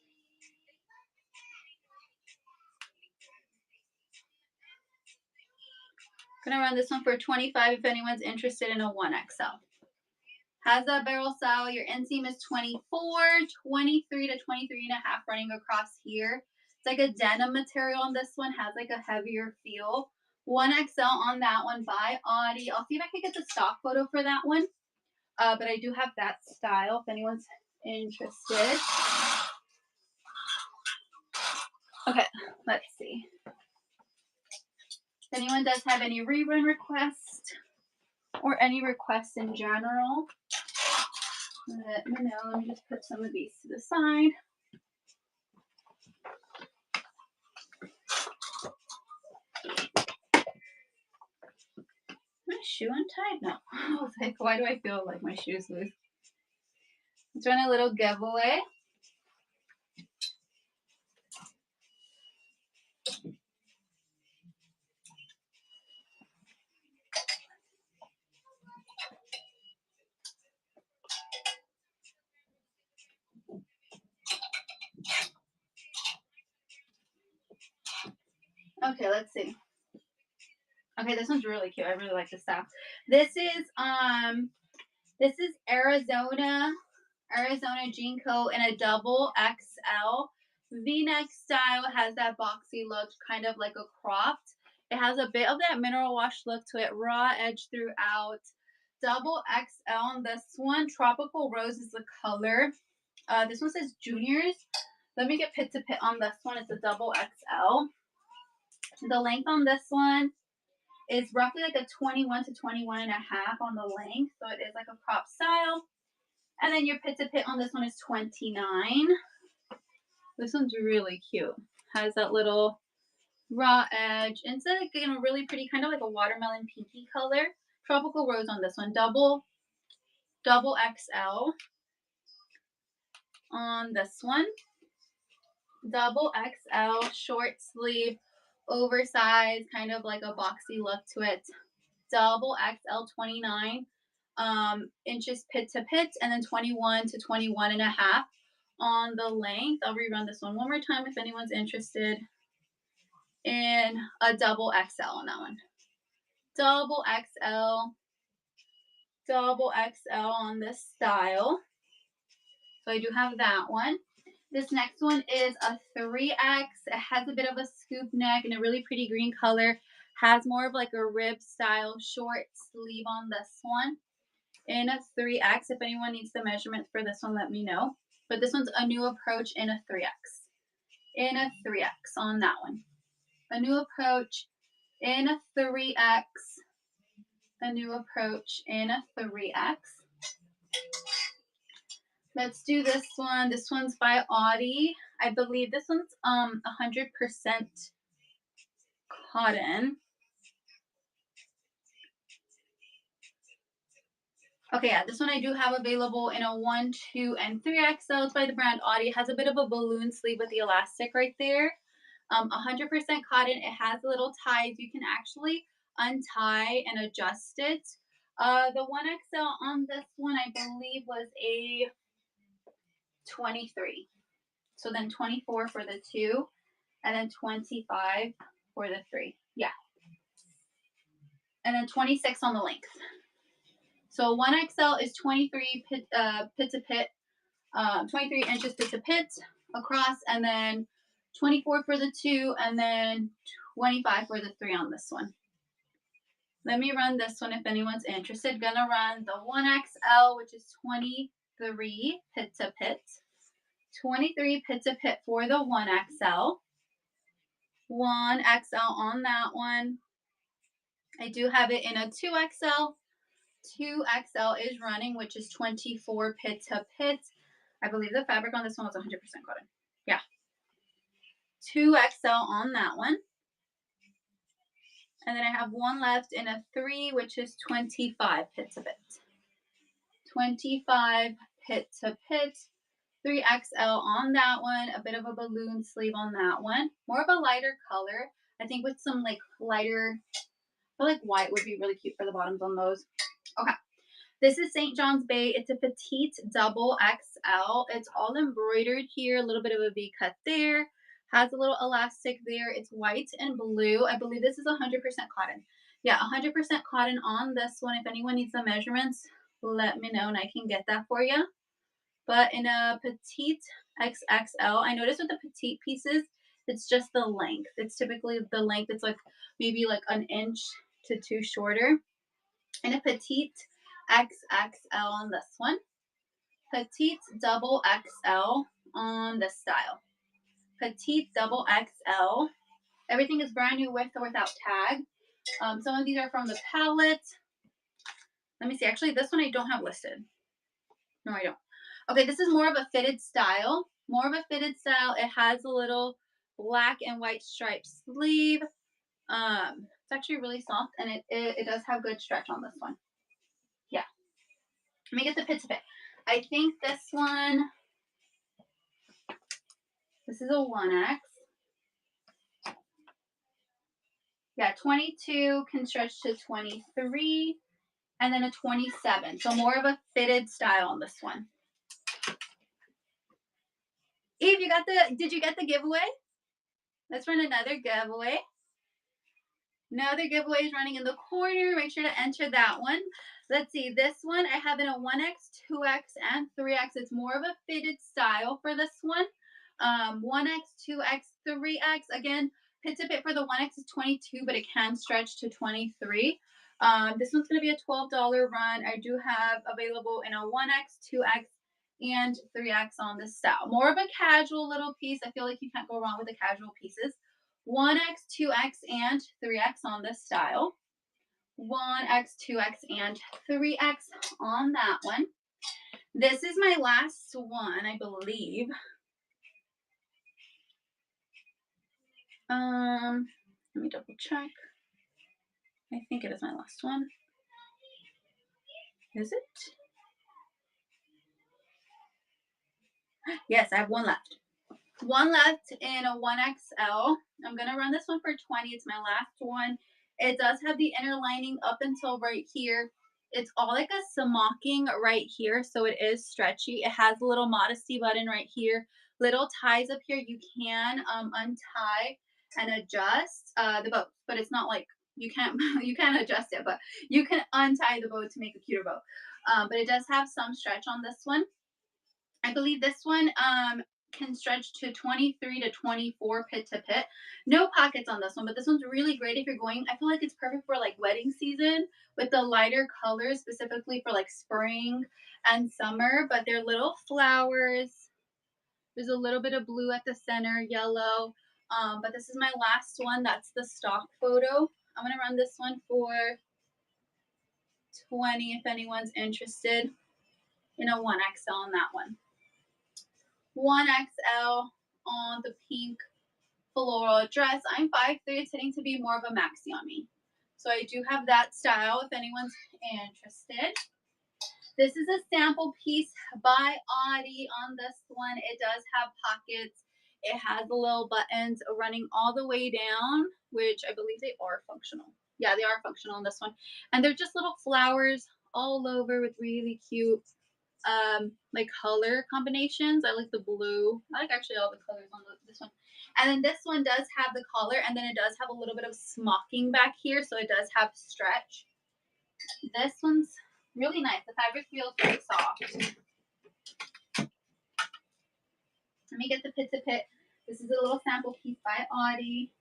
Gonna run this one for 25 if anyone's interested in a 1XL. Has a barrel style. Your inseam is 24, 23 to 23 and a half running across here. It's like a denim material on this one. Has like a heavier feel. 1XL on that one by Audie. I'll see if I can get the stock photo for that one. But I do have that style if anyone's interested. Okay, let's see. If anyone does have any rerun requests or any requests in general, let me know. Let me just put some of these to the side. My shoe untied? No. I was like, why do I feel like my shoe's loose? Let's run a little giveaway. Okay, let's see. Okay, this one's really cute. I really like this style. This is Arizona jean coat in a double XL. V-neck style. Has that boxy look, kind of like a cropped. It has a bit of that mineral wash look to it. Raw edge throughout. Double XL on this one. Tropical Rose is the color. This one says juniors. Let me get pit to pit on this one. It's a double XL. The length on this one is roughly like a 21 to 21 and a half on the length. So it is like a crop style. And then your pit to pit on this one is 29. This one's really cute. Has that little raw edge. And it's like in a really pretty, kind of like a watermelon pinky color. Tropical Rose on this one. Double XL on this one. Double XL, short sleeve, oversized, kind of like a boxy look to it. Double XL, 29 inches pit to pit, and then 21 to 21 and a half on the length. I'll rerun this one more time if anyone's interested in a double XL on that one. Double XL on this style. So I do have that one. This next one is a 3X. It has a bit of a scoop neck and a really pretty green color. Has more of like a rib style short sleeve on this one. In a 3X. If anyone needs the measurements for this one, let me know. But this one's a new approach in a 3X. In a 3X on that one. A new approach in a 3X. A new approach in a 3X. Let's do this one. This one's by Audie. I believe this one's 100% cotton. Okay, yeah, this one I do have available in a 1, 2, and 3XL. It's by the brand Audie. It has a bit of a balloon sleeve with the elastic right there. 100% cotton. It has little ties. You can actually untie and adjust it. The 1XL on this one, I believe, was a 23. So then 24 for the 2, and then 25 for the 3. Yeah. And then 26 on the length. So 1XL is 23 pit to pit, 23 inches pit to pit across, and then 24 for the 2, and then 25 for the 3 on this one. Let me run this one if anyone's interested. Gonna run the 1XL, which is 23 pit to pit. 23 pit to pit for the 1XL. 1XL on that one. I do have it in a 2XL. 2XL is running, which is 24 pit to pit. I believe the fabric on this one was 100% cotton. Yeah. 2XL on that one. And then I have one left in a 3, which is 25 pit to pit. 25 pit to pit. 3XL on that one. A bit of a balloon sleeve on that one. More of a lighter color. I think with some like lighter, I feel like white would be really cute for the bottoms on those. Okay. This is St. John's Bay. It's a petite double XL. It's all embroidered here. A little bit of a V cut there. Has a little elastic there. It's white and blue. I believe this is 100% cotton. Yeah, 100% cotton on this one. If anyone needs the measurements, let me know and I can get that for you. But in a petite XXL, I noticed with the petite pieces, it's just the length. It's typically the length. It's like maybe like an inch to 2 shorter. In a petite XXL on this one. Petite double XL on this style. Petite double XL. Everything is brand new with or without tag. Some of these are from the palette. Let me see. Actually, this one I don't have listed. No, I don't. Okay, this is more of a fitted style. More of a fitted style. It has a little black and white striped sleeve. It's actually really soft, and it does have good stretch on this one. Yeah. Let me get the pit to pit. I think this one, this is a 1X. Yeah, 22 can stretch to 23, and then a 27. So more of a fitted style on this one. Eve, did you get the giveaway? Let's run another giveaway. Another giveaway is running in the corner. Make sure to enter that one. Let's see. This one I have in a 1X, 2X, and 3X. It's more of a fitted style for this one. 1X, 2X, 3X. Again, pit to pit for the 1X is 22, but it can stretch to 23. This one's going to be a $12 run. I do have available in a 1X, 2X, and 3X on this style. More of a casual little piece. I feel like you can't go wrong with the casual pieces. 1X, 2X, and 3X on this style. 1X, 2X, and 3X on that one. This is my last one, I believe. Let me double check. I think it is my last one. Is it? Yes, I have one left. One left in a 1XL. I'm going to run this one for 20. It's my last one. It does have the inner lining up until right here. It's all like a smocking right here, so it is stretchy. It has a little modesty button right here. Little ties up here. You can untie and adjust the bow, but it's not like you can't adjust it, but you can untie the bow to make a cuter bow. But it does have some stretch on this one. I believe this one can stretch to 23 to 24 pit to pit. No pockets on this one, but this one's really great if you're going. I feel like it's perfect for like wedding season with the lighter colors, specifically for like spring and summer. But they're little flowers. There's a little bit of blue at the center, yellow. But this is my last one. That's the stock photo. I'm going to run this one for 20 if anyone's interested in a 1XL on that one. 1XL on the pink floral dress. I'm 5'3". It's hitting to be more of a maxi on me. So I do have that style if anyone's interested. This is a sample piece by Audie on this one. It does have pockets. It has the little buttons running all the way down, which I believe they are functional. Yeah, they are functional on this one. And they're just little flowers all over with really cute like color combinations. I like the blue. I like actually all the colors on this one. And then this one does have the collar, and then it does have a little bit of smocking back here, so it does have stretch. This one's really nice. The fabric feels very soft. Let me get the pit to pit. This is a little sample piece by Audie.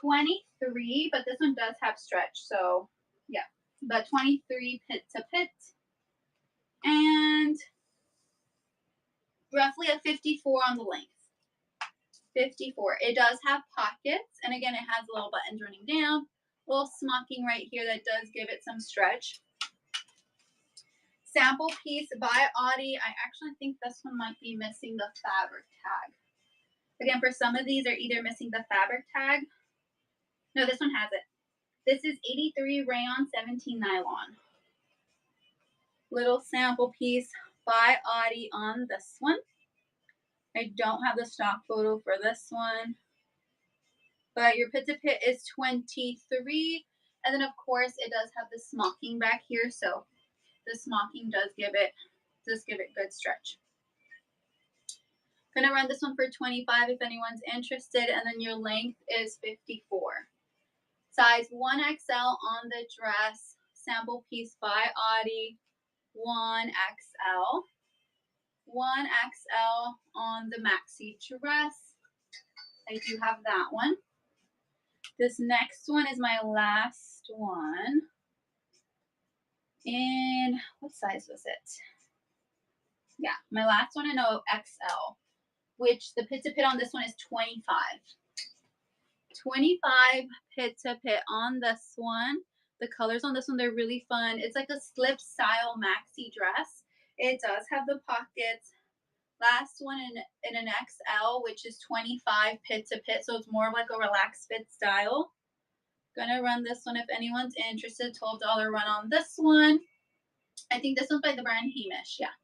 23, but this one does have stretch, so yeah. But 23 pit to pit, and roughly a 54 on the length. 54. It does have pockets, and again, it has little buttons running down, little smocking right here that does give it some stretch. Sample piece by Audi. I actually think this one might be missing the fabric tag. Again, for some of these, they're either missing the fabric tag. No, this one has it. This is 83 rayon, 17 nylon. Little sample piece by Audi on this one. I don't have the stock photo for this one. But your pit to pit is 23. And then, of course, it does have the smocking back here. So the smocking does give it good stretch. Gonna run this one for 25 if anyone's interested, and then your length is 54. Size 1XL on the dress, sample piece by Audi, 1XL. 1XL on the maxi dress. I do have that one. This next one is my last one. In what size was it? Yeah, my last one in XL, which the pit to pit on this one is 25. 25 pit to pit on this one. The colors on this one, they're really fun. It's like a slip style maxi dress. It does have the pockets. Last one in an XL, which is 25 pit to pit, so it's more of like a relaxed fit style. Gonna run this one if anyone's interested. $12 run on this one. I think this one's by the brand Hemish. Yeah,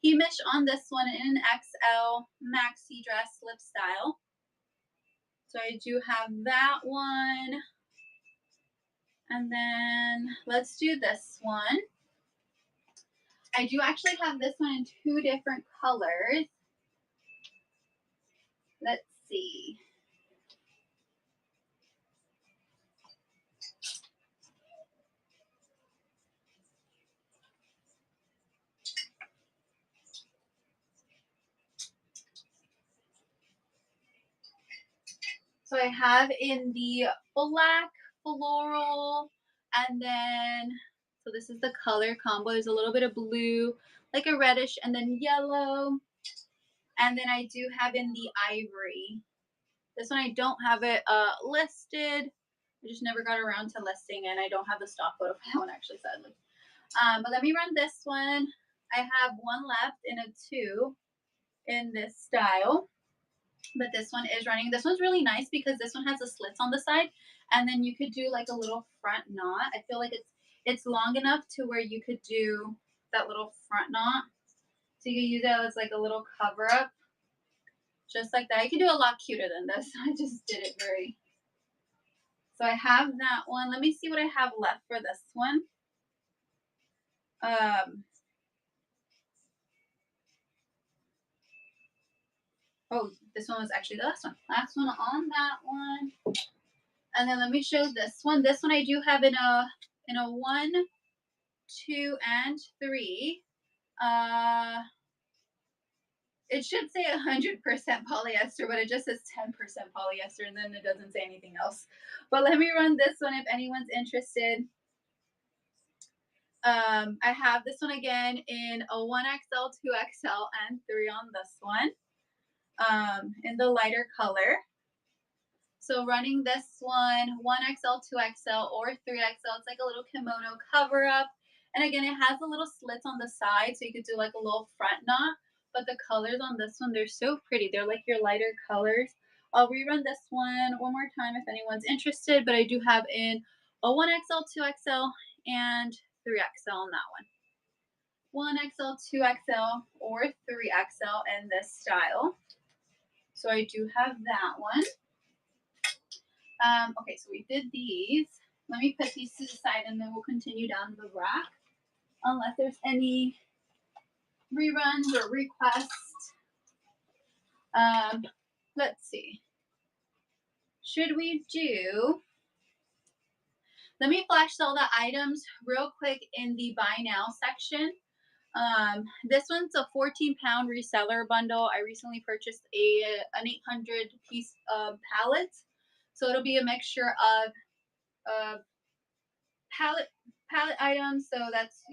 Hemish on this one in an XL maxi dress slip style. So I do have that one. And then let's do this one. I do actually have this one in 2 different colors. Let's see. So I have in the black floral, and then, so this is the color combo. There's a little bit of blue, like a reddish, and then yellow. And then I do have in the ivory. This one I don't have it listed. I just never got around to listing, and I don't have the stock photo for that one actually, sadly. But let me run this one. I have one left in a 2 in this style. But this one is running. This one's really nice because this one has the slits on the side, and then you could do like a little front knot. I feel like it's long enough to where you could do that little front knot. So you could use it as like a little cover up, just like that. You can do a lot cuter than this. I just did it very. So I have that one. Let me see what I have left for this one. Oh, this one was actually the last one. Last one on that one. And then let me show this one. This one I do have in a 1, 2, and 3. It should say 100% polyester, but it just says 10% polyester, and then it doesn't say anything else. But let me run this one if anyone's interested. I have this one again in a 1XL, 2XL, and 3 on this one. In the lighter color. So running this one, 1XL, 2XL, or 3XL, it's like a little kimono cover up. And again, it has a little slits on the side, so you could do like a little front knot. But the colors on this one, they're so pretty. They're like your lighter colors. I'll rerun this one more time if anyone's interested, but I do have in a 1XL, 2XL, and 3XL on that one. 1XL, 2XL, or 3XL in this style. So I do have that one. Okay, so we did these. Let me put these to the side, and then we'll continue down the rack. Unless there's any reruns or requests. Let's see. Should we do... Let me flash sell the items real quick in the buy now section. This one's a 14-pound reseller bundle. I recently purchased an 800 piece pallet. So it'll be a mixture of palette palette items. So that's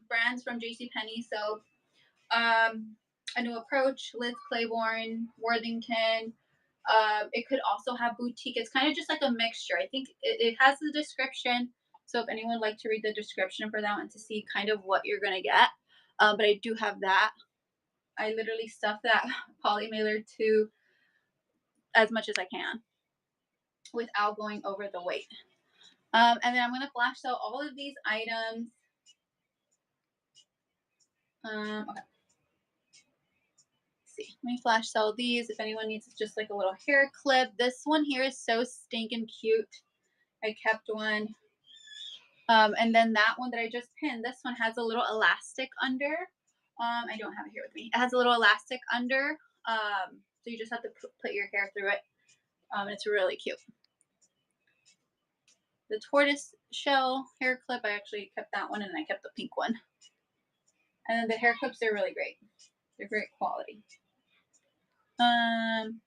brands from JCPenney. So a new approach, Liz Claiborne, Worthington. It could also have boutique. It's kind of just like a mixture. I think it has the description. So if anyone would like to read the description for that one to see kind of what you're gonna get, but I do have that. I literally stuff that poly mailer to as much as I can without going over the weight. And then I'm gonna flash sell all of these items. Okay. See, let me flash sell these if anyone needs just like a little hair clip. This one here is so stinking cute. I kept one. And then that one that I just pinned, this one has a little elastic under. I don't have it here with me. It has a little elastic under. So you just have to put your hair through it. It's really cute. The tortoise shell hair clip, I actually kept that one and I kept the pink one. And then the hair clips, they're really great. They're great quality. And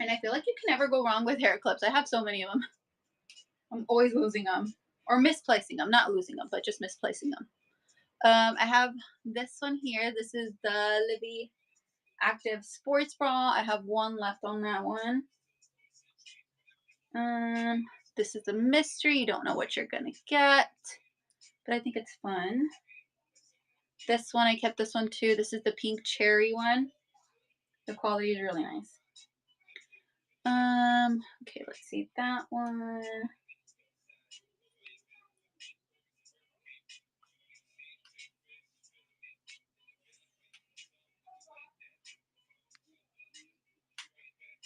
I feel like you can never go wrong with hair clips. I have so many of them. I'm always losing them or misplacing them, not losing them, but just misplacing them. I have this one here. This is the Livy Active Sports Bra. I have one left on that one. This is a mystery. You don't know what you're gonna get, but I think it's fun. This one, I kept this one too. This is the pink cherry one. The quality is really nice. Okay, let's see that one.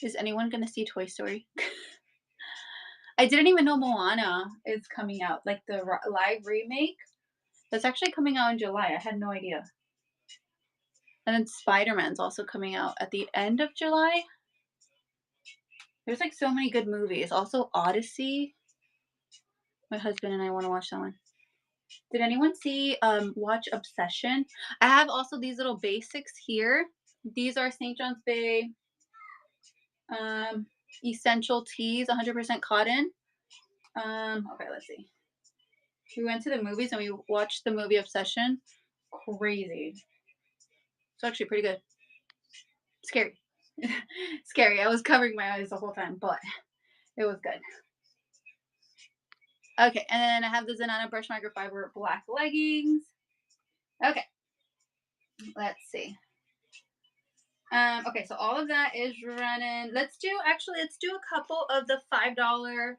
Is anyone gonna see Toy Story? I didn't even know Moana is coming out, like the live remake. That's actually coming out in July. I had no idea. And then Spider-Man's also coming out at the end of July. There's like so many good movies. Also Odyssey. My husband and I want to watch that one. Did anyone see watch Obsession? I have also these little basics here. These are St. John's Bay essential tees, 100% cotton. Okay, let's see. We went to the movies and we watched the movie Obsession. Crazy. It's actually pretty good. Scary. Scary. I was covering my eyes the whole time, but it was good. Okay, and then I have the Zanana Brush Microfiber black leggings. Okay, let's see. Okay, so all of that is running. Let's do a couple of the $5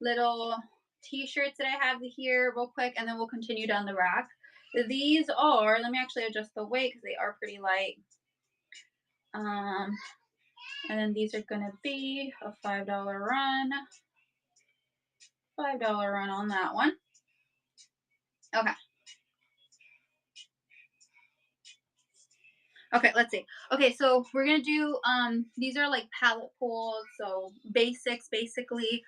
little t-shirts that I have here real quick, and then we'll continue down the rack. These are, let me actually adjust the weight because they are pretty light. And then these are gonna be a $5 run. $5 run on that one. Okay. Okay, let's see. Okay, so we're gonna do these are like palette pulls, so basics basically.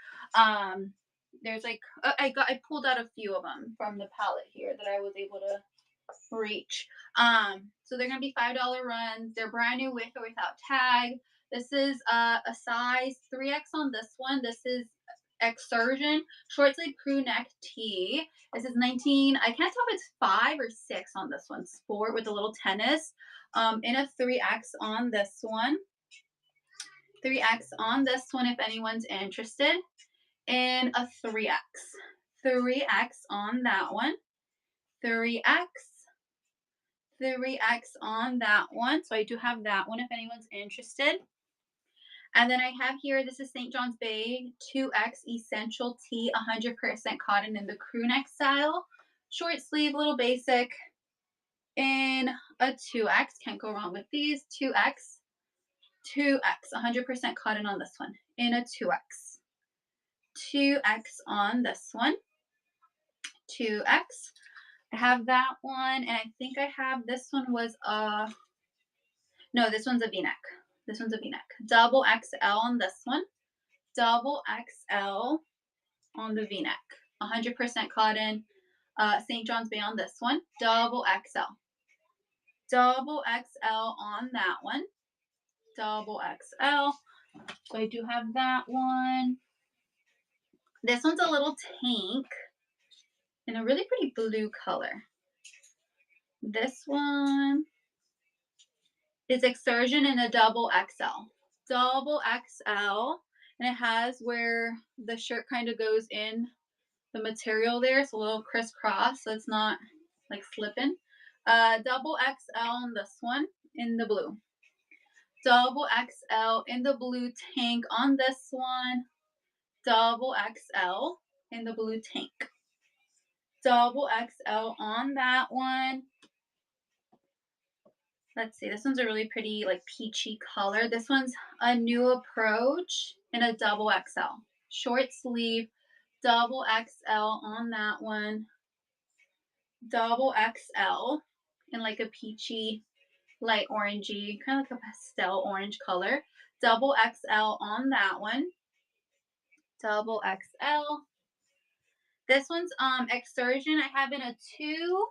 There's like I pulled out a few of them from the palette here that I was able to reach. So they're gonna be $5 runs. They're brand new with or without tag. This is a size 3X on this one. This is Exertion short sleeve crew neck tee. This is 19. I can't tell if it's 5 or 6 on this one. Sport with a little tennis. In a 3X on this one. 3X on this one if anyone's interested. In a 3X. 3X on that one. 3X. 3X on that one. So I do have that one if anyone's interested. And then I have here, this is St. John's Bay 2X Essential Tee, 100% cotton in the crew neck style. Short sleeve, little basic. In a 2X, can't go wrong with these. 2X, 2X, 100% cotton on this one. In a 2X. 2X on this one. 2X. I have that one, and I think I have, this one was no, this one's a V-neck. This one's a V-neck. Double XL on this one. Double XL on the V-neck. 100% cotton. St. John's Bay on this one. Double XL. Double XL on that one. Double XL. So I do have that one. This one's a little tank in a really pretty blue color. This one is Exertion in a double XL. Double XL. And it has where the shirt kind of goes in the material there. It's a little crisscross, so it's not like slipping. Double XL on this one in the blue. Double XL in the blue tank on this one. Double XL in the blue tank. Double XL on that one. Let's see, this one's a really pretty like peachy color. This one's a New Approach in a double XL. Short sleeve, double XL on that one. Double XL in like a peachy, light orangey, kind of like a pastel orange color. Double XL on that one. Double XL. This one's Exertion. I have in a 2.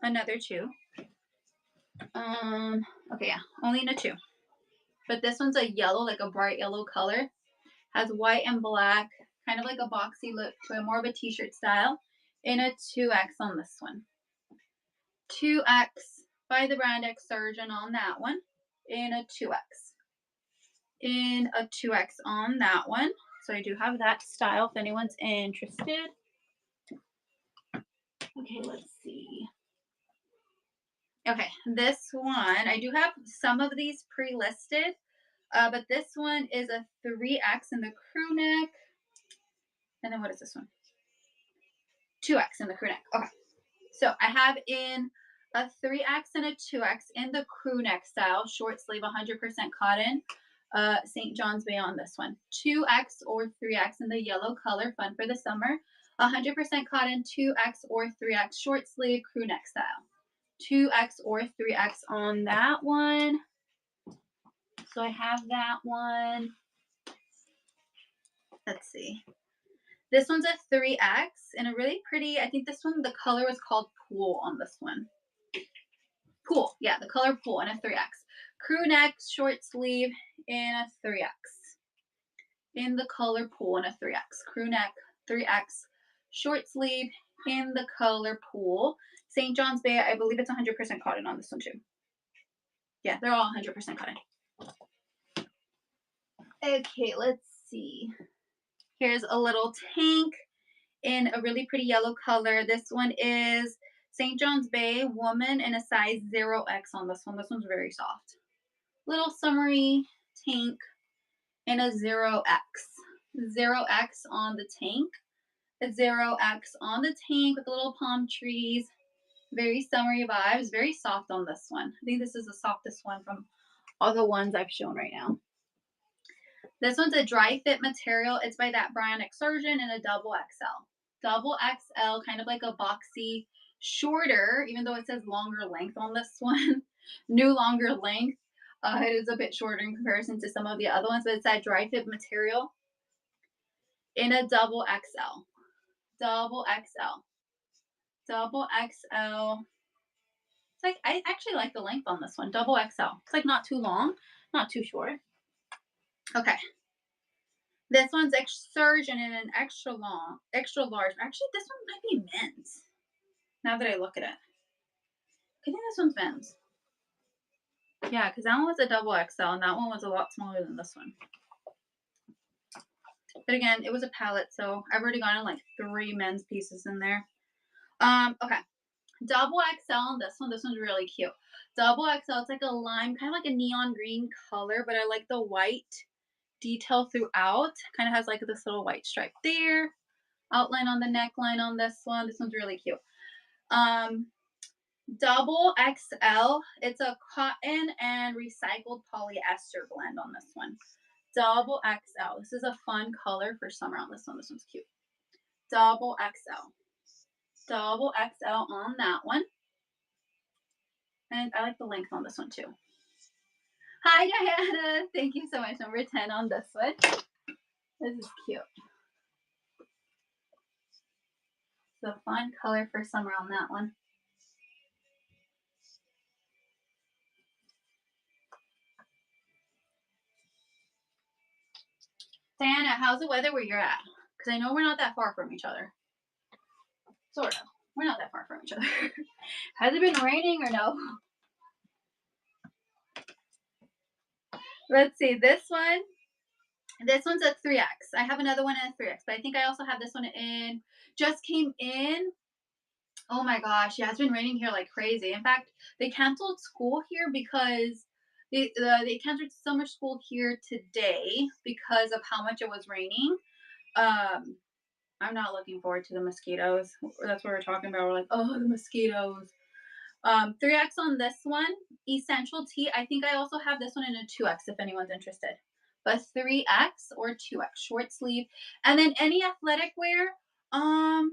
Another 2. Okay, yeah, only in a 2. But this one's a yellow, like a bright yellow color. Has white and black, kind of like a boxy look to it, more of a t-shirt style. In a 2X on this one. 2X by the brand Exertion on that one. In a 2X. In a 2X on that one. So I do have that style if anyone's interested. Okay, let's see. Okay, this one, I do have some of these pre-listed, but this one is a 3X in the crew neck. And then what is this one? 2X in the crew neck. Okay, so I have in a 3X and a 2X in the crew neck style, short sleeve, 100% cotton, St. John's Bay on this one. 2X or 3X in the yellow color, fun for the summer. 100% cotton, 2X or 3X, short sleeve, crew neck style. 2X or 3X on that one. So I have that one. Let's see. This one's a 3X and a really pretty, I think this one, the color was called Pool on this one. Pool, yeah, the color Pool in a 3X. Crew neck, short sleeve in a 3X. In the color Pool in a 3X. Crew neck, 3X, short sleeve in the color Pool. St. John's Bay, I believe it's 100% cotton on this one too. Yeah, they're all 100% cotton. Okay, let's see. Here's a little tank in a really pretty yellow color. This one is St. John's Bay woman in a size 0X on this one. This one's very soft. Little summery tank in a 0X. 0X on the tank. A 0X on the tank with the little palm trees. Very summery vibes. Very soft on this one. I think this is the softest one from all the ones I've shown right now. This one's a dry fit material. It's by that brand Exertion in a double XL. Double XL, kind of like a boxy, shorter, even though it says longer length on this one. New longer length. It is a bit shorter in comparison to some of the other ones, but it's that dry fit material in a double XL. Double XL. Double XL. It's like, I actually like the length on this one. Double XL. It's like not too long, not too short. Okay. This one's Exertion in an extra long, extra large. Actually, this one might be men's. Now that I look at it, I think this one's men's. Yeah, because that one was a double XL, and that one was a lot smaller than this one. But again, it was a palette, so I've already gotten like 3 men's pieces in there. Okay, double XL on this one. This one's really cute. Double XL. It's like a lime, kind of like a neon green color, but I like the white detail throughout. Kind of has like this little white stripe there. Outline on the neckline on this one. This one's really cute. Double XL. It's a cotton and recycled polyester blend on this one. Double XL. This is a fun color for summer on this one. This one's cute. Double XL. Double XL on that one. And I like the length on this one too. Hi, Diana. Thank you so much. Number 10 on this one. This is cute. It's a fun color for summer on that one. Diana, how's the weather where you're at? Because I know we're not that far from each other. Sort of. We're not that far from each other. Has it been raining or no? Let's see. This one. This one's a 3X. I have another one in a 3X, but I think I also have this one in. Just came in. Oh my gosh. Yeah, it's been raining here like crazy. In fact, they canceled school here because they canceled summer school here today because of how much it was raining. Um, I'm not looking forward to the mosquitoes. That's what we're talking about. We're like, oh, the mosquitoes. 3X on this one. Essential tee. I think I also have this one in a 2X if anyone's interested. But 3X or 2X short sleeve. And then any athletic wear. I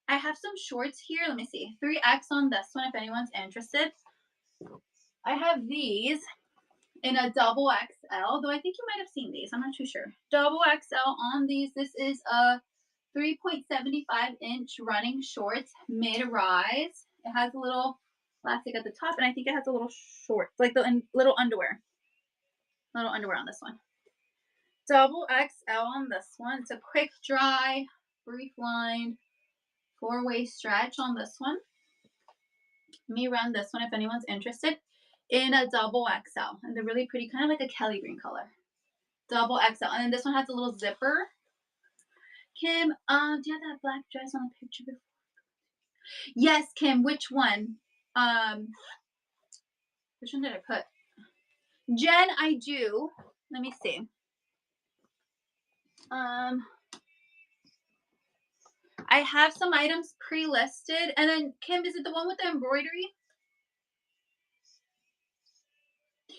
have some shorts here. Let me see. 3X on this one if anyone's interested. I have these in a double XL, though I think you might have seen these. I'm not too sure. Double XL on these. This is a 3.75-inch running shorts mid-rise. It has a little elastic at the top, and I think it has a little short, like the little underwear. Little underwear on this one. Double XL on this one. It's a quick dry, brief lined, 4-way stretch on this one. Let me run this one if anyone's interested. In a double XL. And they're really pretty, kind of like a Kelly green color. Double XL. And then this one has a little zipper. Kim, do you have that black dress on the picture before? Yes, Kim, which one? Which one did I put? Jen, I do. Let me see. I have some items pre-listed. And then, Kim, is it the one with the embroidery?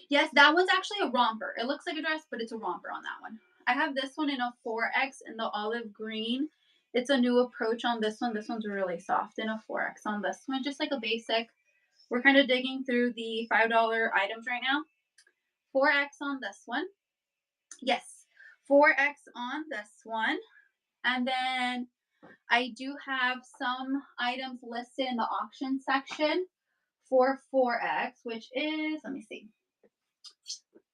Yes, that one's actually a romper. It looks like a dress, but it's a romper on that one. I have this one in a 4X in the olive green. It's a new approach on this one. This one's really soft in a 4X on this one. Just like a basic. We're kind of digging through the $5 items right now. 4X on this one. Yes, 4X on this one. And then I do have some items listed in the auction section for 4X, which is, let me see.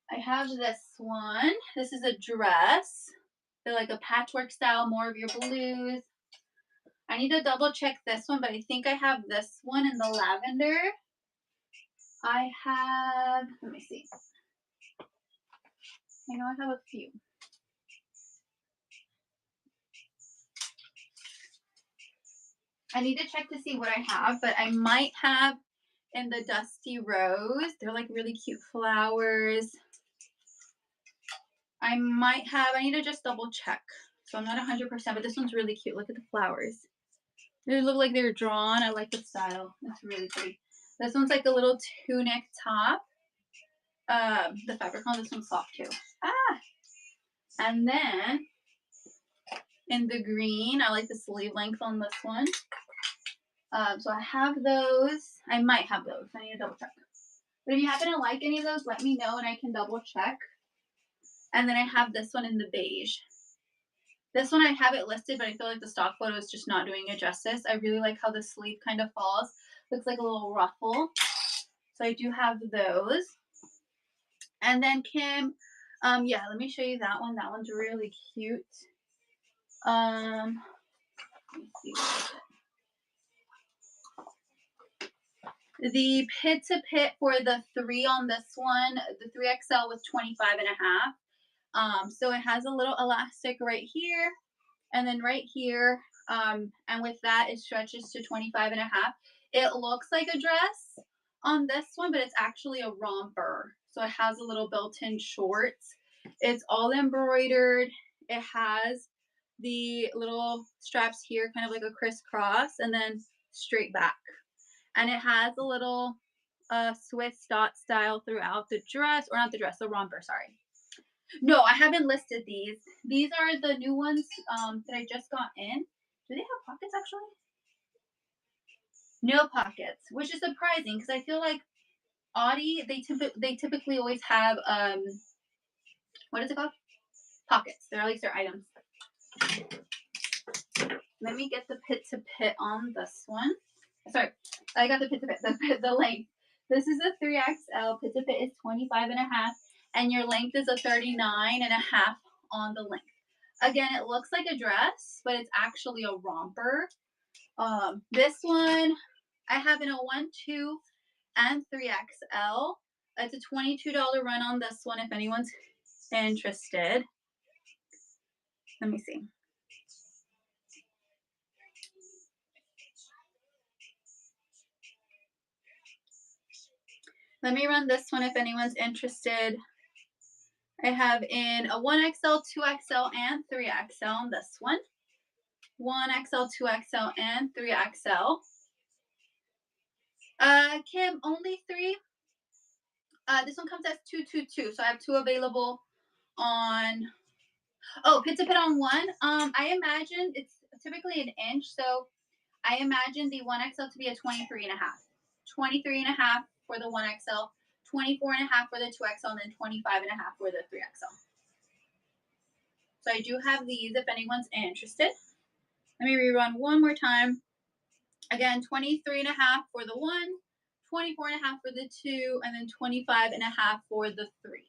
I have this one. This is a dress. They're like a patchwork style, more of your blues. I need to double check this one, but I think I have this one in the lavender. I have, let me see. I know I have a few. I need to check to see what I have, but I might have in the dusty rose. They're like really cute flowers. I need to just double check. So I'm not 100%, but this one's really cute. Look at the flowers. They look like they're drawn. I like the style. It's really pretty. This one's like a little tunic top. The fabric on this one's soft too. And then in the green, I like the sleeve length on this one. So I have those. I might have those. I need to double check. But if you happen to like any of those, let me know and I can double check. And then I have this one in the beige. This one I have it listed, but I feel like the stock photo is just not doing it justice. I really like how the sleeve kind of falls. Looks like a little ruffle. So I do have those. And then Kim, yeah, let me show you that one. That one's really cute. Let me see what is it. The pit to pit for the 3 on this one, the 3XL was 25.5. So it has a little elastic right here and then right here. And with that, it stretches to 25.5. It looks like a dress on this one, but it's actually a romper. So it has a little built-in shorts. It's all embroidered. It has the little straps here, kind of like a crisscross, and then straight back. And it has a little Swiss dot style throughout the dress, or not the dress, the romper, sorry. No, I haven't listed these. These are the new ones that I just got in. Do they have pockets actually? No pockets, which is surprising because I feel like Audi, they typically always have, what is it called? Pockets. They're at least their items. Let me get the pit to pit on this one. Sorry, I got the pit to pit, the length. This is a 3XL. Pit to pit is 25.5, and your length is a 39.5 on the length. Again, it looks like a dress, but it's actually a romper. This one I have in a 1, 2, and 3XL. It's a $22 run on this one if anyone's interested. Let me see. Let me run this one if anyone's interested. I have in a 1XL, 2XL, and 3XL on this one. 1XL, 2XL, and 3XL. Kim, only 3. This one comes as 222, so I have 2 available on. Oh, pizza pit on 1. I imagine it's typically an inch, so I imagine the 1XL to be a 23 and a half. 23 and a half for the 1XL, 24 and a half for the 2XL, and then 25 and a half for the 3XL. So I do have these if anyone's interested. Let me rerun one more time. Again, 23 and a half for the 1, 24 and a half for the 2, and then 25 and a half for the 3.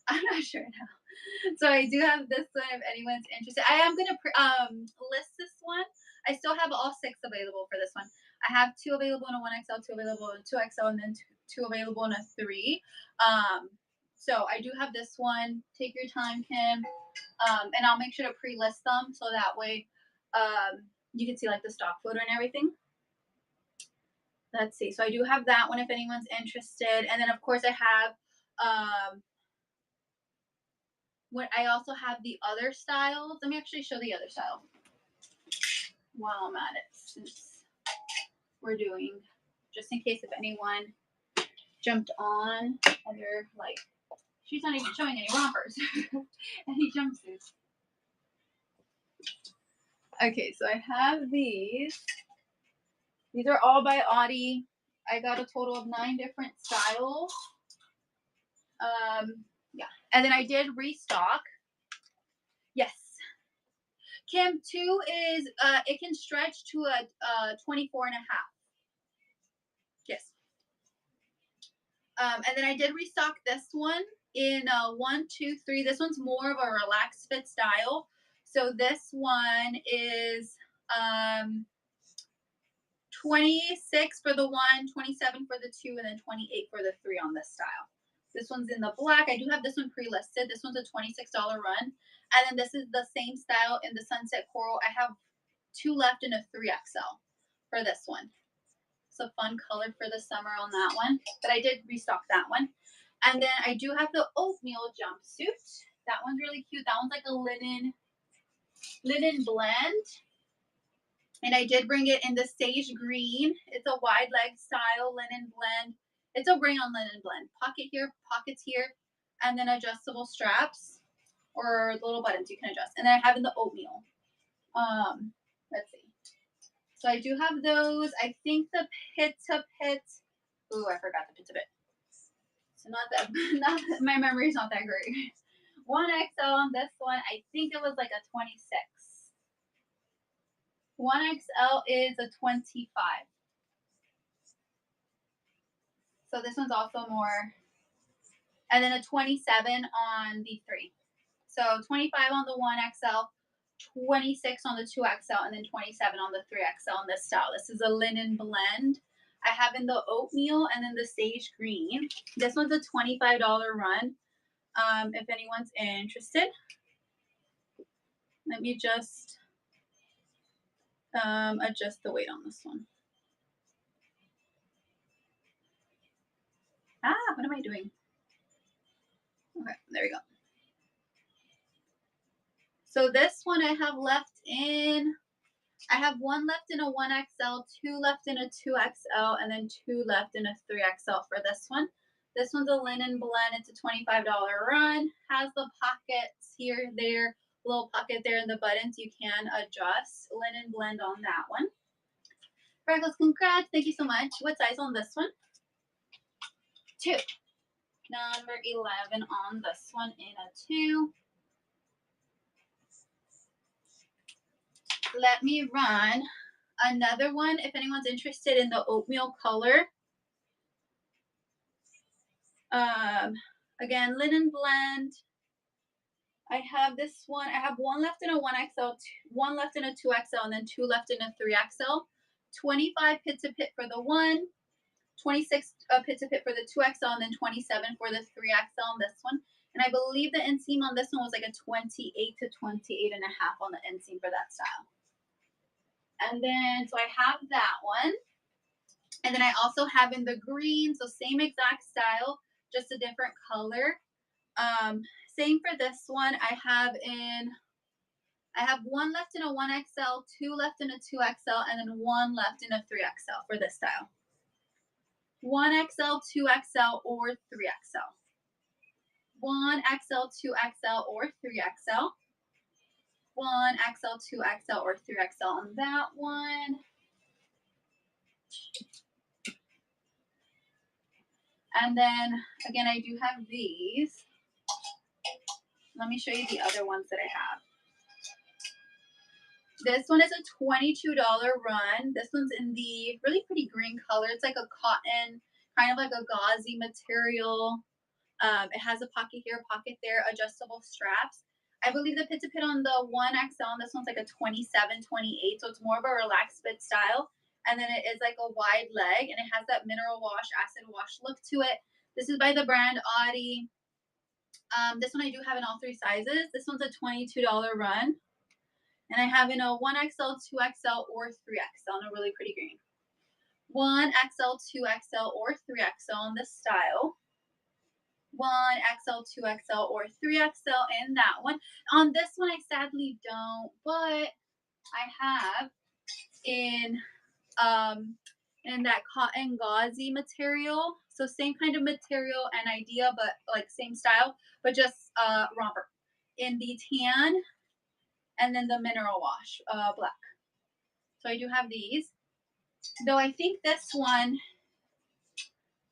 I'm not sure now. So I do have this one if anyone's interested. I am going to list this one. I still have all 6 available for this one. I have 2 available in a 1XL, 2 available in a 2XL, and then 2 available in a 3. So I do have this one. Take your time, Kim. And I'll make sure to pre-list them so that way you can see like the stock photo and everything. Let's see. So I do have that one if anyone's interested. And then of course I have I also have the other styles. Let me actually show the other style while I'm at it, since we're doing, just in case if anyone jumped on and they're like, she's not even showing any rompers, any jumpsuits. Okay, so I have these. These are all by Audie. I got a total of 9 different styles. Yeah, and then I did restock. Yes. Kim, 2 is, it can stretch to a 24 and a half. Yes. And then I did restock this one in 1, 2, 3. This one's more of a relaxed fit style. So this one is 26 for the 1, 27 for the 2, and then 28 for the 3 on this style. This one's in the black. I do have this one pre-listed. This one's a $26 run. And then this is the same style in the sunset coral. I have 2 left in a 3XL for this one. It's a fun color for the summer on that one. But I did restock that one. And then I do have the oatmeal jumpsuit. That one's really cute. That one's like a linen blend. And I did bring it in the sage green. It's a wide leg style linen blend. It's a rayon linen blend. Pocket here, pockets here, and then adjustable straps or little buttons you can adjust. And then I have in the oatmeal. Let's see. So I do have those. I think the pizza pit. Ooh, I forgot the pizza pit. So my memory's not that great. 1XL on this one. I think it was like a 26. 1XL is a 25. So this one's also more. And then a 27 on the 3. So 25 on the 1XL, 26 on the 2XL, and then 27 on the 3XL on this style. This is a linen blend. I have in the oatmeal and then the sage green. This one's a $25 run. If anyone's interested. Let me just adjust the weight on this one. What am I doing? Okay, there we go. So this one I have left in, I have 1 left in a 1XL, 2 left in a 2XL, and then 2 left in a 3XL for this one. This one's a linen blend. It's a $25 run. Has the pockets here, there, little pocket there, and the buttons you can adjust. Linen blend on that one. Freckles, congrats. Thank you so much. What size on this one? 2. Number 11 on this one in a 2. Let me run another one if anyone's interested in the oatmeal color. Again, linen blend. I have this one. I have one left in a 1XL, one left in a 2XL, and then two left in a 3XL. 25 pits a pit for the one, 26 pits a pit for the 2XL, and then 27 for the 3XL on this one. And I believe the inseam on this one was like a 28 to 28 and a half on the inseam for that style. And then, so I have that one. And then I also have in the green, so same exact style, just a different color. Same for this one. I have one left in a 1XL, two left in a 2XL, and then one left in a 3XL for this style. 1XL, 2XL, or 3XL. 1XL, 2XL, or 3XL. 1XL, 2XL, or 3XL on that one. And then again, I do have these. Let me show you the other ones that I have. This one is a $22 run. This one's in the really pretty green color. It's like a cotton, kind of like a gauzy material. It has a pocket here, pocket there, adjustable straps. I believe the pit to pit on the 1XL, and this one's like a 27, 28, so it's more of a relaxed fit style. And then it is like a wide leg, and it has that mineral wash, acid wash look to it. This is by the brand Audi. This one I do have in all three sizes. This one's a $22 run. And I have in a 1XL, 2XL, or 3XL in a really pretty green. 1XL, 2XL, or 3XL in this style. 1XL, 2XL, or 3XL in that one. On this one, I sadly don't, but I have in that cotton gauzy material. So same kind of material and idea, but like same style, but just romper. In the tan and then the mineral wash, black. So I do have these. Though I think this one,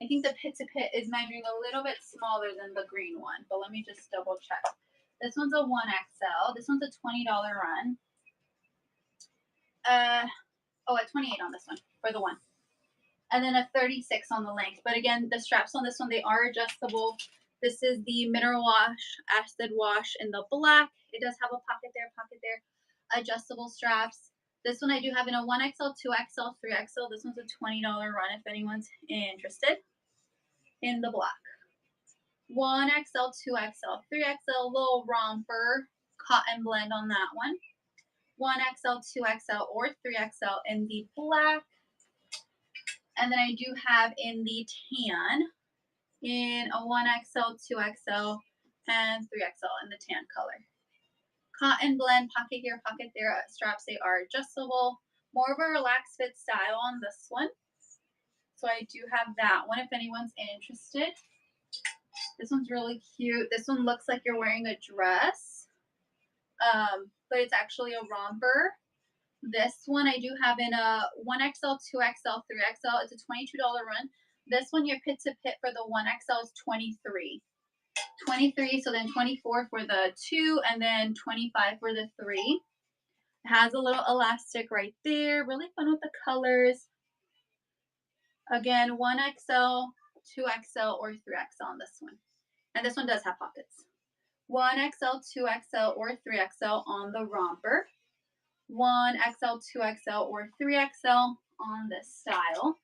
I think the pit to pit is measuring a little bit smaller than the green one, but let me just double check. This one's a 1XL. This one's a $20 run. At 28 on this one for the one. And then a 36 on the length. But again, the straps on this one, they are adjustable. This is the mineral wash, acid wash in the black. It does have a pocket there, adjustable straps. This one I do have in a 1XL, 2XL, 3XL. This one's a $20 run if anyone's interested. In the black. 1XL, 2XL, 3XL, little romper cotton blend on that one. 1XL, 2XL, or 3XL in the black. And then I do have in the tan in a 1XL, 2XL, and 3XL in the tan color. Cotton blend, pocket here, pocket there. Straps, they are adjustable. More of a relaxed fit style on this one. So I do have that one if anyone's interested. This one's really cute. This one looks like you're wearing a dress, but it's actually a romper. This one I do have in a 1XL, 2XL, 3XL. It's a $22 run. This one, your pit to pit for the 1XL is 23. 23, so then 24 for the 2, and then 25 for the 3. It has a little elastic right there. Really fun with the colors. Again, 1XL, 2XL, or 3XL on this one. And this one does have pockets. 1XL, 2XL, or 3XL on the romper. 1XL, 2XL, or 3XL on this style.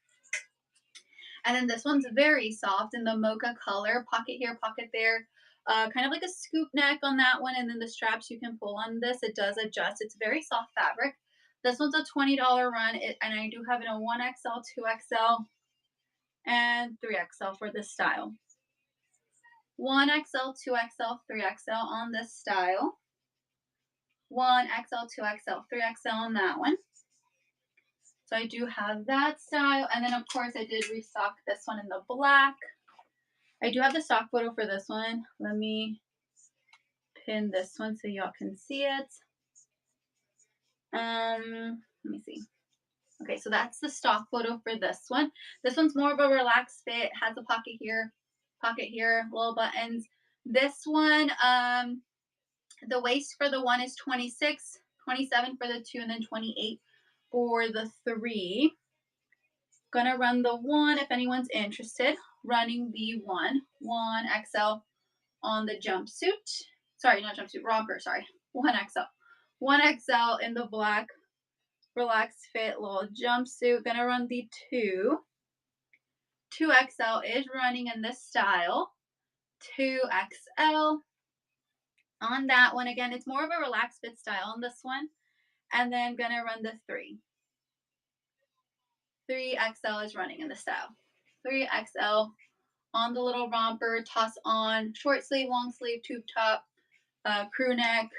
And then this one's very soft in the mocha color. Pocket here, pocket there. Kind of like a scoop neck on that one. And then the straps you can pull on this. It does adjust. It's very soft fabric. This one's a $20 run. And I do have it in a 1XL, 2XL, and 3XL for this style. 1XL, 2XL, 3XL on this style. 1XL, 2XL, 3XL on that one. So I do have that style. And then, of course, I did restock this one in the black. I do have the stock photo for this one. Let me pin this one so y'all can see it. Let me see. Okay, so that's the stock photo for this one. This one's more of a relaxed fit. Has a pocket here, little buttons. This one, the waist for the one is 26, 27 for the 2, and then 28 for the 3. Gonna run the 1 if anyone's interested. Running the 1XL on the jumpsuit. sorry, not jumpsuit, romper, sorry, 1XL. 1XL in the black relaxed fit little jumpsuit. Gonna run the 2XL is running in this style. 2XL on that one. Again, it's more of a relaxed fit style on this one. And then gonna run the 3XL is running in the style. 3XL on the little romper, toss on, short sleeve, long sleeve, tube top, crew neck,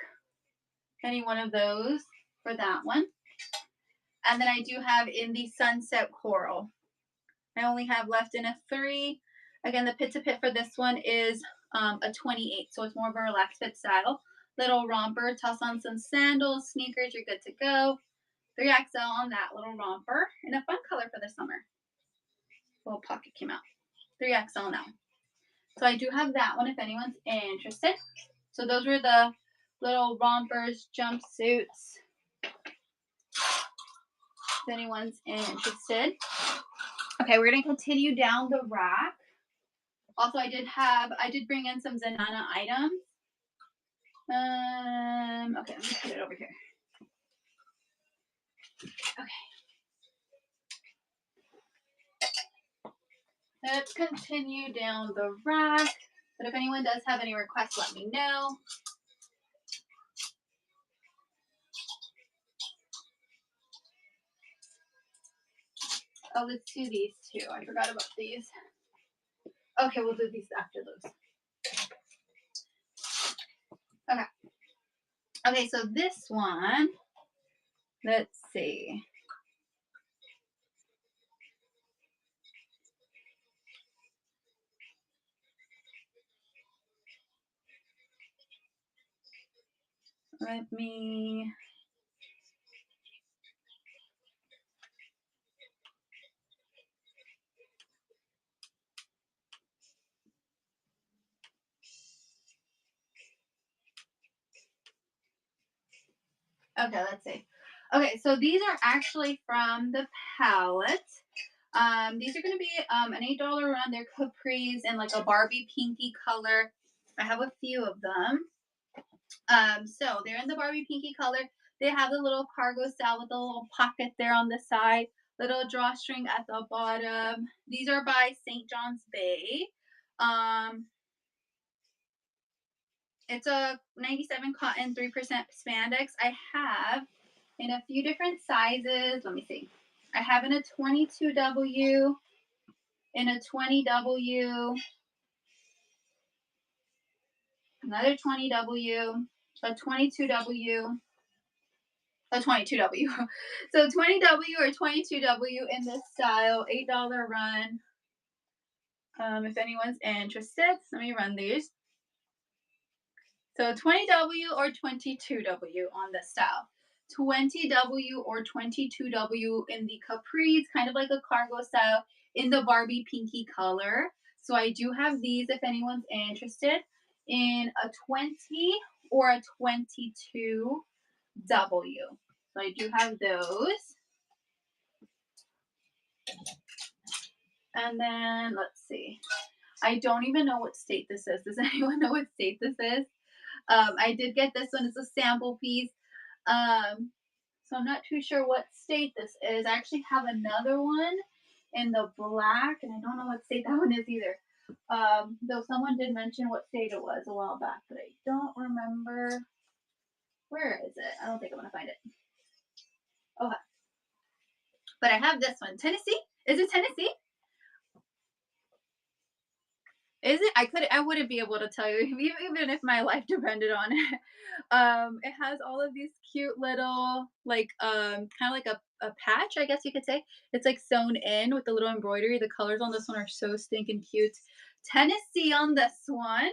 any one of those for that one. And then I do have in the sunset coral. I only have left in a 3. Again, the pit to pit for this one is a 28, so it's more of a relaxed fit style. Little romper, toss on some sandals, sneakers, you're good to go. 3XL on that little romper, and a fun color for the summer. Little pocket came out. 3XL now. So I do have that one if anyone's interested. So those were the little rompers, jumpsuits. If anyone's interested. Okay, we're gonna continue down the rack. Also, I did bring in some Zanana items. Okay, let me put it over here. Okay. Let's continue down the rack. But if anyone does have any requests, let me know. Oh, let's do these too. I forgot about these. Okay, we'll do these after those. Okay. Okay, so this one, let's see. Let me. Okay, let's see. Okay, so these are actually from the palette. These are going to be an $8 run. They're capris in like a Barbie pinky color. I have a few of them. So they're in the Barbie pinky color. They have the little cargo style with a little pocket there on the side, little drawstring at the bottom. These are by St. John's Bay. It's a 97 cotton, 3% spandex. I have in a few different sizes. Let me see. I have in a 22W, in a 20W, another 20W, a 22W, a 22W. So 20W or 22W in this style, $8 run. If anyone's interested, let me run these. So 20W or 22W on this style. 20W or 22W in the capris, kind of like a cargo style in the Barbie pinky color. So I do have these if anyone's interested in a 20 or a 22W. So I do have those. And then let's see. I don't even know what state this is. Does anyone know what state this is? I did get this one. It's a sample piece. So I'm not too sure what state this is. I actually have another one in the black, and I don't know what state that one is either. Though someone did mention what state it was a while back, but I don't remember. Where is it? I don't think I'm gonna find it. Okay. But I have this one. Tennessee? Is it Tennessee? Is it? I wouldn't be able to tell you even if my life depended on it. It has all of these cute little like kind of like a patch, I guess you could say. It's like sewn in with the little embroidery. The colors on this one are so stinking cute. Tennessee on this one.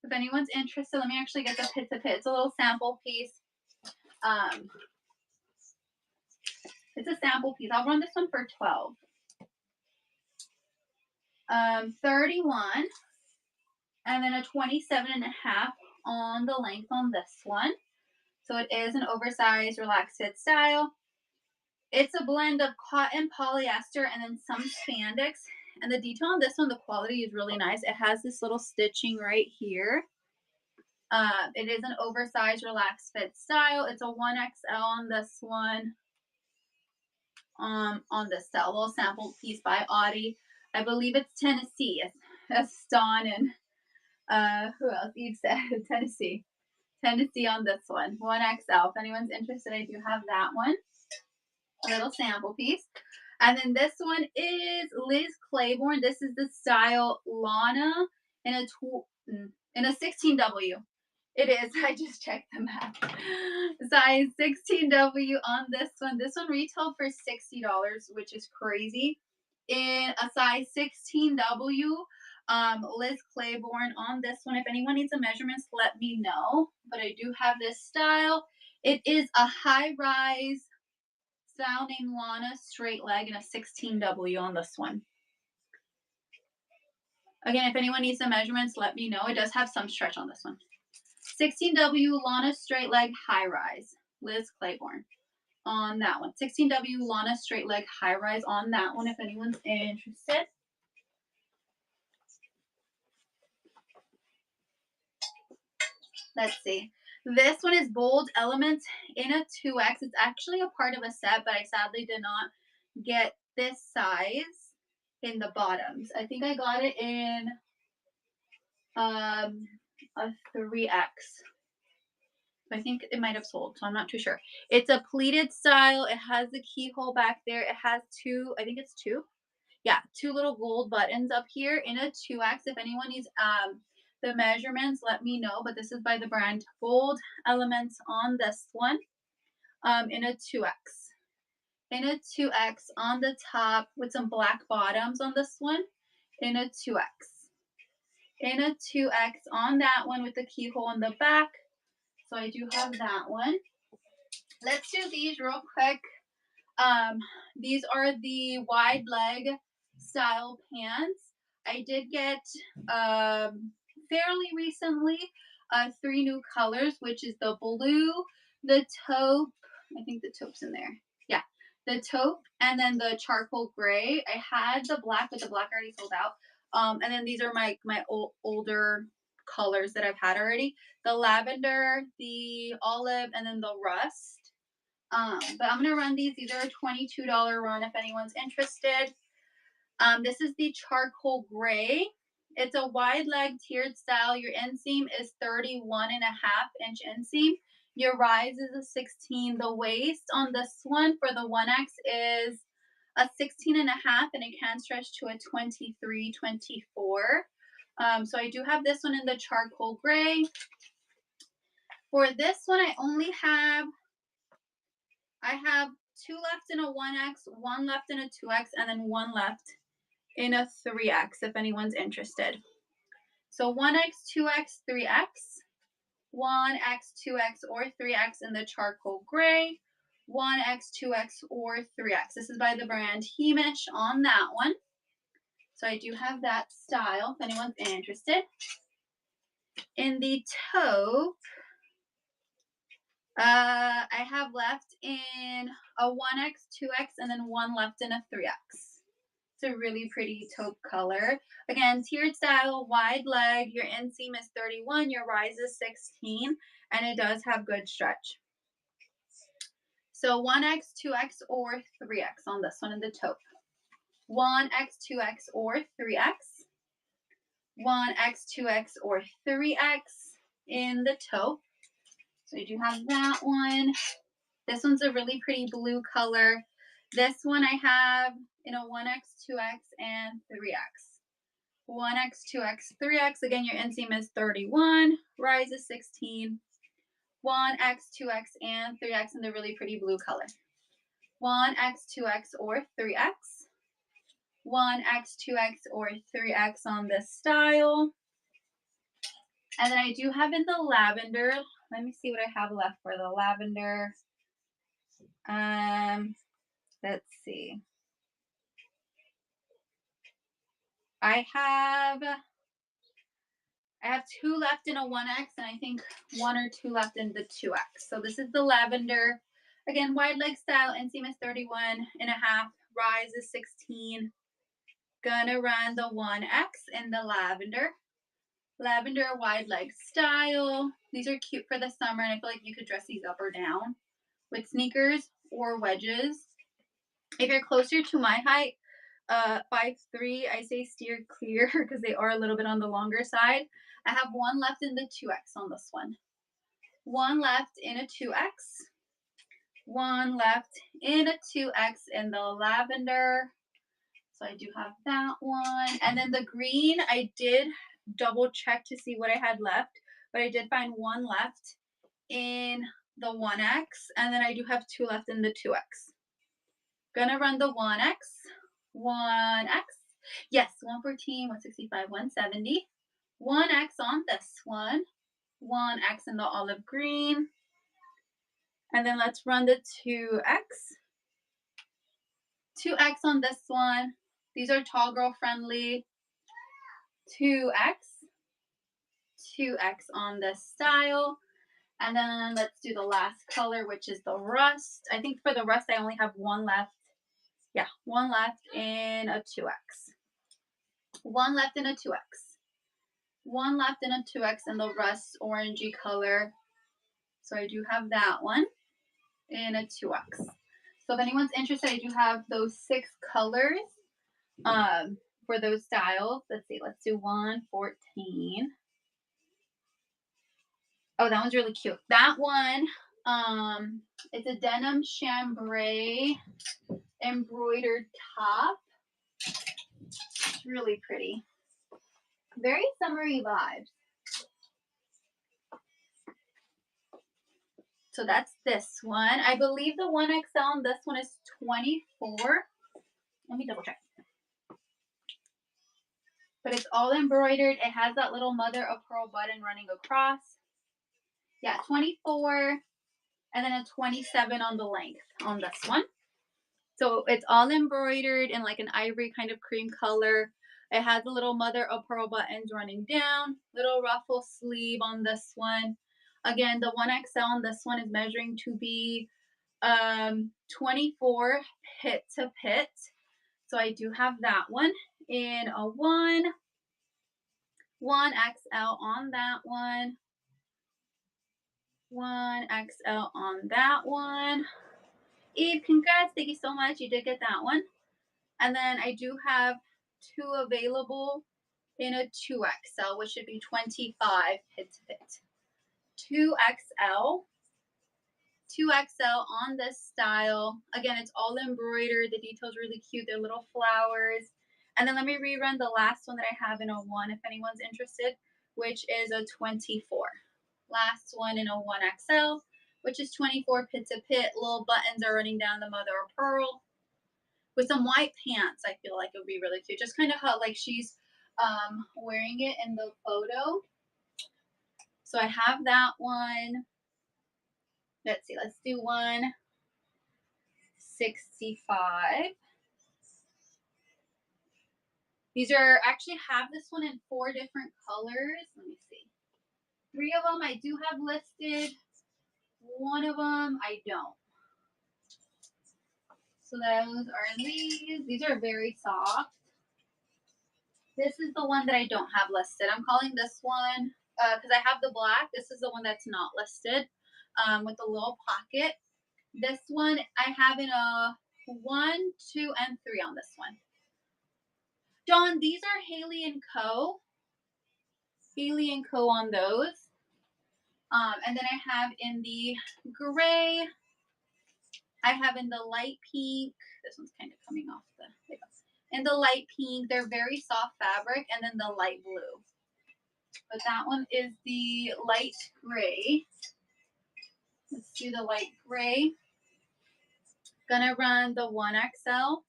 If anyone's interested, let me actually get the pit to pit. It's a little sample piece. It's a sample piece. I'll run this one for 12. 31, and then a 27.5 on the length on this one. So it is an oversized relaxed fit style. It's a blend of cotton, polyester, and then some spandex. And the detail on this one, the quality is really nice. It has this little stitching right here. It is an oversized relaxed fit style. It's a 1XL on this one. On the cell, little sample piece by Audie. I believe it's Tennessee. It's Dawn and who else? Eve said Tennessee. Tennessee on this one. 1XL. If anyone's interested, I do have that one. A little sample piece. And then this one is Liz Claiborne. This is the style Lana in a 16W. It is. I just checked the map. Size 16W on this one. This one retailed for $60, which is crazy. In a size 16W, Liz Claiborne on this one. If anyone needs the measurements, let me know. But I do have this style. It is a high-rise style named Lana straight leg in a 16W on this one. Again, if anyone needs the measurements, let me know. It does have some stretch on this one. 16W Lana straight leg high rise, Liz Claiborne on that one. 16W Lana straight leg high rise on that one if anyone's interested. Let's see. This one is Bold Elements in a 2X. It's actually a part of a set, but I sadly did not get this size in the bottoms. I think I got it in a 3X. I think it might have sold, so I'm not too sure. It's a pleated style. It has the keyhole back there. It has two, I think it's two. Yeah, two little gold buttons up here in a 2X. If anyone needs the measurements, let me know. But this is by the brand Bold Elements on this one in a 2X. In a 2X on the top with some black bottoms on this one in a 2X. In a 2X on that one with the keyhole in the back. So I do have that one. Let's do these real quick. These are the wide leg style pants. I did get fairly recently 3 new colors, which is the blue, the taupe. I think the taupe's in there. Yeah, the taupe, and then the charcoal gray. I had the black, but the black already sold out. And then these are my older colors that I've had already. The lavender, the olive, and then the rust. But I'm going to run these. These are a $22 run if anyone's interested. This is the charcoal gray. It's a wide leg tiered style. Your inseam is 31.5-inch inseam. Your rise is a 16. The waist on this one for the 1X is a 16.5, and it can stretch to a 23, 24. So I do have this one in the charcoal gray. For this one, I have 2 left in a 1X, 1 left in a 2X, and then 1 left in a 3X if anyone's interested. So 1X, 2X, 3X, 1X, 2X, or 3X in the charcoal gray, 1X, 2X, or 3X. This is by the brand Heemish on that one. So I do have that style if anyone's interested. In the taupe, I have left in a 1X, 2X, and then 1 left in a 3X. It's a really pretty taupe color. Again, tiered style, wide leg. Your inseam is 31, your rise is 16, and it does have good stretch. So 1X, 2X, or 3X on this one in the taupe. 1X, 2X, or 3X. 1X, 2X, or 3X in the taupe. So I do have that one. This one's a really pretty blue color. This one I have in a 1X, 2X, and 3X. 1X, 2X, 3X. Again, your inseam is 31. Rise is 16. 1X, 2X, and 3X in the really pretty blue color. 1X, 2X, or 3X. 1X, 2X, or 3X on this style. And then I do have in the lavender. Let me see what I have left for the lavender. Let's see. I have 2 left in a 1X, and I think 1 or 2 left in the 2X. So this is the lavender. Again, wide leg style. Inseam is 31.5. Rise is 16. Gonna run the 1X in the lavender. lavender wide leg style. These are cute for the summer, and I feel like you could dress these up or down with sneakers or wedges. If you're closer to my height, 5'3", I say steer clear because they are a little bit on the longer side. I have one left in the 2X on this one. One left in a 2X. One left in a 2X in the lavender. So I do have that one. And then the green, I did double check to see what I had left, but I did find one left in the 1X, and then I do have two left in the 2X. Gonna run the 1X. 1X. Yes, 114, 165, 170. 1X on this one. 1X in the olive green. And then let's run the 2X. 2X on this one. These are tall girl friendly. 2X. 2X on this style. And then let's do the last color, which is the rust. I think for the rust, I only have one left. Yeah, one left in a 2X. One left in a 2X. One left in a 2X in the rust orangey color. So I do have that one in a 2X. So if anyone's interested, I do have those 6 colors for those styles. Let's see, let's do 114. Oh, that one's really cute. That one, it's a denim chambray embroidered top. It's really pretty. Very summery vibes. So that's this one. I believe the 1XL on this one is 24. Let me double check. But it's all embroidered. It has that little mother of pearl button running across. Yeah, 24. And then a 27 on the length on this one. So it's all embroidered in like an ivory kind of cream color. It has a little mother of pearl buttons running down. Little ruffle sleeve on this one. Again, the 1XL on this one is measuring to be 24 pit to pit. So I do have that one in a 1XL on that one. 1XL on that one. Eve, congrats. Thank you so much. You did get that one. And then I do have 2 available in a 2XL, which should be 25 pit to pit. 2XL. 2XL on this style. Again, it's all embroidered. The detail's really cute. They're little flowers. And then let me rerun the last one that I have in a 1 if anyone's interested, which is a 24. Last one in a 1XL, which is 24 pit to pit. Little buttons are running down the mother of pearl. With some white pants, I feel like it would be really cute. Just kind of how like she's wearing it in the photo. So I have that one. Let's see, let's do 165. These are actually have this one in 4 different colors. Let me see. 3 of them I do have listed. 1 of them I don't. So those are these. These are very soft. This is the one that I don't have listed. I'm calling this one, because I have the black. This is the one that's not listed with the little pocket. This one I have in a 1, 2, and 3 on this one. Dawn, these are Haley and Co. Haley and Co. on those. And then I have in the gray. I have in the light pink. This one's kind of coming off the. In the light pink, they're very soft fabric, and then the light blue. But that one is the light gray. Let's do the light gray. Gonna run the 1XL.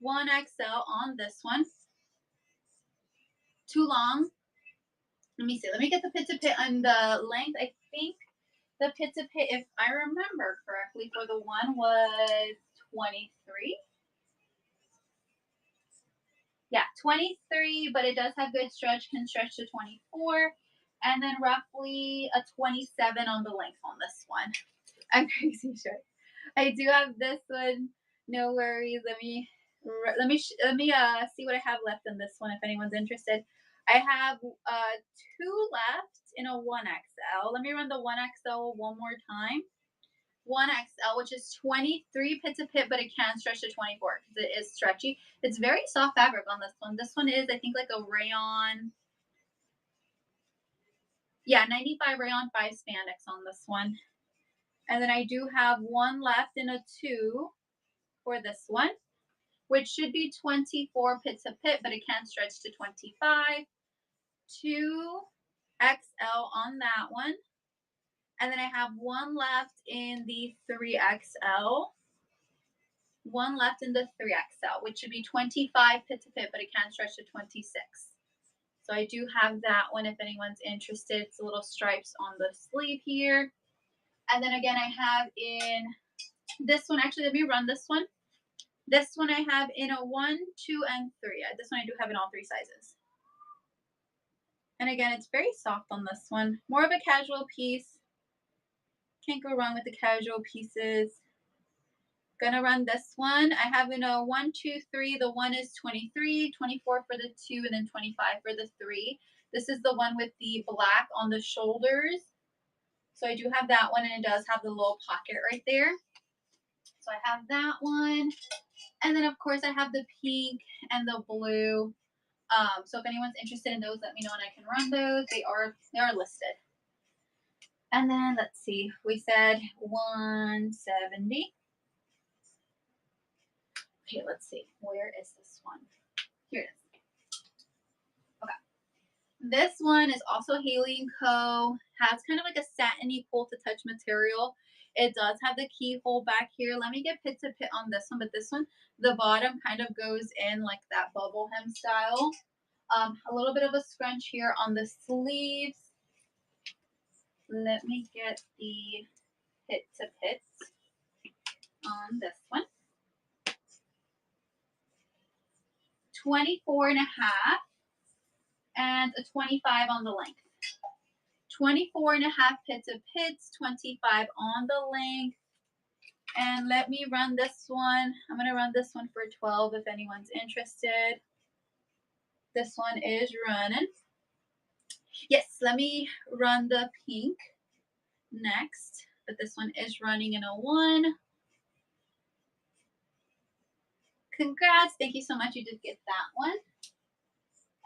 1XL on this one. Too long. Let me see. Let me get the pit to pit on the length. I think the pit to pit, if I remember correctly, for the one was 23. Yeah, 23, but it does have good stretch, can stretch to 24. And then roughly a 27 on the length on this one. I'm crazy sure. I do have this one. No worries. Let me see what I have left in this one if anyone's interested. I have 2 left in a 1XL. Let me run the 1XL one more time. 1XL, which is 23 pits a pit, but it can stretch to 24 because it is stretchy. It's very soft fabric on this one. This one is, I think, like a rayon. Yeah, 95 rayon, 5 spandex on this one. And then I do have one left in a 2 for this one, which should be 24 pits a pit, but it can stretch to 25. 2XL on that one. And then I have one left in the 3XL. One left in the 3XL, which should be 25 pits a pit, but it can stretch to 26. So I do have that one if anyone's interested. It's a little stripes on the sleeve here. And then again, I have in this one, actually, let me run this one. This one I have in a 1, 2, and 3. This one I do have in all 3 sizes. And again, it's very soft on this one. More of a casual piece. Can't go wrong with the casual pieces. Gonna run this one. I have in a 1, 2, 3. The 1 is 23, 24 for the 2, and then 25 for the 3. This is the one with the black on the shoulders. So I do have that one, and it does have the little pocket right there. So I have that one. And then, of course, I have the pink and the blue. So if anyone's interested in those, let me know and I can run those. They are listed. And then let's see, we said 170. Okay, let's see. Where is this one? Here it is. Okay. This one is also Haley & Co. Has kind of like a satiny pull to touch material. It does have the keyhole back here. Let me get pit to pit on this one, but this one, the bottom kind of goes in like that bubble hem style. A little bit of a scrunch here on the sleeves. Let me get the pit to pit on this one. 24 and a half and a 25 on the length. 24 and a half pit to pits, 25 on the length. And let me run this one. I'm going to run this one for 12 if anyone's interested. This one is running. Yes, let me run the pink next. But this one is running in a 1. Congrats. Thank you so much. You did get that one.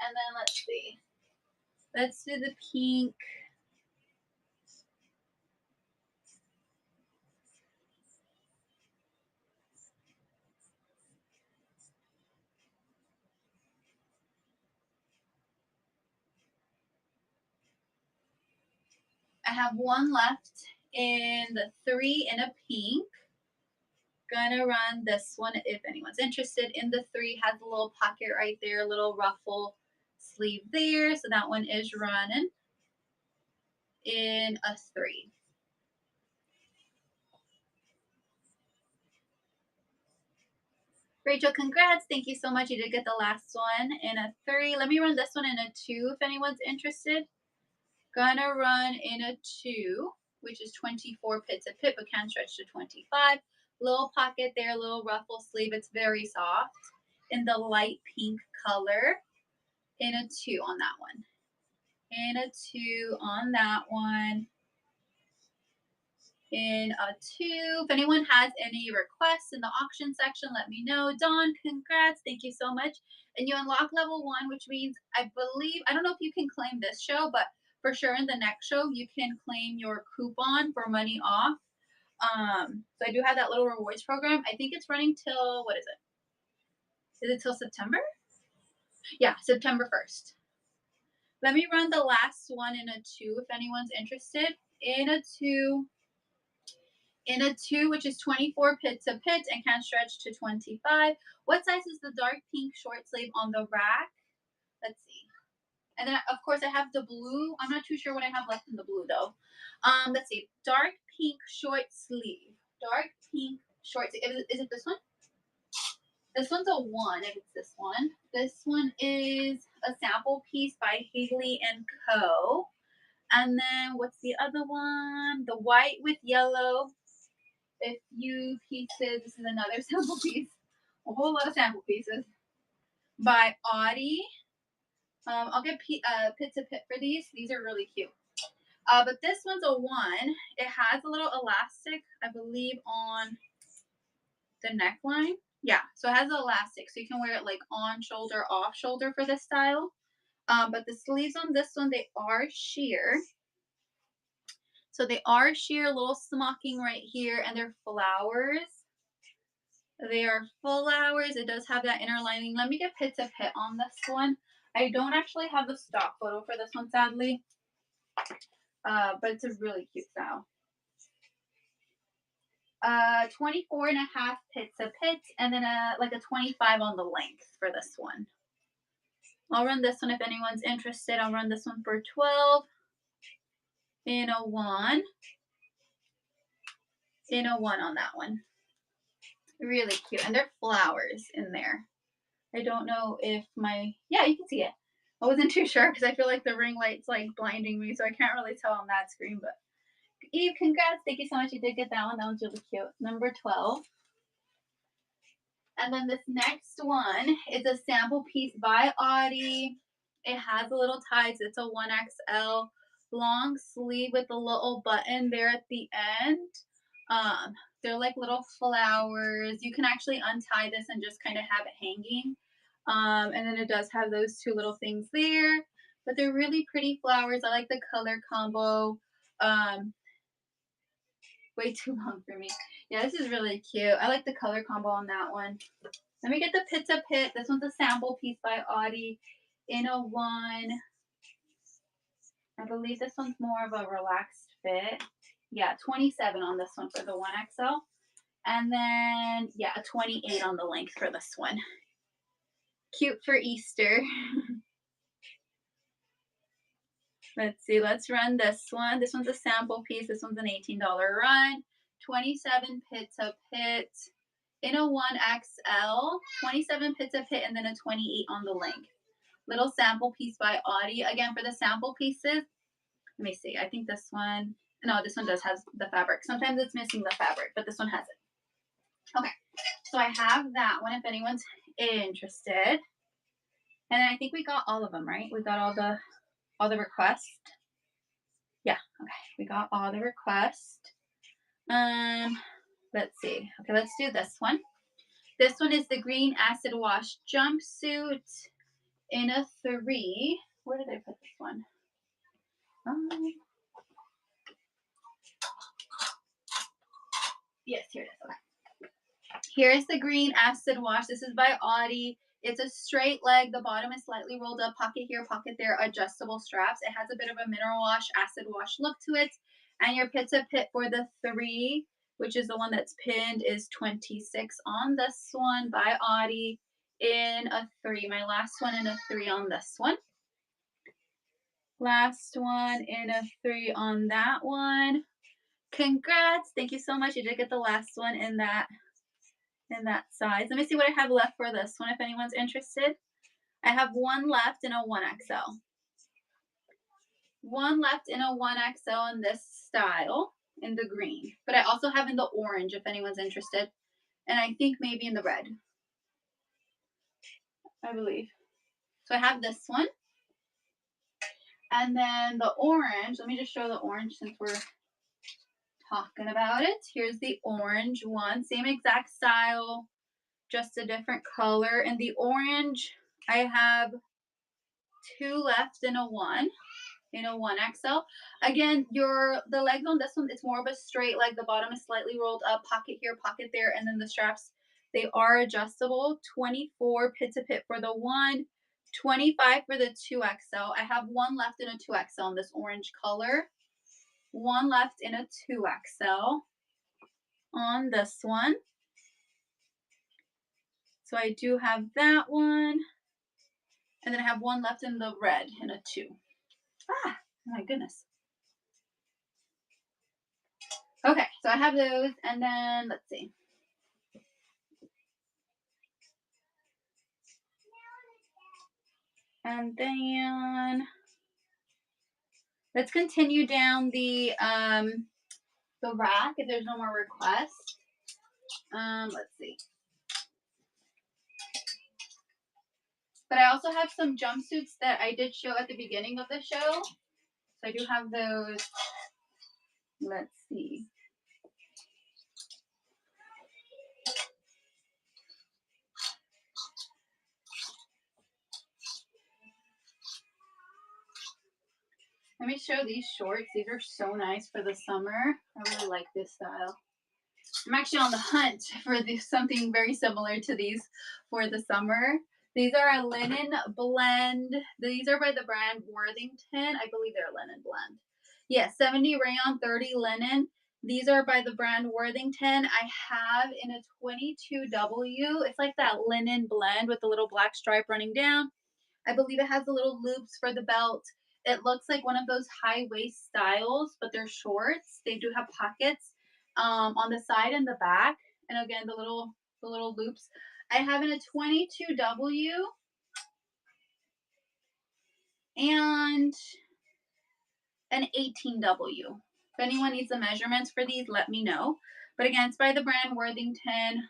And then let's see. Let's do the pink. I have one left in the 3 in a pink. Gonna run this one if anyone's interested. In the 3 has a little pocket right there, a little ruffle sleeve there. So that one is running in a 3. Rachel, congrats. Thank you so much. You did get the last one in a 3. Let me run this one in a 2 if anyone's interested. Gonna run in a 2, which is 24 pits a pit, but can stretch to 25. Little pocket there, little ruffle sleeve. It's very soft in the light pink color. In a 2 on that one. In a 2 on that one. In a 2. If anyone has any requests in the auction section, let me know. Dawn, congrats. Thank you so much. And you unlock level 1, which means I believe, I don't know if you can claim this show, but for sure in the next show, you can claim your coupon for money off. So I do have that little rewards program. I think it's running till, what is it? Is it till September? Yeah, September 1st. Let me run the last one in a 2 if anyone's interested. In a 2. In a 2, which is 24 pits a pit and can stretch to 25. What size is the dark pink short sleeve on the rack? Let's see. And then, of course, I have the blue. I'm not too sure what I have left in the blue, though. Let's see. Dark pink short sleeve. Dark pink short sleeve. Is it this one? This one's a 1 if it's this one. This one is a sample piece by Haley & Co. And then what's the other one? The white with yellow. A few pieces. This is another sample piece. A whole lot of sample pieces. By Audie. I'll get Pizza Pit for these. These are really cute. But this one's a 1. It has a little elastic, I believe, on the neckline. Yeah, so it has an elastic, so you can wear it like on shoulder, off shoulder for this style. But the sleeves on this one, they are sheer. So they are sheer, little smocking right here, and they're flowers. They are flowers. It does have that inner lining. Let me get Pizza Pit on this one. I don't actually have the stock photo for this one, sadly. But it's a really cute style. 24.5 Pizza Pit, and then like a 25 on the length for this one. I'll run this one if anyone's interested. I'll run this one for 12 in a 1. In a 1 on that one. Really cute. And they're flowers in there. I don't know if yeah, you can see it. I wasn't too sure because I feel like the ring light's like blinding me, so I can't really tell on that screen. But Eve, congrats. Thank you so much. You did get that one. That one's really cute. Number 12. And then this next one is a sample piece by Audie. It has a little ties. It's a 1XL long sleeve with a little button there at the end. They're like little flowers. You can actually untie this and just kind of have it hanging. And then it does have those 2 little things there. But they're really pretty flowers. I like the color combo. Way too long for me. Yeah, this is really cute. I like the color combo on that one. Let me get the Pizza Pit. This one's a sample piece by Audie in a 1. I believe this one's more of a relaxed fit. Yeah, 27 on this one for the 1XL. And then, yeah, a 28 on the length for this one. Cute for Easter. Let's see. Let's run this one. This one's a sample piece. This one's an $18 run. 27 Pizza Pit in a 1XL. 27 Pizza Pit and then a 28 on the length. Little sample piece by Audie. Again, for the sample pieces, let me see. I think this one, no, this one does have the fabric. Sometimes it's missing the fabric, but this one has it. Okay, so I have that one if anyone's interested. And I think we got all of them, right? We got all the requests. Yeah, okay, we got all the requests. Let's see. Okay, let's do this one. This one is the green acid wash jumpsuit in a 3. Where did I put this one? Yes, here it is. Okay. Here's the green acid wash. This is by Audie. It's a straight leg. The bottom is slightly rolled up. Pocket here, pocket there. Adjustable straps. It has a bit of a mineral wash, acid wash look to it. And your Pizza Pit for the 3, which is the one that's pinned, is 26 on this one by Audie in a 3. My last one in a 3 on this one. Last one in a 3 on that one. Congrats. Thank you so much. You did get the last one in that size. Let me see what I have left for this one if anyone's interested. I have one left in a 1XL. One left in a 1XL in this style in the green. But I also have in the orange if anyone's interested. And I think maybe in the red. I believe. So I have this one. And then the orange. Let me just show the orange since we're talking about it. Here's the orange one. Same exact style, just a different color. And the orange, I have 2 left in a 1. In a 1XL. Again, the legs on this one, it's more of a straight leg. The bottom is slightly rolled up, pocket here, pocket there, and then the straps, they are adjustable. 24 Pizza Pit for the 1, 25 for the 2XL. I have one left in a 2XL in this orange color. One left in a 2XL on this one. So I do have that one. And then I have one left in the red in a 2. Ah, oh my goodness. Okay, so I have those, and then let's see. And then let's continue down the rack if there's no more requests. Let's see. But I also have some jumpsuits that I did show at the beginning of the show. So I do have those. Let's see. Let me show these shorts. These are so nice for the summer. I really like this style. I'm actually on the hunt for something very similar to these for the summer. These are a linen blend. These are by the brand Worthington. I believe they're a linen blend. Yes, 70 rayon, 30 linen. These are by the brand Worthington. I have in a 22W. It's like that linen blend with the little black stripe running down. I believe it has the little loops for the belt. It looks like one of those high waist styles, but they're shorts. They do have pockets on the side and the back, and again the little loops. I have in a 22W and an 18W. If anyone needs the measurements for these, let me know. But again, it's by the brand Worthington.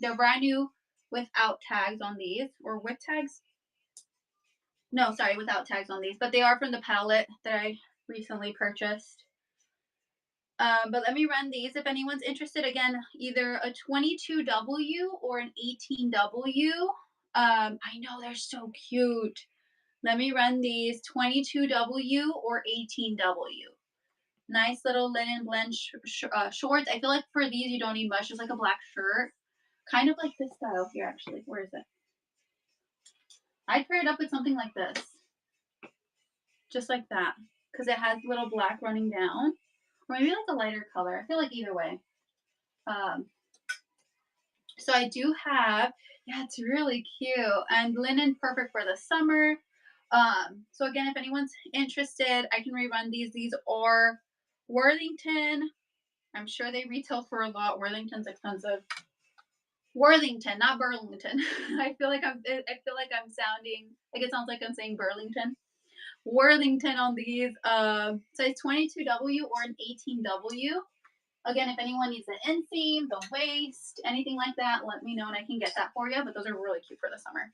They're brand new without tags on these, or with tags. No, sorry, without tags on these, but they are from the palette that I recently purchased. But let me run these if anyone's interested. Again, either a 22W or an 18W. I know they're so cute. Let me run these 22W or 18W. Nice little linen blend shorts. I feel like for these you don't need much, just like a black shirt. Kind of like this style here, actually. Where is it? I'd pair it up with something like this. Just like that. Because it has little black running down. Or maybe like a lighter color. I feel like either way. So I do have, yeah, it's really cute. And linen, perfect for the summer. So again, if anyone's interested, I can rerun these. These are Worthington. I'm sure they retail for a lot. Worthington's expensive. Worthington, not Burlington. I feel like I'm sounding like it sounds like I'm saying Burlington. Worthington on these. Size 22W or an 18W. Again, if anyone needs the inseam, the waist, anything like that, let me know and I can get that for you. But those are really cute for the summer.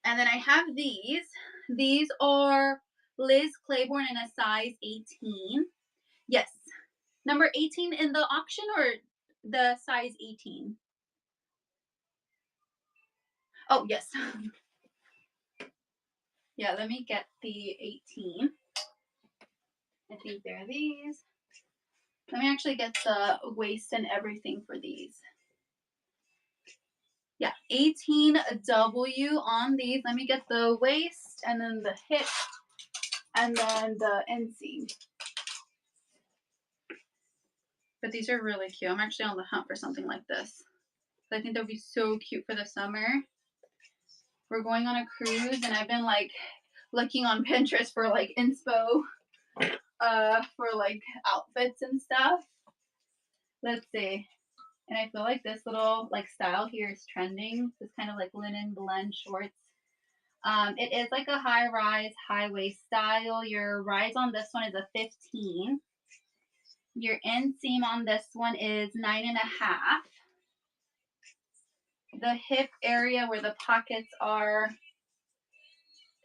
And then I have these. These are Liz Claiborne in a size 18. Yes. Number 18 in the auction or the size 18? Oh, yes. Yeah, let me get the 18. I think they're these. Let me actually get the waist and everything for these. Yeah, 18W on these. Let me get the waist and then the hip and then the inseam. But these are really cute. I'm actually on the hunt for something like this. I think they'll be so cute for the summer. We're going on a cruise and I've been like looking on Pinterest for like inspo for like outfits and stuff. Let's see. And I feel like this little like style here is trending. This kind of like linen blend shorts. It is like a high rise, high waist style. Your rise on this one is a 15. Your inseam on this one is 9.5. The hip area where the pockets are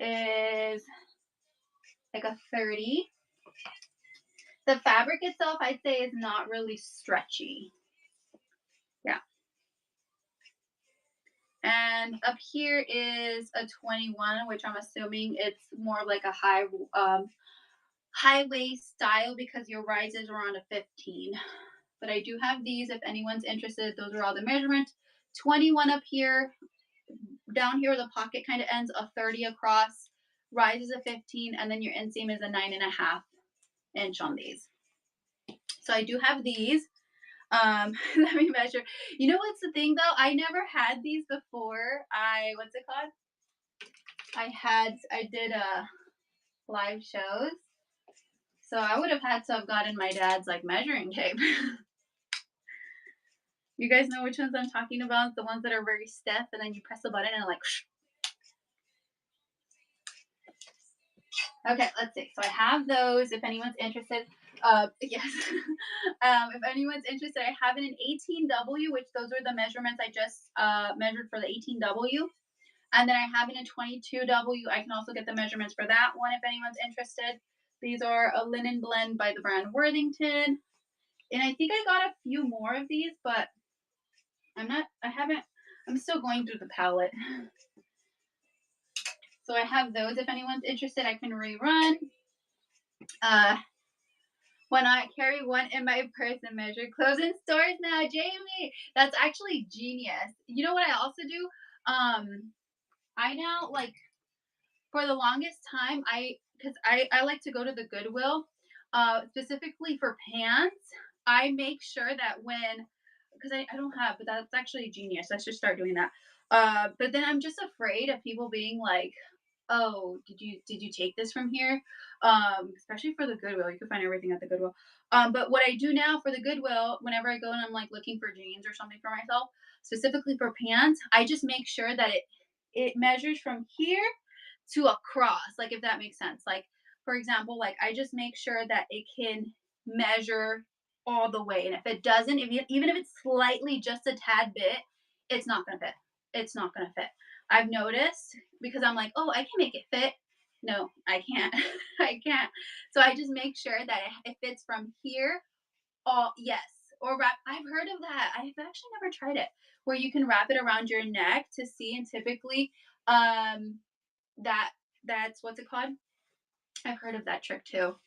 is like a 30. The fabric itself, I'd say, is not really stretchy. Yeah. And up here is a 21, which I'm assuming it's more like a high waist style because your rises are on a 15. But I do have these if anyone's interested. Those are all the measurements. 21 up here. Down here, the pocket kind of ends a 30 across. Rise is a 15, and then your inseam is a 9.5 inch on these. So I do have these. Let me measure. You know what's the thing though? I never had these before. What's it called? I did live shows. So I would have had to have gotten my dad's like measuring tape. You guys know which ones I'm talking about? The ones that are very stiff and then you press the button and like Okay, let's see. So I have those if anyone's interested. Yes. If anyone's interested, I have it in 18W, which those are the measurements I just measured for the 18W. And then I have in a 22W. I can also get the measurements for that one if anyone's interested. These are a linen blend by the brand Worthington. And I think I got a few more of these, but I'm still going through the palette. So I have those if anyone's interested. I can rerun. When I carry one in my purse and measure clothes in stores now, Jamie. That's actually genius. You know what I also do? I now like for the longest time because I like to go to the Goodwill, specifically for pants. I make sure that when because I don't have, but that's actually genius. I should start doing that. But then I'm just afraid of people being like, "Oh, did you take this from here?" Especially for the Goodwill, you can find everything at the Goodwill. But what I do now for the Goodwill, whenever I go and I'm like looking for jeans or something for myself, specifically for pants, I just make sure that it measures from here to across, like if that makes sense. Like for example, like I just make sure that it can measure all the way, and if it doesn't, even if it's slightly just a tad bit, it's not gonna fit. It's not gonna fit. I've noticed because I'm like, oh, I can make it fit. No, I can't. I can't. So I just make sure that it fits from here. Oh, yes. Or wrap. I've heard of that. I've actually never tried it. Where you can wrap it around your neck to see, and typically, that that's what's it called? I've heard of that trick too,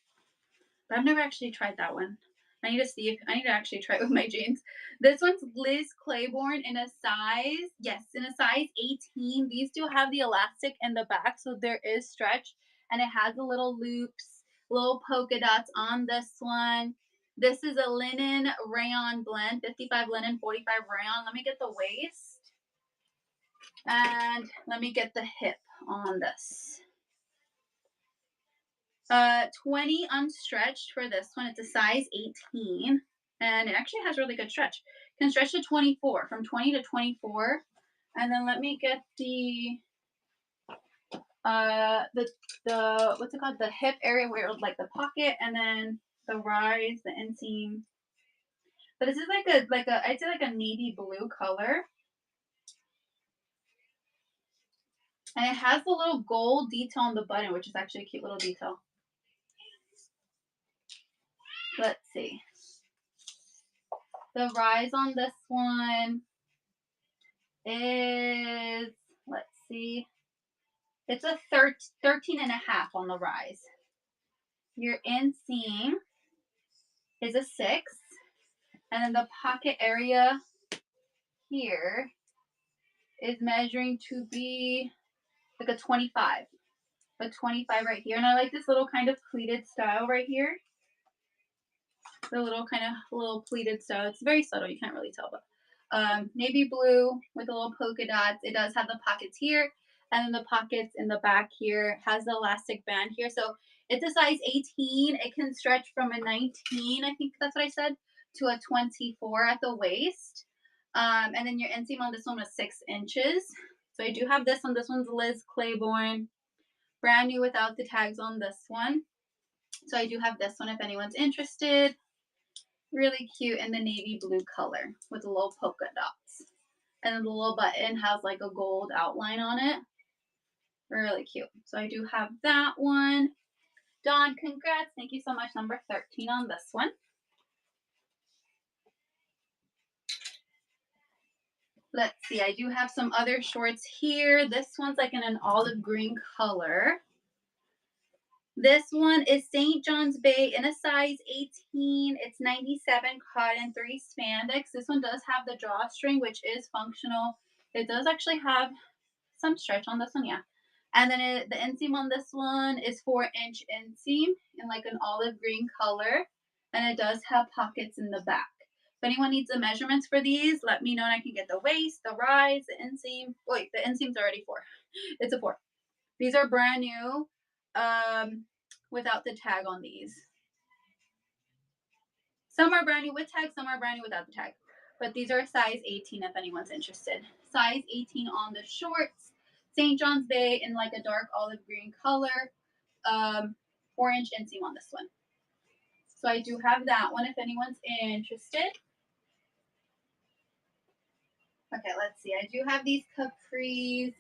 but I've never actually tried that one. I need to actually try it with my jeans. This one's Liz Claiborne in a size, yes, in a size 18. These do have the elastic in the back, so there is stretch, and it has the little loops, little polka dots on this one. This is a linen rayon blend, 55 linen, 45 rayon. Let me get the waist, and let me get the hip on this. 20 unstretched for this one. It's a size 18, and it actually has really good stretch. It can stretch to 24, from 20 to 24. And then let me get the what's it called? The hip area where like the pocket, and then the rise, the inseam. But this is like a I'd say like a navy blue color. And it has the little gold detail on the button, which is actually a cute little detail. Let's see. The rise on this one is, let's see, it's a 13 and a half on the rise. Your inseam is a 6, and then the pocket area here is measuring to be like a 25. A 25 right here. And I like this little kind of pleated style right here. The little kind of little pleated style. It's very subtle, you can't really tell, but navy blue with the little polka dots. It does have the pockets here, and then the pockets in the back here has the elastic band here. So it's a size 18. It can stretch from a 19, I think that's what I said, to a 24 at the waist. And then your inseam on this one was 6 inches. So I do have this one. This one's Liz Claiborne, brand new without the tags on this one. So I do have this one if anyone's interested. Really cute in the navy blue color with the little polka dots. And then the little button has like a gold outline on it. Really cute. So I do have that one. Dawn, congrats. Thank you so much. Number 13 on this one. Let's see. I do have some other shorts here. This one's like in an olive green color. This one is St. John's Bay in a size 18. It's 97 cotton, 3 spandex. This one does have the drawstring, which is functional. It does actually have some stretch on this one, yeah. And then the inseam on this one is 4-inch inseam in like an olive green color. And it does have pockets in the back. If anyone needs the measurements for these, let me know and I can get the waist, the rise, the inseam. Wait, the inseam's already 4. It's a 4. These are brand new. Without the tag on these. Some are brand new with tag, some are brand new without the tag. But these are size 18 if anyone's interested. Size 18 on the shorts. St. John's Bay in like a dark olive green color. 4-inch inseam on this one. So I do have that one if anyone's interested. Okay, let's see. I do have these capris.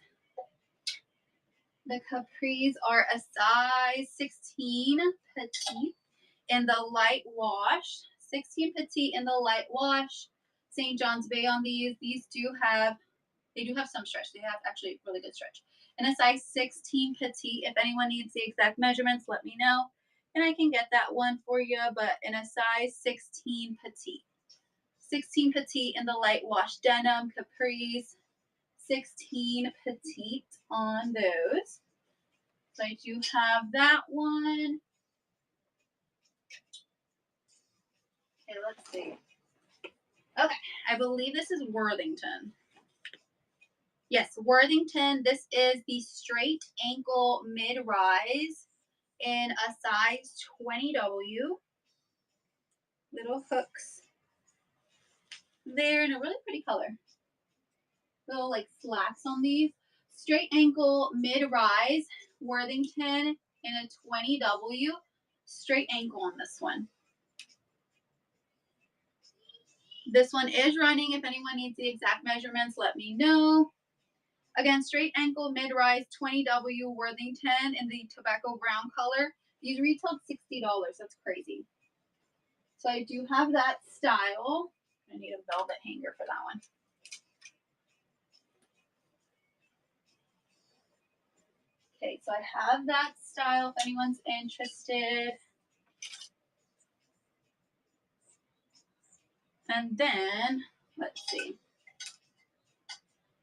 The capris are a size 16 petite in the light wash. 16 petite in the light wash. St. John's Bay on these. These do have, they do have some stretch. They have actually really good stretch. In a size 16 petite. If anyone needs the exact measurements, let me know. And I can get that one for you, but in a size 16 petite. 16 petite in the light wash denim, capris. 16 petite on those. So I do have that one. Okay, let's see. Okay, I believe this is Worthington. Yes, Worthington. This is the straight ankle mid-rise in a size 20W. Little hooks there in a really pretty color. Little like slacks on these. Straight ankle mid-rise, Worthington in a 20W. Straight ankle on this one. This one is running. If anyone needs the exact measurements, let me know. Again, straight ankle mid-rise 20W Worthington in the tobacco brown color. These retailed $60. That's crazy. So I do have that style. I need a velvet hanger for that one. Okay, so I have that style if anyone's interested. And then, let's see.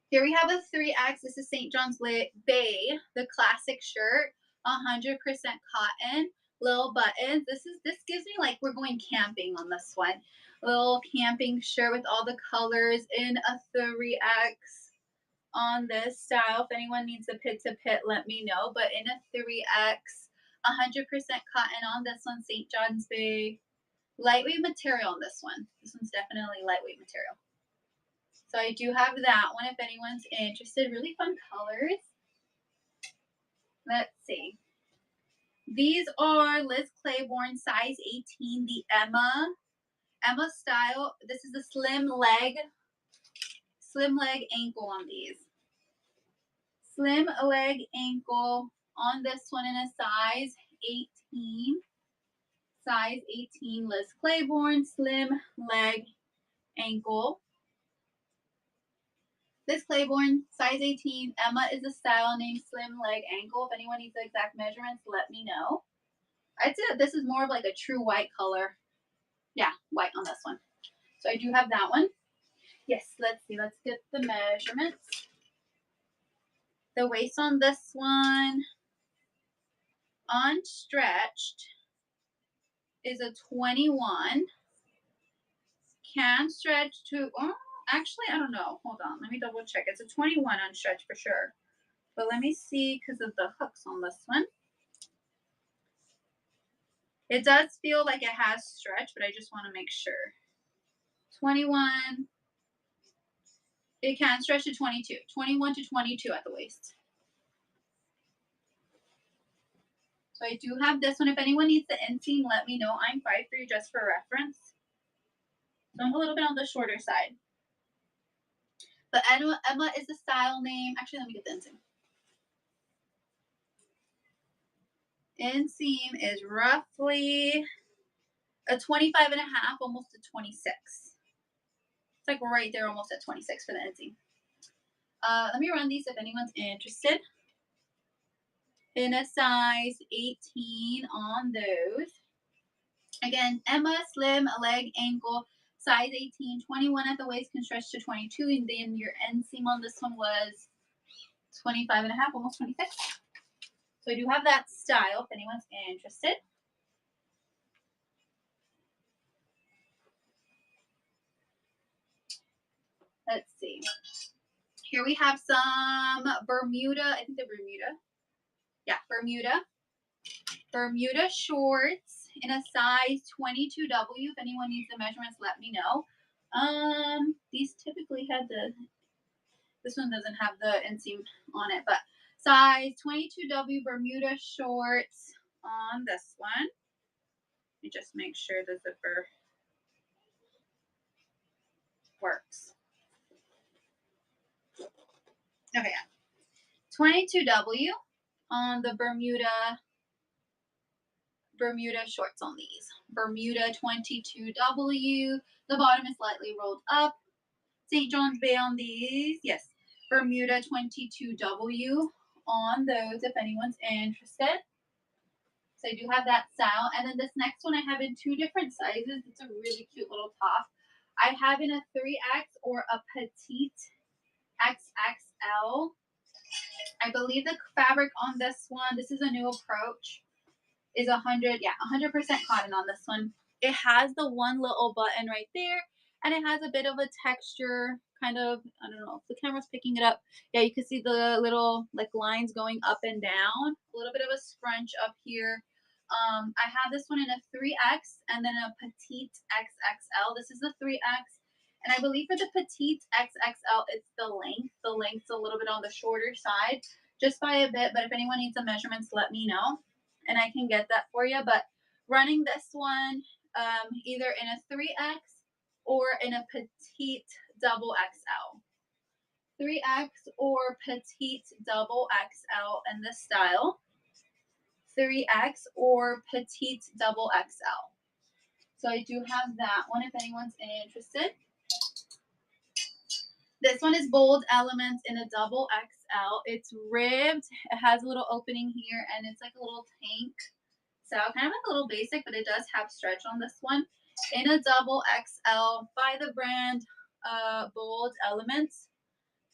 Here we have a 3X. This is St. John's Bay, the classic shirt, 100% cotton, little buttons. This gives me like we're going camping on this one. Little camping shirt with all the colors in a 3X on this style. If anyone needs a pit to pit, let me know. But in a 3X, 100% cotton on this one, St. John's Bay. Lightweight material on this one. This one's definitely lightweight material. So I do have that one if anyone's interested. Really fun colors. Let's see. These are Liz Claiborne, size 18, the Emma style. This is the slim leg ankle on these. Slim leg ankle on this one in a size 18. Size 18, Liz Claiborne, slim leg ankle. Liz Claiborne, size 18. Emma is the style named slim leg ankle. If anyone needs the exact measurements, let me know. I'd say that this is more of like a true white color. Yeah, white on this one. So I do have that one. Yes, let's see. Let's get the measurements. The waist on this one, unstretched, is a 21. Can stretch to, oh, actually, I don't know. Hold on. Let me double check. It's a 21 unstretched for sure. But let me see because of the hooks on this one. It does feel like it has stretch, but I just want to make sure. 21. It can stretch to 22. 21 to 22 at the waist. So I do have this one. If anyone needs the inseam, let me know. I'm 5'3" just for reference. So I'm a little bit on the shorter side. But Emma is the style name. Actually, let me get the inseam. Inseam is roughly a 25 and a half, almost a 26. It's like right there, almost at 26 for the inseam. Let me run these if anyone's interested. In a size 18 on those. Again, Emma, slim, leg, ankle, size 18, 21 at the waist, can stretch to 22, and then your inseam on this one was 25 and a half, almost 26. So I do have that style if anyone's interested. Let's see. Here we have some Bermuda, I think they're Bermuda. Yeah, Bermuda shorts in a size 22W. If anyone needs the measurements, let me know. These typically had this one doesn't have the inseam on it, but size 22W Bermuda shorts on this one. Let me just make sure the zipper works. Okay, 22W. on the Bermuda shorts on these. Bermuda 22W. The bottom is slightly rolled up. St. John's Bay on these. Yes. Bermuda 22W on those if anyone's interested. So I do have that style. And then this next one I have in two different sizes. It's a really cute little top. I have in a 3X or a petite XXL. I believe the fabric on this one, this is a new approach, is 100% cotton on this one. It has the one little button right there, and it has a bit of a texture, kind of, I don't know if the camera's picking it up. Yeah, you can see the little like lines going up and down, a little bit of a scrunch up here. I have this one in a 3X and then a petite XXL. This is the 3X. And I believe for the petite XXL, it's the length. The length's a little bit on the shorter side, just by a bit. But if anyone needs the measurements, let me know and I can get that for you. But running this one either in a 3X or in a petite double XL. 3X or petite double XL in this style. 3X or petite double XL. So I do have that one if anyone's interested. This one is Bold Elements in a double XL. It's ribbed. It has a little opening here and it's like a little tank. So kind of like a little basic, but it does have stretch on this one. In a double XL by the brand Bold Elements.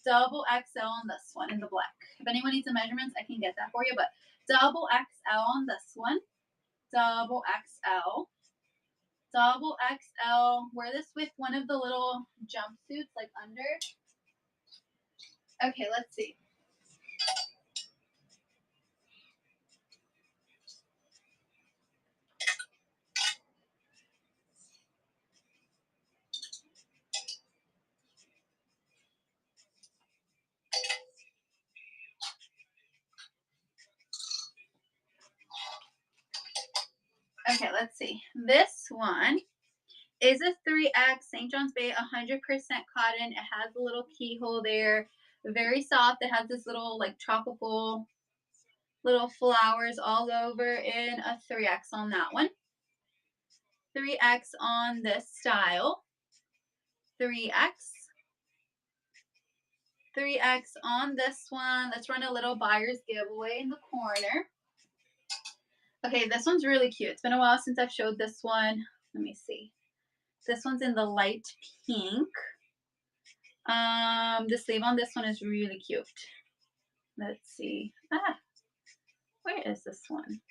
Double XL on this one in the black. If anyone needs the measurements, I can get that for you. But double XL on this one. Double XL. Double XL. Wear this with one of the little jumpsuits like under. Okay, let's see. Okay, let's see. This one is a 3X St. John's Bay, 100% cotton. It has a little keyhole there. Very soft. It has this little like tropical little flowers all over in a 3X on that one. 3X on this style. 3X. 3X on this one. Let's run a little buyer's giveaway in the corner. Okay, this one's really cute. It's been a while since I've showed this one. Let me see. This one's in the light pink. The sleeve on this one is really cute. Let's see. Where is this one?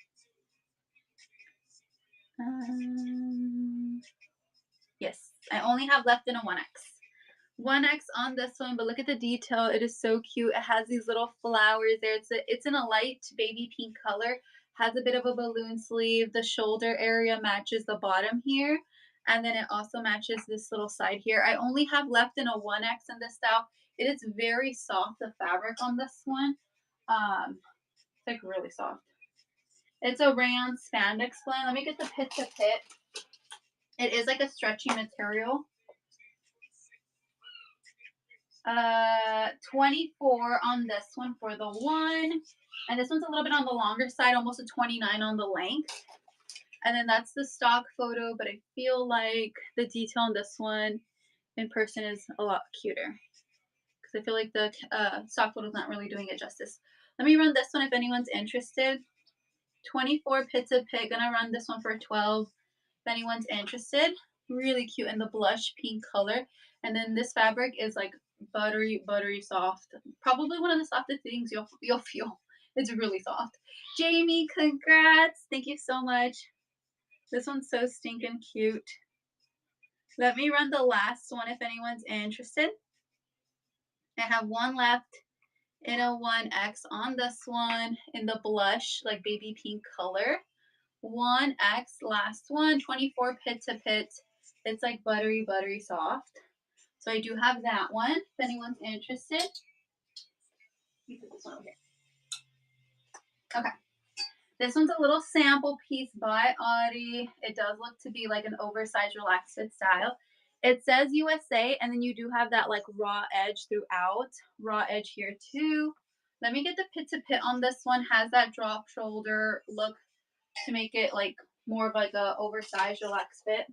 Yes, I only have left in a 1X. 1X on this one, but look at the detail. It is so cute. It has these little flowers there. It's in a light baby pink color. Has a bit of a balloon sleeve. The shoulder area matches the bottom here. And then it also matches this little side here. I only have left in a 1X in this style. It is very soft, the fabric on this one. It's like really soft. It's a rayon spandex blend. Let me get the pit to pit. It is like a stretchy material. 24 on this one for the one. And this one's a little bit on the longer side, almost a 29 on the length. And then that's the stock photo, but I feel like the detail on this one in person is a lot cuter. Because I feel like the stock photo is not really doing it justice. Let me run this one if anyone's interested. 24 pit to pit. Gonna run this one for 12 if anyone's interested. Really cute in the blush pink color. And then this fabric is like buttery soft. Probably one of the softest things you'll feel. It's really soft. Jamie, congrats. Thank you so much. This one's so stinking cute. Let me run the last one if anyone's interested. I have one left in a 1X on this one in the blush, like baby pink color. 1X, last one, 24 pit to pit. It's like buttery soft. So I do have that one if anyone's interested. Let me put this one over here. Okay. This one's a little sample piece by Audie. It does look to be like an oversized relaxed fit style. It says USA, and then you do have that like raw edge throughout. Raw edge here too. Let me get the pit to pit on this one. Has that drop shoulder look to make it like more of like a oversized relaxed fit.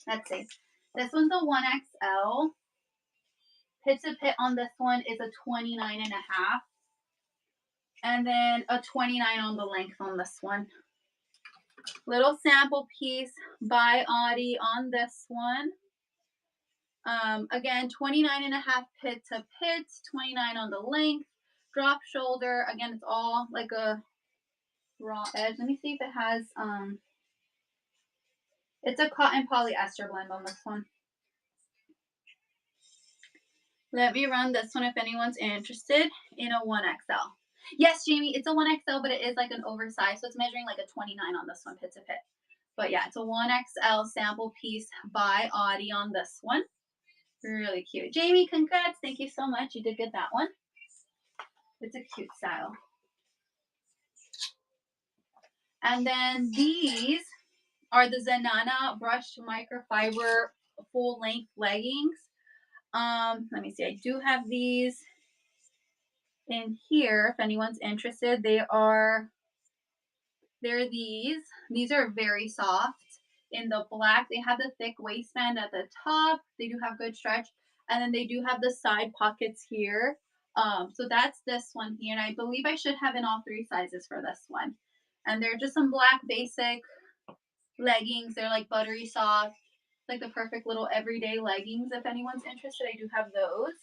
Let's see. This one's a 1XL. Pit to pit on this one is a 29 and a half. And then a 29 on the length on this one. Little sample piece by Audi on this one. Again, 29 and a half pit to pit, 29 on the length, drop shoulder. Again, it's all like a raw edge. Let me see if it has, it's a cotton polyester blend on this one. Let me run this one if anyone's interested in a 1XL. Yes, Jamie, it's a 1XL, but it is like an oversized, so it's measuring like a 29 on this one, pit to pit. But yeah, it's a 1XL sample piece by Audi on this one. Really cute. Jamie, congrats. Thank you so much. You did get that one. It's a cute style. And then these are the Zenana brushed microfiber full length leggings. Let me see. I do have these in here if anyone's interested. They're these. These are very soft. In the black, they have the thick waistband at the top. They do have good stretch, and then they do have the side pockets here. So that's this one here, and I believe I should have in all 3 sizes for this one. And they're just some black basic leggings. They're like buttery soft, like the perfect little everyday leggings. If anyone's interested, I do have those.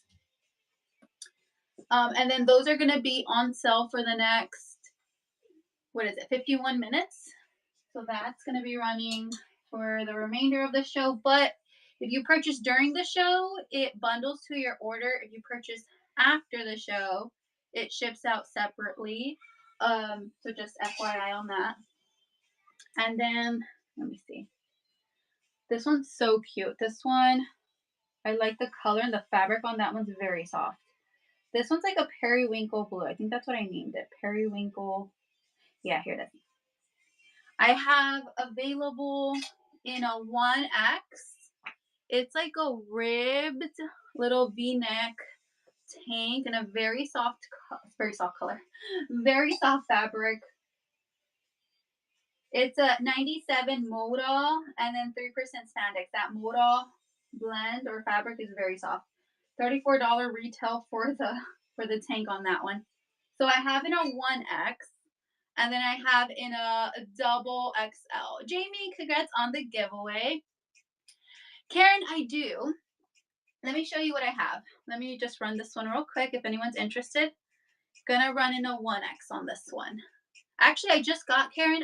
And then those are going to be on sale for the next, 51 minutes. So that's going to be running for the remainder of the show. But if you purchase during the show, it bundles to your order. If you purchase after the show, it ships out separately. So just FYI on that. And then, let me see. This one's so cute. This one, I like the color, and the fabric on that one's very soft. This one's like a periwinkle blue. I think that's what I named it. Periwinkle. Yeah, here it is. I have available in a 1X. It's like a ribbed little V-neck tank in a very soft color, very soft fabric. It's a 97 modal and then 3% spandex. That modal blend or fabric is very soft. $34 retail for the tank on that one. So I have in a 1X. And then I have in a double XL. Jamie, congrats on the giveaway. Karen, I do. Let me show you what I have. Let me just run this one real quick if anyone's interested. Gonna run in a 1X on this one. Actually, I just got, Karen,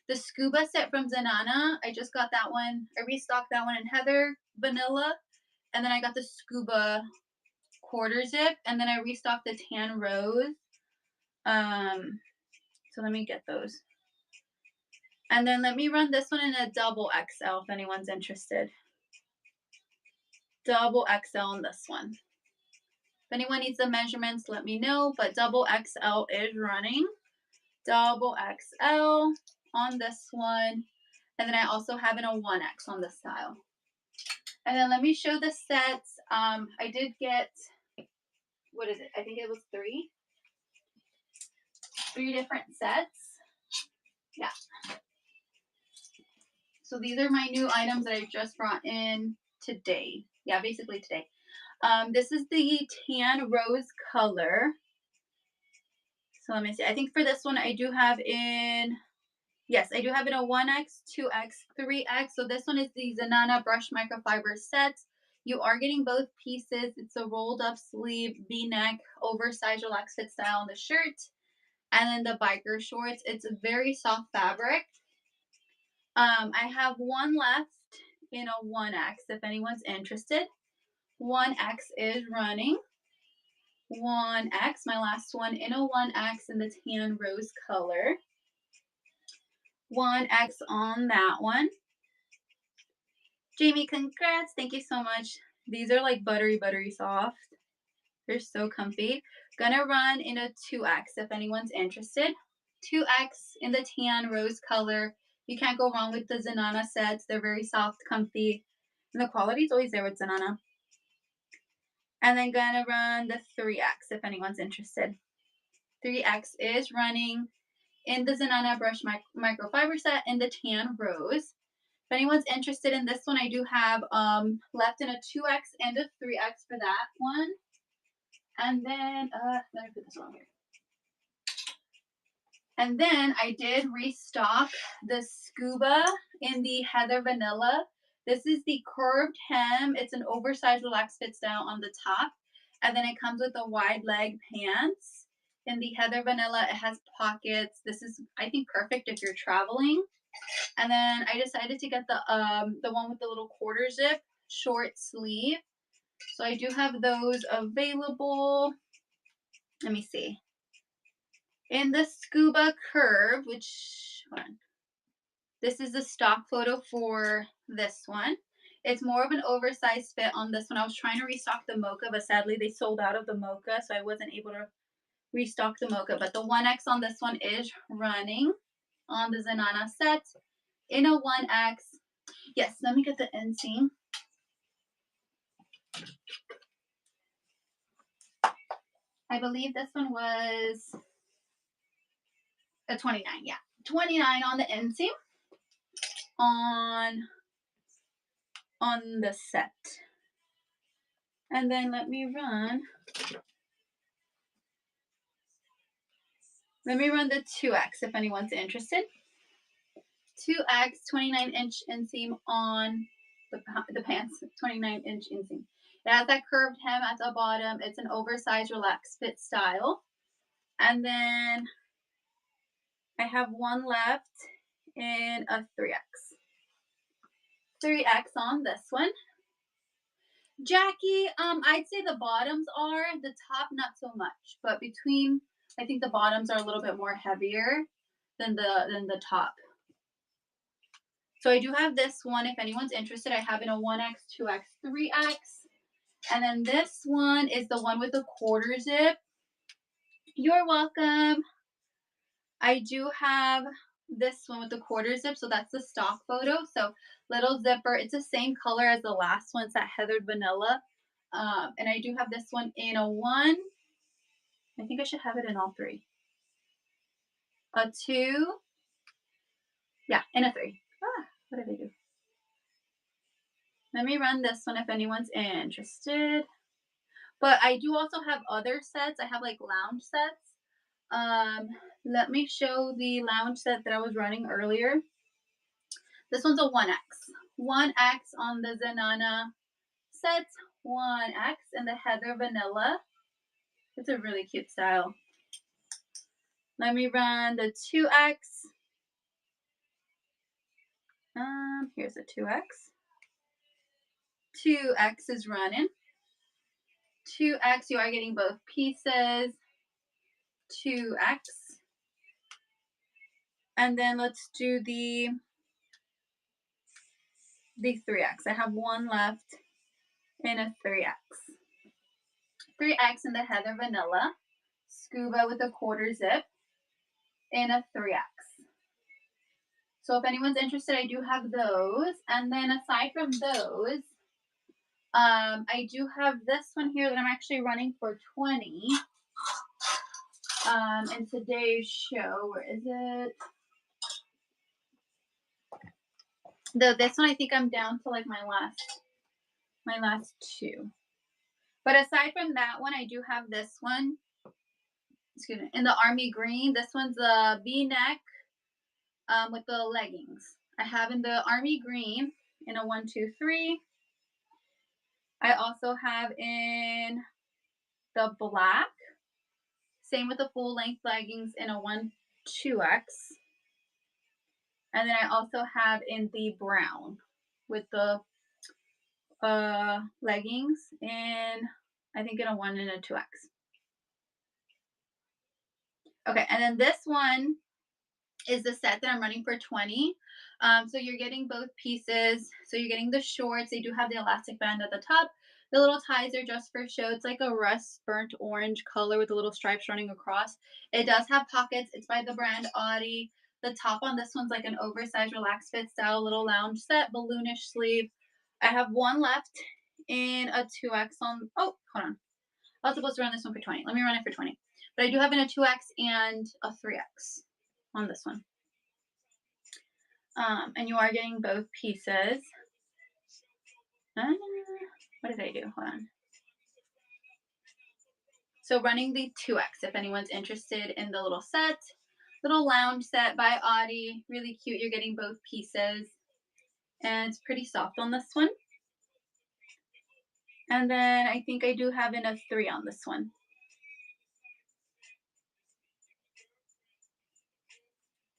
the scuba set from Zenana. I just got that one. I restocked that one in Heather Vanilla. And then I got the scuba quarter zip. And then I restocked the tan rose. So let me get those. And then let me run this one in a double XL if anyone's interested. Double XL on this one. If anyone needs the measurements, let me know. But double XL is running. Double XL on this one. And then I also have in a 1X on this style. And then let me show the sets. I did get, what is it? I think it was 3. 3 different sets. Yeah. So these are my new items that I just brought in today. Yeah, basically today. This is the tan rose color. So let me see. I think for this one, I do have in, yes, I do have in a 1X, 2X, 3X. So this one is the Zenana Brush Microfiber set. You are getting both pieces. It's a rolled up sleeve, V-neck, oversized relaxed fit style on the shirt. And then the biker shorts. It's a very soft fabric. I have one left in a 1X if anyone's interested. 1X is running. 1X, my last one in a 1X in the tan rose color. 1X on that one. Jamie, congrats. Thank you so much. These are like buttery, buttery soft. They're so comfy. Gonna run in a 2X if anyone's interested. 2X in the tan rose color. You can't go wrong with the Zenana sets. They're very soft, comfy, and the quality is always there with Zenana. And then gonna run the 3X if anyone's interested. 3X is running in the Zenana Brush Microfiber set in the tan rose. If anyone's interested in this one, I do have left in a 2X and a 3X for that one. And then, let me put this on here. And then I did restock the Scuba in the Heather Vanilla. This is the curved hem. It's an oversized relaxed fit style on the top. And then it comes with the wide leg pants. In the Heather Vanilla, it has pockets. This is, I think, perfect if you're traveling. And then I decided to get the one with the little quarter zip short sleeve. So I do have those available. Let me see. In the Scuba Curve, which one? This is the stock photo for this one. It's more of an oversized fit on this one. I was trying to restock the mocha, but sadly they sold out of the mocha, so I wasn't able to restock the mocha. But the 1X on this one is running on the Zenana set in a 1X. Yes, let me get the inseam. I believe this one was a 29, yeah. 29 on the inseam on the set. And then let me run the 2X if anyone's interested. 2X 29-inch inseam on the pants, 29-inch inseam. It has that curved hem at the bottom. It's an oversized relaxed fit style. And then I have one left in a 3X. 3X on this one. Jackie, I'd say the bottoms are, the top not so much, but between, I think the bottoms are a little bit more heavier than the top. So I do have this one if anyone's interested. I have in a 1X, 2X, 3X. And then this one is the one with the quarter zip. You're welcome. I do have this one with the quarter zip, so that's the stock photo. So little zipper. It's the same color as the last one. It's that heathered vanilla. And I do have this one in a 1. I think I should have it in all 3. A 2. Yeah, in a 3. What did I do? Let me run this one if anyone's interested. But I do also have other sets. I have like lounge sets. Let me show the lounge set that I was running earlier. This one's a 1X. 1X on the Zenana set. 1X in the Heather Vanilla. It's a really cute style. Let me run the 2X. Here's the 2X. 2X is running. 2X, you are getting both pieces. 2X. And then let's do the 3X. I have one left in a 3X. 3X in the Heather Vanilla. Scuba with a quarter zip in a 3X. So if anyone's interested, I do have those. And then aside from those, I do have this one here that I'm actually running for 20. In today's show, where is it? This one, I think I'm down to like my last 2. But aside from that one, I do have this one. Excuse me, in the army green. This one's a V-neck with the leggings. I have in the army green in a 1, 2, 3. I also have in the black. Same with the full length leggings in a 1, 2X. And then I also have in the brown with the leggings in, I think in a 1 and a 2X. Okay, and then this one is the set that I'm running for 20. So you're getting both pieces. So you're getting the shorts. They do have the elastic band at the top. The little ties are just for show. It's like a rust burnt orange color with the little stripes running across. It does have pockets. It's by the brand Audi. The top on this one's like an oversized relaxed fit style little lounge set, balloonish sleeve. I have one left in a 2X on, oh, hold on. I was supposed to run this one for 20. Let me run it for 20. But I do have in a 2X and a 3X on this one. And you are getting both pieces. What did I do? Hold on. So running the 2X, if anyone's interested in the little set, little lounge set by Audi, really cute. You're getting both pieces, and it's pretty soft on this one. And then I think I do have in a 3 on this one.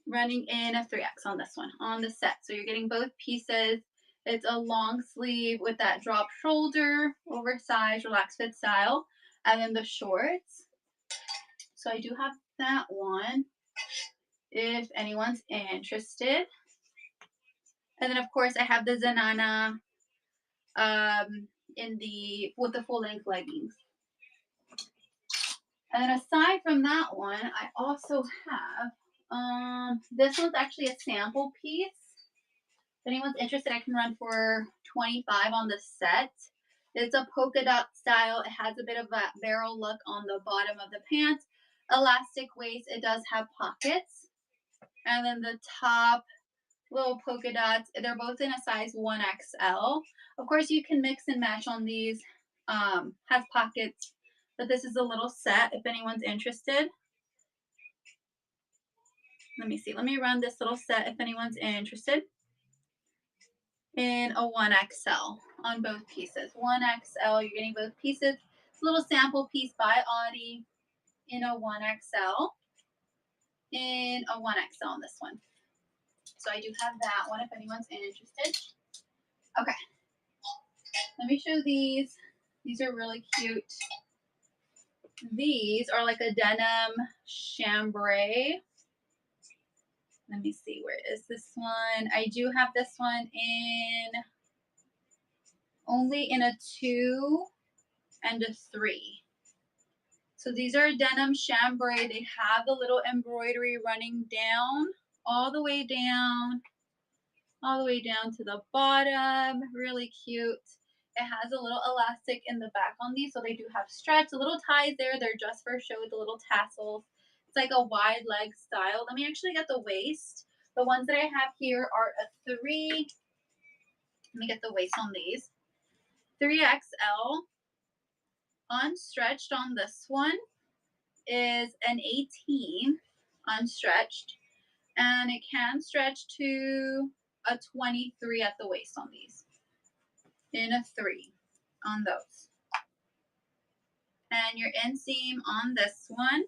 Running in a 3X on this one, on the set. So you're getting both pieces. It's a long sleeve with that drop shoulder, oversized, relaxed fit style, and then the shorts. So I do have that one if anyone's interested. And then of course I have the Zanana with the full length leggings. And then aside from that one, I also have this one's actually a sample piece. If anyone's interested, I can run for 25 on the set. It's a polka dot style. It has a bit of a barrel look on the bottom of the pants. Elastic waist. It does have pockets. And then the top, little polka dots. They're both in a size 1XL. Of course, you can mix and match on these. Has pockets. But this is a little set if anyone's interested. Let me see. Let me run this little set if anyone's interested. In a 1XL on both pieces. 1XL, you're getting both pieces. It's a little sample piece by Audi in a 1XL. In a 1XL on this one. So I do have that one if anyone's interested. Okay. Let me show these. These are really cute. These are like a denim chambray. Let me see, where is this one? I do have this one only in a 2 and a 3. So these are denim chambray. They have the little embroidery running down, all the way down to the bottom. Really cute. It has a little elastic in the back on these, so they do have stretch. The little ties there, they're just for show with the little tassels. It's like a wide leg style. Let me actually get the waist. The ones that I have here are a 3. Let me get the waist on these. 3XL. Unstretched on this one is an 18 unstretched, and it can stretch to a 23 at the waist on these. In a 3 on those. And your inseam on this one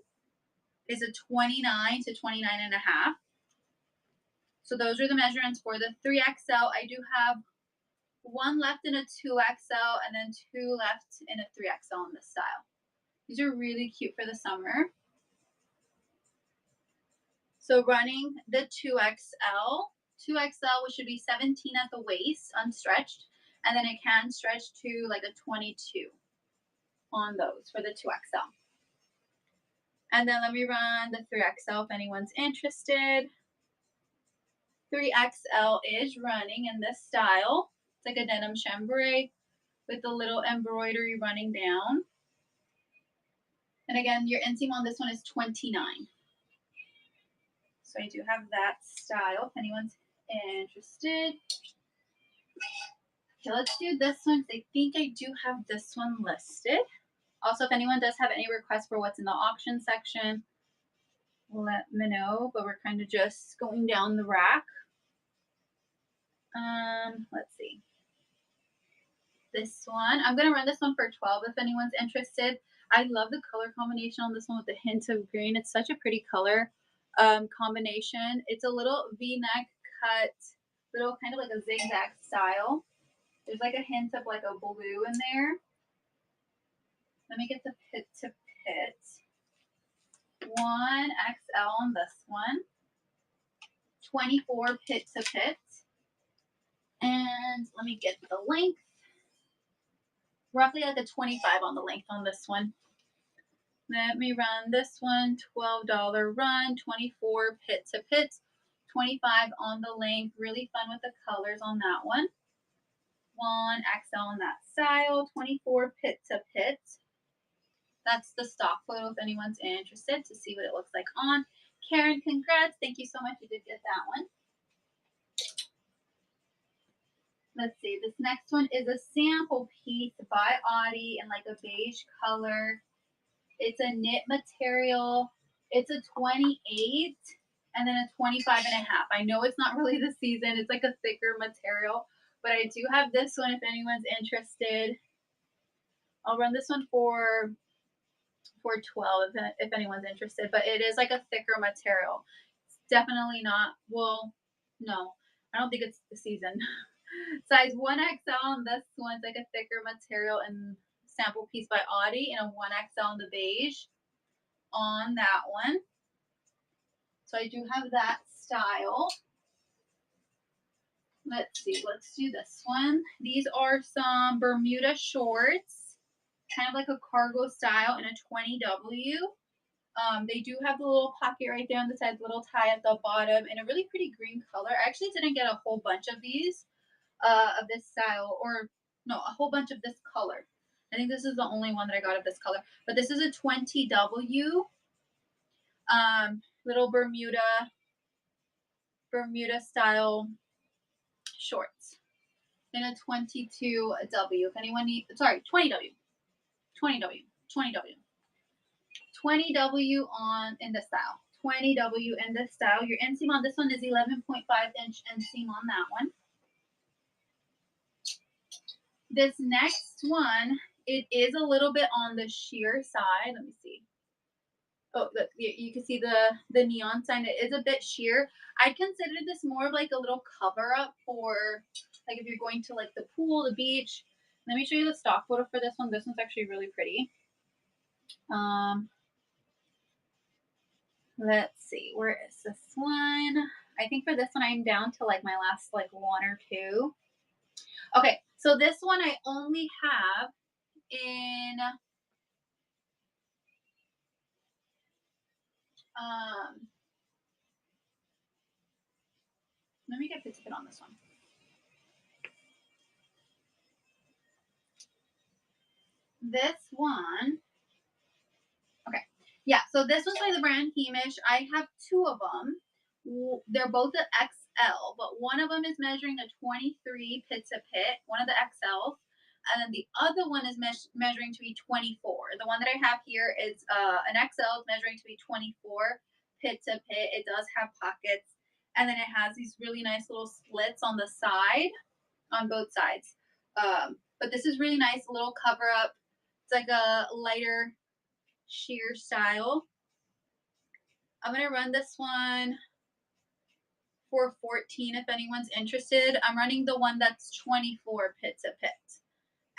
is a 29 to 29 and a half. So those are the measurements for the 3XL. I do have one left in a 2XL and then 2 left in a 3XL in this style. These are really cute for the summer. So running the 2XL, which should be 17 at the waist, unstretched, and then it can stretch to like a 22 on those for the 2XL. And then let me run the 3XL if anyone's interested. 3XL is running in this style. It's like a denim chambray with the little embroidery running down. And again, your inseam on this one is 29. So I do have that style if anyone's interested. Okay, let's do this one because I think I do have this one listed. Also, if anyone does have any requests for what's in the auction section, let me know. But we're kind of just going down the rack. Let's see. This one, I'm going to run this one for 12 if anyone's interested. I love the color combination on this one with the hint of green. It's such a pretty color combination. It's a little V-neck cut, little kind of like a zigzag style. There's like a hint of like a blue in there. Let me get the pit to pit. 1XL on this one. 24 pit to pit. And let me get the length. Roughly like a 25 on the length on this one. Let me run this one. $12 run. 24 pit to pit. 25 on the length. Really fun with the colors on that one. one XL in that style, 24 pit to pit. That's the stock photo if anyone's interested to see what it looks like on. Karen, congrats. Thank you so much. You did get that one. Let's see. This next one is a sample piece by Audie in like a beige color. It's a knit material. It's a 28 and then a 25 and a half. I know it's not really the season. It's like a thicker material, but I do have this one if anyone's interested. I'll run this one for 12 if anyone's interested, but it is like a thicker material. It's definitely not, well, no, I don't think it's the season. Size 1XL, and this one's like a thicker material and sample piece by Audie, and a 1XL in the beige on that one. So I do have that style. Let's see, let's do this one. These are some Bermuda shorts, kind of like a cargo style in a 20W. They do have the little pocket right there on the side, little tie at the bottom, and a really pretty green color. I actually didn't get a whole bunch of these, of this style, or no, a whole bunch of this color. I think this is the only one that I got of this color. But this is a 20W, little Bermuda style shorts in a 22W. If anyone needs, sorry, 20W, 20W, 20W. 20W on in the style. 20W in this style. Your inseam on this one is 11.5-inch inseam on that one. This next one, it is a little bit on the sheer side. Let me see. Oh, look, you can see the neon sign. It is a bit sheer. I consider this more of like a little cover up for like if you're going to like the pool, the beach. Let me show you the stock photo for this one. This one's actually really pretty. Let's see, where is this one? I think for this one, I'm down to like my last like one or two. Okay, so this one I only have in, let me get the ticket on this one. This one, okay, yeah, so this one's by the brand Hemish. I have two of them. They're both an XL, but one of them is measuring a 23 pit to pit, one of the XLs, and then the other one is measuring to be 24. The one that I have here is an XL measuring to be 24 pit to pit. It does have pockets, and then it has these really nice little splits on the side, on both sides. But this is really nice, a little cover up. It's like a lighter sheer style. I'm gonna run this one for 14 if anyone's interested. I'm running the one that's 24 pit to pit.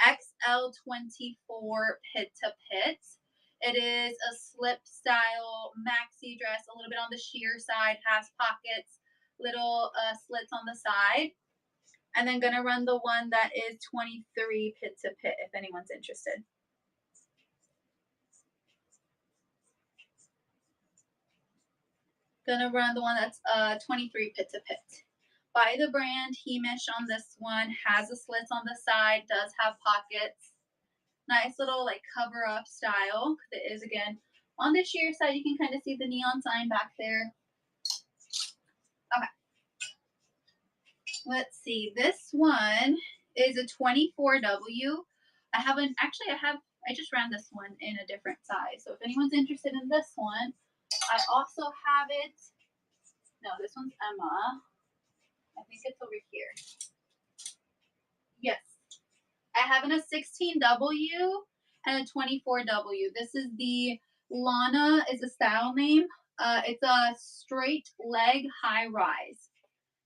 XL 24 pit to pit. It is a slip style maxi dress, a little bit on the sheer side, has pockets, little slits on the side. And then gonna run the one that is 23 pit to pit if anyone's interested. Gonna run the one that's 23 pit to pit. By the brand Hemish on this one, has the slits on the side, does have pockets. Nice little like cover up style. It is again on the sheer side. You can kind of see the neon sign back there. Okay. Let's see. This one is a 24W. I just ran this one in a different size. So if anyone's interested in this one, I also have it. No, this one's Emma. I think it's over here. Yes. I have in a 16W and a 24W. This is the Lana is the style name. It's a straight leg high rise.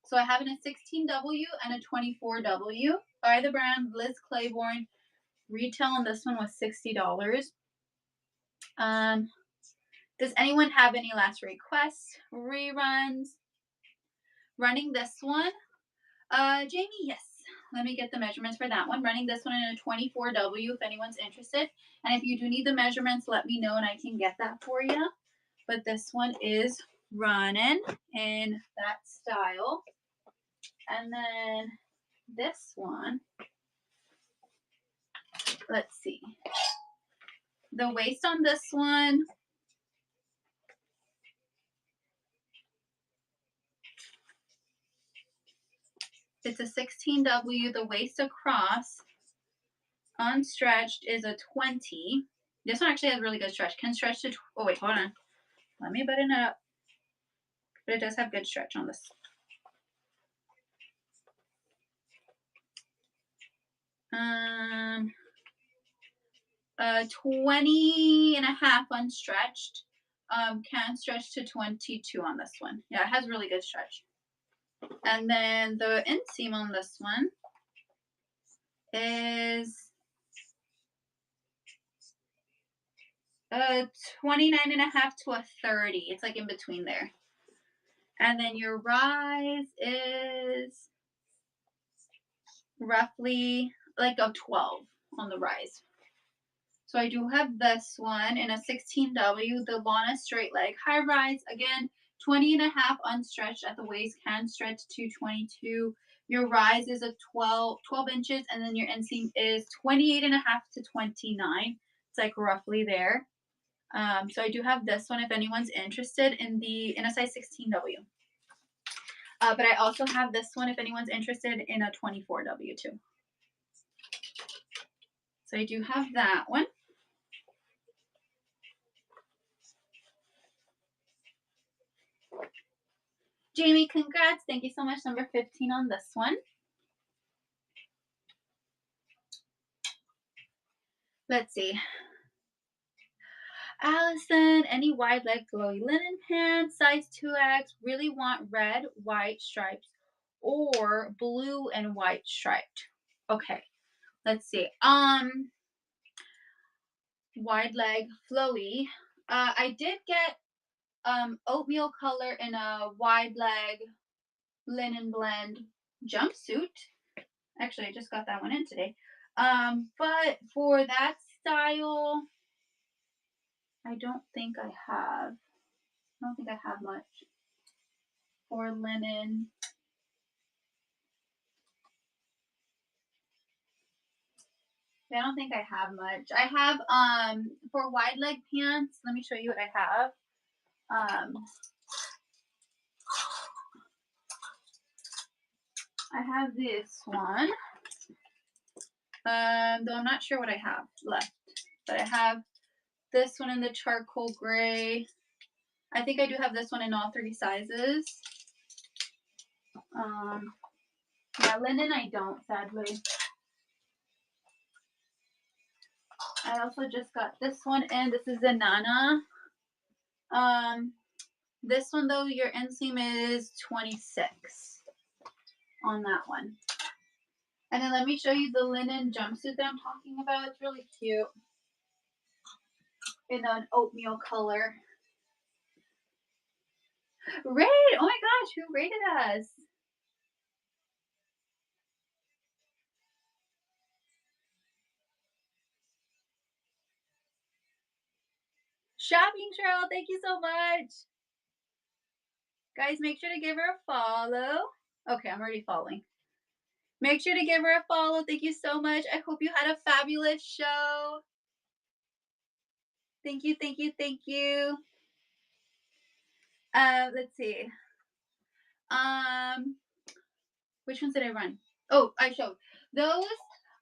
So I have in a 16W and a 24W by the brand Liz Claiborne. Retail on this one was $60. Does anyone have any last requests, reruns? Running this one. Jamie, yes. Let me get the measurements for that one. Running this one in a 24W if anyone's interested. And if you do need the measurements, let me know and I can get that for you. But this one is running in that style. And then this one let's see. The waist on this one, it's a 16W. The waist across, unstretched, is a 20. This one actually has really good stretch. Can stretch to, oh wait, hold on. Let me button it up. But it does have good stretch on this. 20 and a half unstretched. Can stretch to 22 on this one. Yeah, it has really good stretch. And then the inseam on this one is 29 and a half to a 30. It's like in between there. And then your rise is roughly like a 12 on the rise. So I do have this one in a 16W, the Lana straight leg high rise. Again, 20 and a half unstretched at the waist, can stretch to 22. Your rise is a 12 inches, and then your inseam is 28 and a half to 29. It's like roughly there. So I do have this one if anyone's interested in a size 16W. But I also have this one if anyone's interested in a 24W too. So I do have that one. Jamie, congrats. Thank you so much. Number 15 on this one. Let's see. Allison, any wide leg flowy linen pants, size 2X, really want red, white stripes or blue and white striped. Okay, let's see. Wide leg flowy. I did get oatmeal color in a wide leg linen blend jumpsuit. Actually, I just got that one in today. But for that style, I don't think I have much for linen. I don't think I have much. I have for wide leg pants, let me show you what I have. I have this one. Though I'm not sure what I have left. But I have this one in the charcoal gray. I think I do have this one in all 3 sizes. Yeah, linen I don't, sadly. I also just got this one in. This is the Nana. This one though, your inseam is 26 on that one. And then let me show you the linen jumpsuit that I'm talking about. It's really cute. In an oatmeal color. Raid! Oh my gosh, who rated us? Shopping Cheryl, thank you so much. Guys, make sure to give her a follow. Okay, I'm already following. Make sure to give her a follow. Thank you so much. I hope you had a fabulous show. Thank you, thank you, thank you. Let's see. Which ones did I run? Oh, I showed those.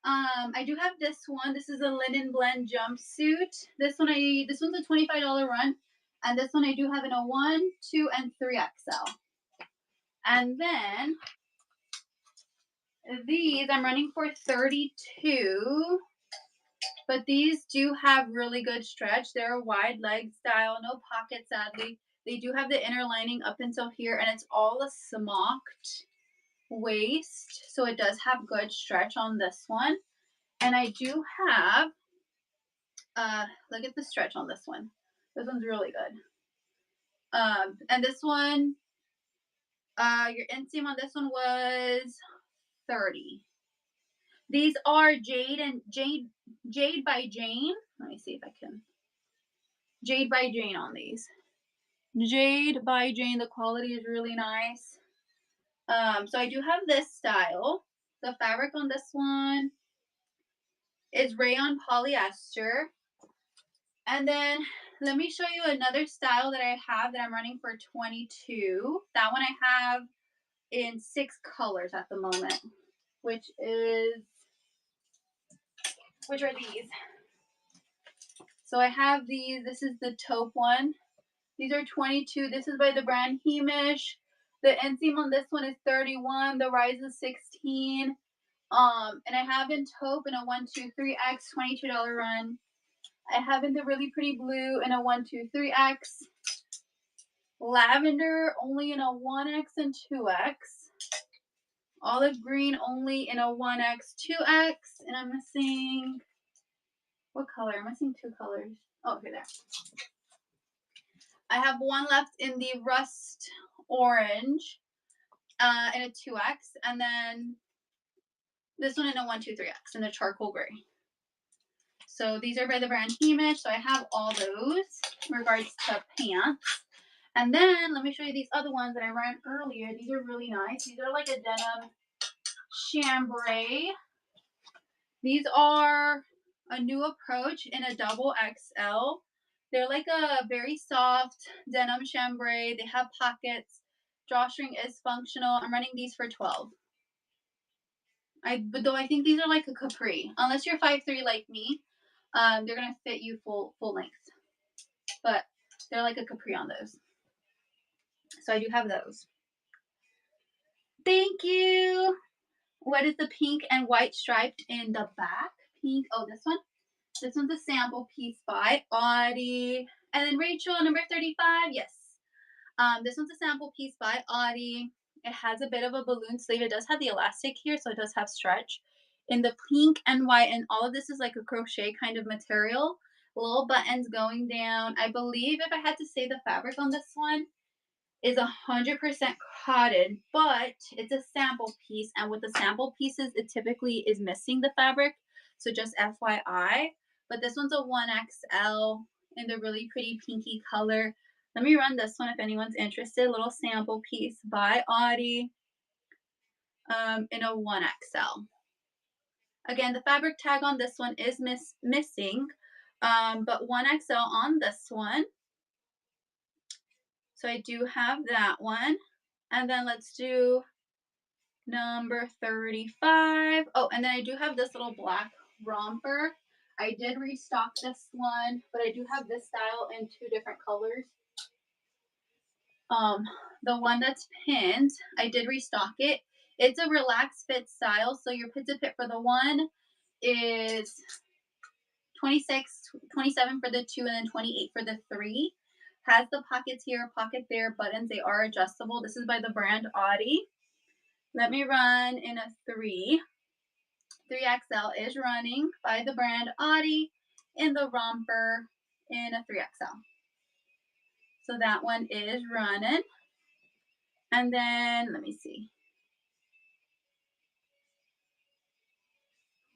I do have this one. This is a linen blend jumpsuit. This one's a $25 run, and this one I do have in a 1, 2, and 3XL. And then these I'm running for 32, but these do have really good stretch. They're a wide leg style, no pocket, sadly. They do have the inner lining up until here, and it's all a smocked waist, so it does have good stretch on this one. And I do have look at the stretch on this one. This one's really good. And this one, your inseam on this one was 30. These are Jade by Jane. Let me see if I can. Jade by Jane on these. Jade by Jane. The quality is really nice. So I do have this style. The fabric on this one is rayon polyester. And then let me show you another style that I have that I'm running for 22. That one I have in 6 colors at the moment, which are these. So I have these. This is the taupe one. These are 22. This is by the brand Hemish. The inseam on this one is 31. The rise is 16. And I have in taupe in a 123X, $22 run. I have in the really pretty blue in a 123X. Lavender only in a 1X and 2X. Olive green only in a 1X, 2X. And I'm missing, what color? I'm missing 2 colors. Oh, okay, there. I have one left in the rust orange in a 2X. And then this one in a 123X in the charcoal gray. So these are by the brand Hemish. So I have all those in regards to pants. And then let me show you these other ones that I ran earlier. These are really nice. These are like a denim chambray. These are a new approach in a double XL. They're like a very soft denim chambray. They have pockets. Drawstring is functional. I'm running these for 12. But though I think these are like a capri. Unless you're 5'3" like me, they're gonna fit you full length. But they're like a capri on those. So I do have those. Thank you. What is the pink and white striped in the back? Pink. Oh, this one. This one's a sample piece by Audie. And then Rachel, number 35. Yes. This one's a sample piece by Audie. It has a bit of a balloon sleeve. It does have the elastic here, so it does have stretch. In the pink and white, and all of this is like a crochet kind of material. Little buttons going down. I believe if I had to say the fabric on this one is 100% cotton, but it's a sample piece. And with the sample pieces, it typically is missing the fabric. So just FYI. But this one's a 1XL in the really pretty pinky color. Let me run this one if anyone's interested. Little sample piece by Audie in a 1XL. Again, the fabric tag on this one is missing, but 1XL on this one. So I do have that one. And then let's do number 35. Oh, and then I do have this little black romper. I did restock this one, but I do have this style in 2 different colors. The one that's pinned, I did restock it. It's a relaxed fit style. So your pizza fit for the one is 26, 27 for the 2, and then 28 for the 3. Has the pockets here, pocket there, buttons. They are adjustable. This is by the brand Audie. Let me run in a 3. 3XL is running by the brand Audie in the romper in a 3XL. So that one is running. And then let me see.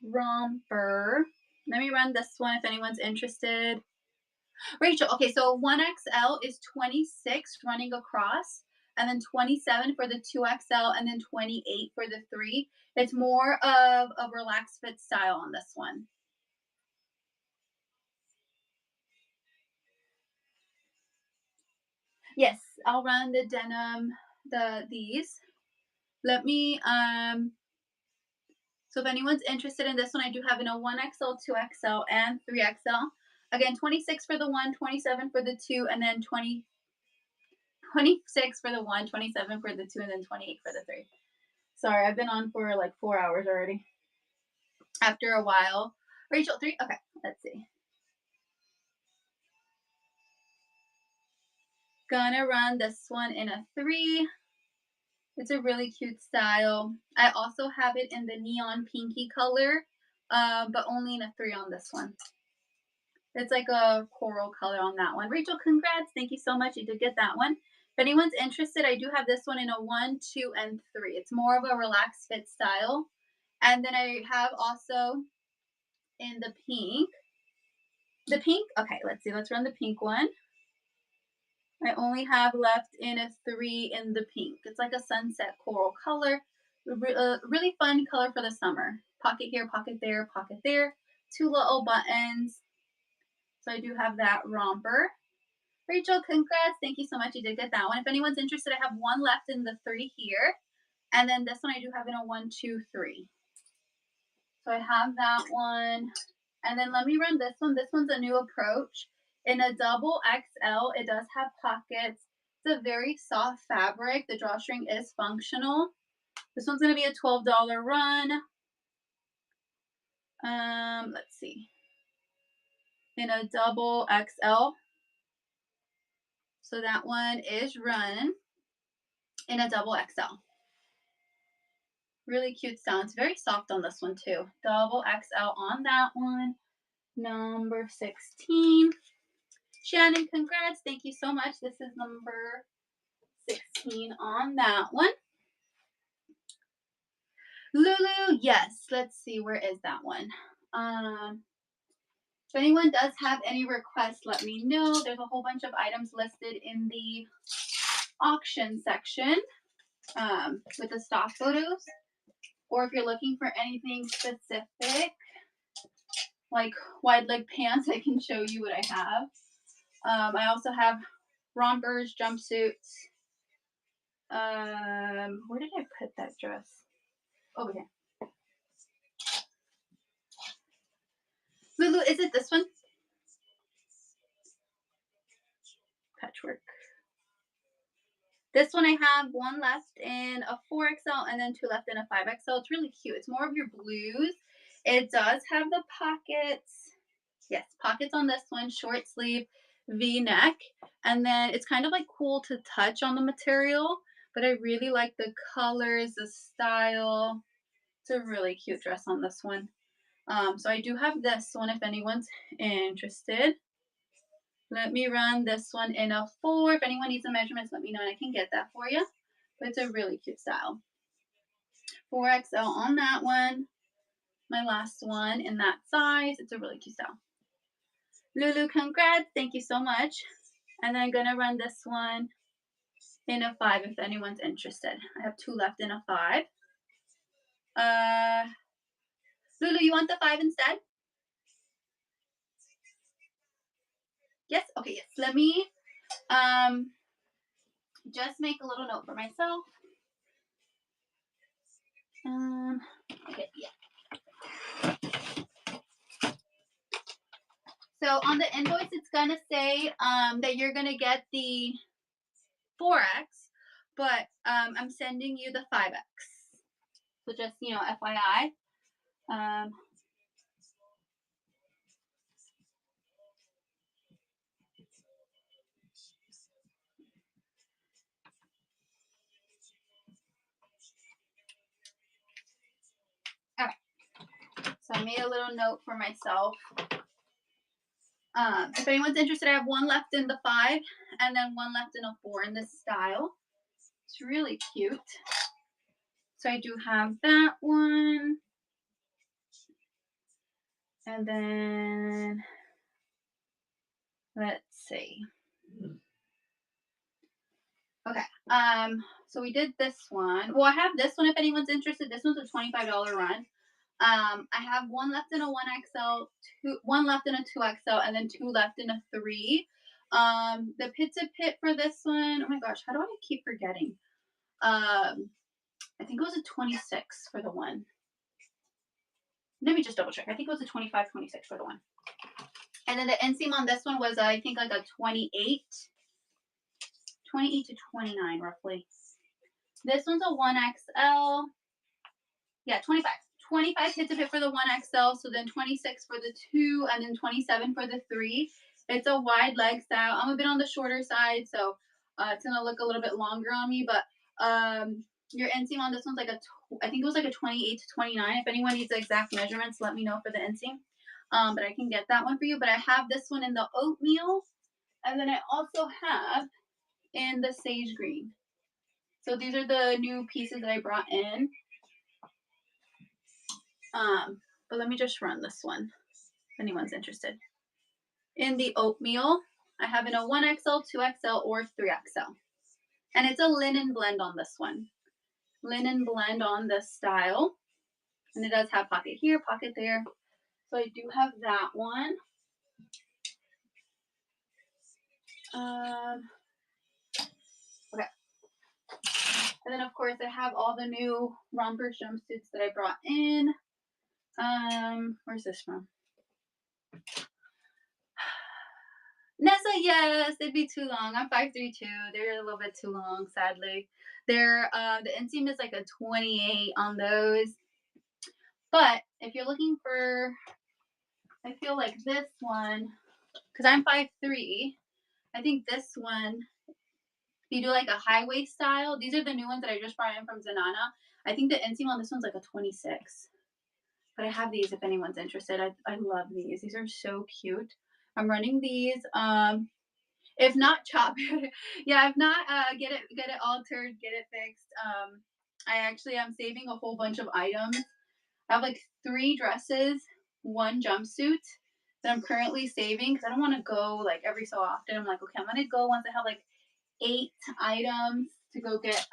Romper. Let me run this one if anyone's interested. Rachel, okay, so 1XL is 26 running across, and then 27 for the 2XL, and then 28 for the 3. It's more of a relaxed fit style on this one. Yes, I'll run the denim, these. Let me, so if anyone's interested in this one, I do have in a 1XL, 2XL, and 3XL. Again, 26 for the 1, 27 for the 2, and then 26 for the 1, 27 for the 2, and then 28 for the 3. Sorry, I've been on for like 4 hours already. After a while. Rachel, 3? Okay, let's see. Gonna run this one in a 3. It's a really cute style. I also have it in the neon pinky color, but only in a 3 on this one. It's like a coral color on that one. Rachel, congrats. Thank you so much. You did get that one. If anyone's interested, I do have this one in a 1, 2, and 3. It's more of a relaxed fit style. And then I have also in the pink. The pink, okay, let's see. Let's run the pink one. I only have left in a 3 in the pink. It's like a sunset coral color. Really fun color for the summer. Pocket here, pocket there, pocket there. 2 little buttons. So I do have that romper. Rachel, congrats. Thank you so much. You did get that one. If anyone's interested, I have one left in the 3 here. And then this one I do have in a 1, 2, 3. So I have that one. And then let me run this one. This one's a new approach. In a double XL, it does have pockets. It's a very soft fabric. The drawstring is functional. This one's going to be a $12 run. Let's see. In a double XL. So that one is run in a double XL. Really cute style. It's very soft on this one too. Double XL on that one. Number 16. Shannon, congrats. Thank you so much. This is number 16 on that one. Lulu, yes. Let's see. Where is that one? If anyone does have any requests, let me know. There's a whole bunch of items listed in the auction section with the stock photos. Or if you're looking for anything specific, like wide leg pants, I can show you what I have. I also have rompers, jumpsuits. Where did I put that dress? Over here. Lulu, is it this one? Patchwork. This one I have one left in a 4XL and then 2 left in a 5XL. It's really cute. It's more of your blues. It does have the pockets. Yes, pockets on this one. Short sleeve, V-neck. And then it's kind of like cool to touch on the material. But I really like the colors, the style. It's a really cute dress on this one. So I do have this one if anyone's interested. Let me run this one in a 4. If anyone needs the measurements, let me know and I can get that for you. But it's a really cute style. 4XL on that one. My last one in that size. It's a really cute style. Lulu, congrats. Thank you so much. And then I'm going to run this one in a 5 if anyone's interested. I have 2 left in a 5. Lulu, you want the 5 instead? Yes? Okay, yes. Let me just make a little note for myself. Okay, yeah. So on the invoice, it's going to say that you're going to get the 4X, but I'm sending you the 5X. So just, FYI. Okay. So I made a little note for myself. If anyone's interested, I have one left in the 5 and then one left in a 4 in this style. It's really cute. So I do have that one. And then, let's see. Okay. So we did this one. Well, I have this one if anyone's interested. This one's a $25 run. I have one left in a 1XL, one left in a 2XL, and then 2 left in a 3. The Pizza Pit for this one, oh my gosh, how do I keep forgetting? I think it was a 26 for the one. Let me just double check. I think it was a 25, 26 for the one. And then the inseam on this one was, I think, like a 28 to 29 roughly. This one's a 1XL. Yeah, 25. 25 Pizza Pit for the 1XL, so then 26 for the 2, and then 27 for the 3. It's a wide leg style. I'm a bit on the shorter side, so it's going to look a little bit longer on me, but your inseam on this one's like I think it was like a 28 to 29. If anyone needs the exact measurements, let me know for the inseam. But I can get that one for you. But I have this one in the oatmeal, and then I also have in the sage green. So these are the new pieces that I brought in. But let me just run this one if anyone's interested. In the oatmeal, I have in a 1XL, 2XL, or 3XL. And it's a linen blend on this one. Linen blend on this style. And it does have pocket here, pocket there. So I do have that one. Okay. And then of course I have all the new romper jumpsuits that I brought in. Where's this from? Nessa, yes, it'd be too long. I'm 5'3" too. They're a little bit too long, sadly. They're the inseam is like a 28 on those. But if you're looking for, I feel like this one, because I'm 5'3", I think this one, if you do like a high waist style, these are the new ones that I just brought in from Zanana. I think the inseam on this one's like a 26. But I have these if anyone's interested. I love these. These are so cute. I'm running these. If not, chop it. Yeah, if not, get it altered, get it fixed. I actually am saving a whole bunch of items. I have like 3 dresses, 1 jumpsuit that I'm currently saving because I don't want to go like every so often. I'm like, okay, I'm gonna go once I have like 8 items to go get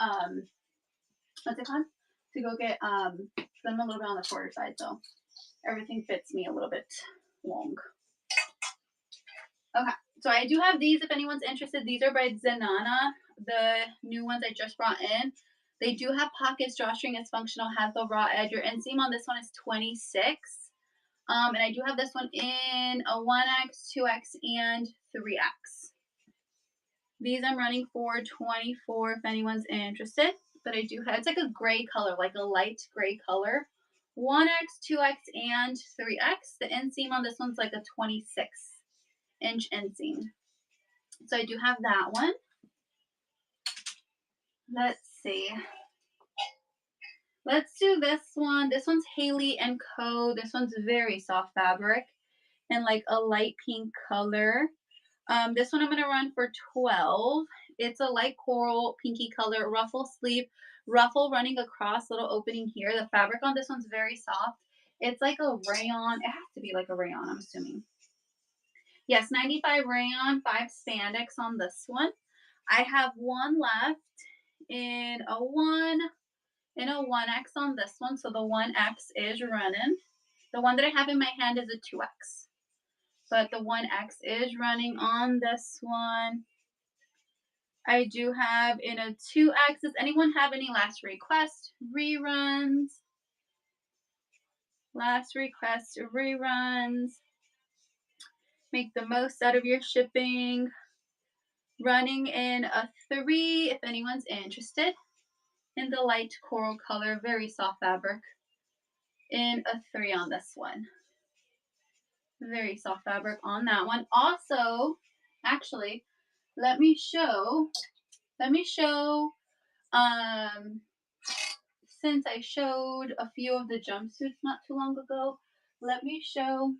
what's it called? To go get I'm a little bit on the shorter side, so everything fits me a little bit long. Okay, so I do have these if anyone's interested. These are by Zanana, the new ones I just brought in. They do have pockets, drawstring is functional, has the raw edge. Your inseam on this one is 26. And I do have this one in a 1X, 2X, and 3X. These I'm running for 24 if anyone's interested. But I do have, it's like a gray color, like a light gray color. 1X, 2X, and 3X. The inseam on this one's like a 26-inch inseam. So I do have that one. Let's see. Let's do this one. This one's Haley and Co. This one's very soft fabric and like a light pink color. This one I'm gonna run for 12. It's a light coral pinky color, ruffle sleeve, ruffle running across, little opening here. The fabric on this one's very soft. It's like a rayon. It has to be like a rayon, I'm assuming. Yes, 95 rayon, 5 spandex on this one. I have one left in a 1X on this one. So the 1X is running. The one that I have in my hand is a 2X. But the 1X is running on this one. I do have in a 2X. Does anyone have any last request reruns? Last request reruns. Make the most out of your shipping. Running in a 3 if anyone's interested. In the light coral color, very soft fabric. In a 3 on this one. Very soft fabric on that one. Also, actually, let me show, since I showed a few of the jumpsuits not too long ago, let me show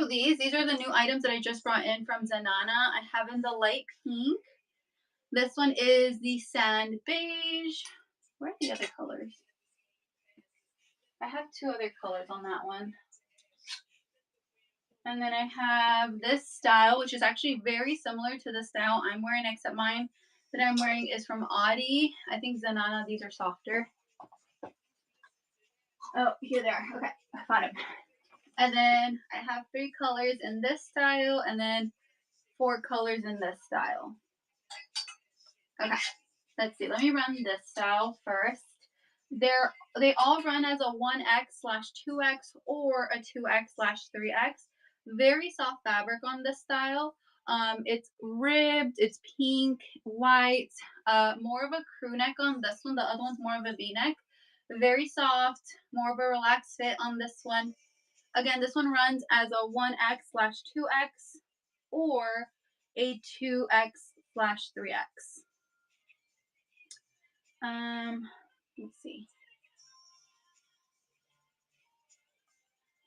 these. These are the new items that I just brought in from Zanana. I have in the light pink. This one is the sand beige. Where are the other colors? I have 2 other colors on that one. And then I have this style, which is actually very similar to the style I'm wearing, except mine that I'm wearing is from Audi. I think Zanana, these are softer. Oh, here they are. Okay, I found it. And then I have 3 colors in this style and then 4 colors in this style. Okay, let's see. Let me run this style first. They all run as a 1X/2X or a 2X/3X. Very soft fabric on this style. It's ribbed, it's pink, white, more of a crew neck on this one. The other one's more of a V-neck. Very soft, more of a relaxed fit on this one. Again, this one runs as a 1X/2X or a 2X/3X. Let's see.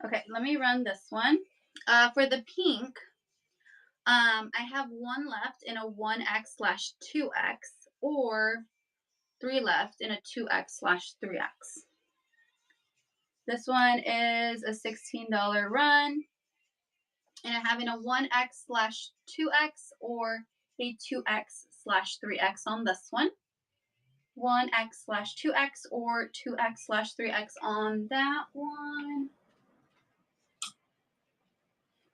Okay, let me run this one. For the pink, I have 1 left in a 1X/2X or 3 left in a 2X/3X. This one is a $16 run, and I have in a 1X/2X or a 2X/3X on this one. 1X/2X or 2X/3X on that one.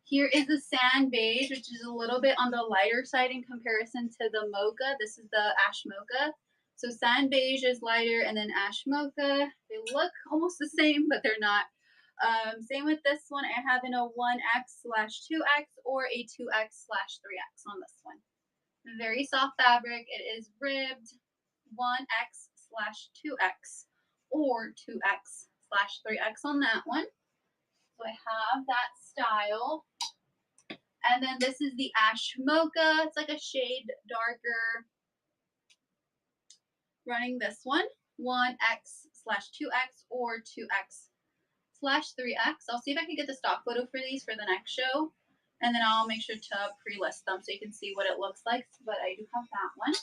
Here is the sand beige, which is a little bit on the lighter side in comparison to the mocha. This is the ash mocha. So sand beige is lighter, and then ash mocha. They look almost the same, but they're not. Same with this one. I have in a 1X/2X or a 2X/3X on this one. Very soft fabric. It is ribbed 1X/2X or 2X/3X on that one. So I have that style. And then this is the ash mocha. It's like a shade darker. Running this one, 1X/2X or 2X/3X. I'll see if I can get the stock photo for these for the next show. And then I'll make sure to pre-list them so you can see what it looks like. But I do have that one.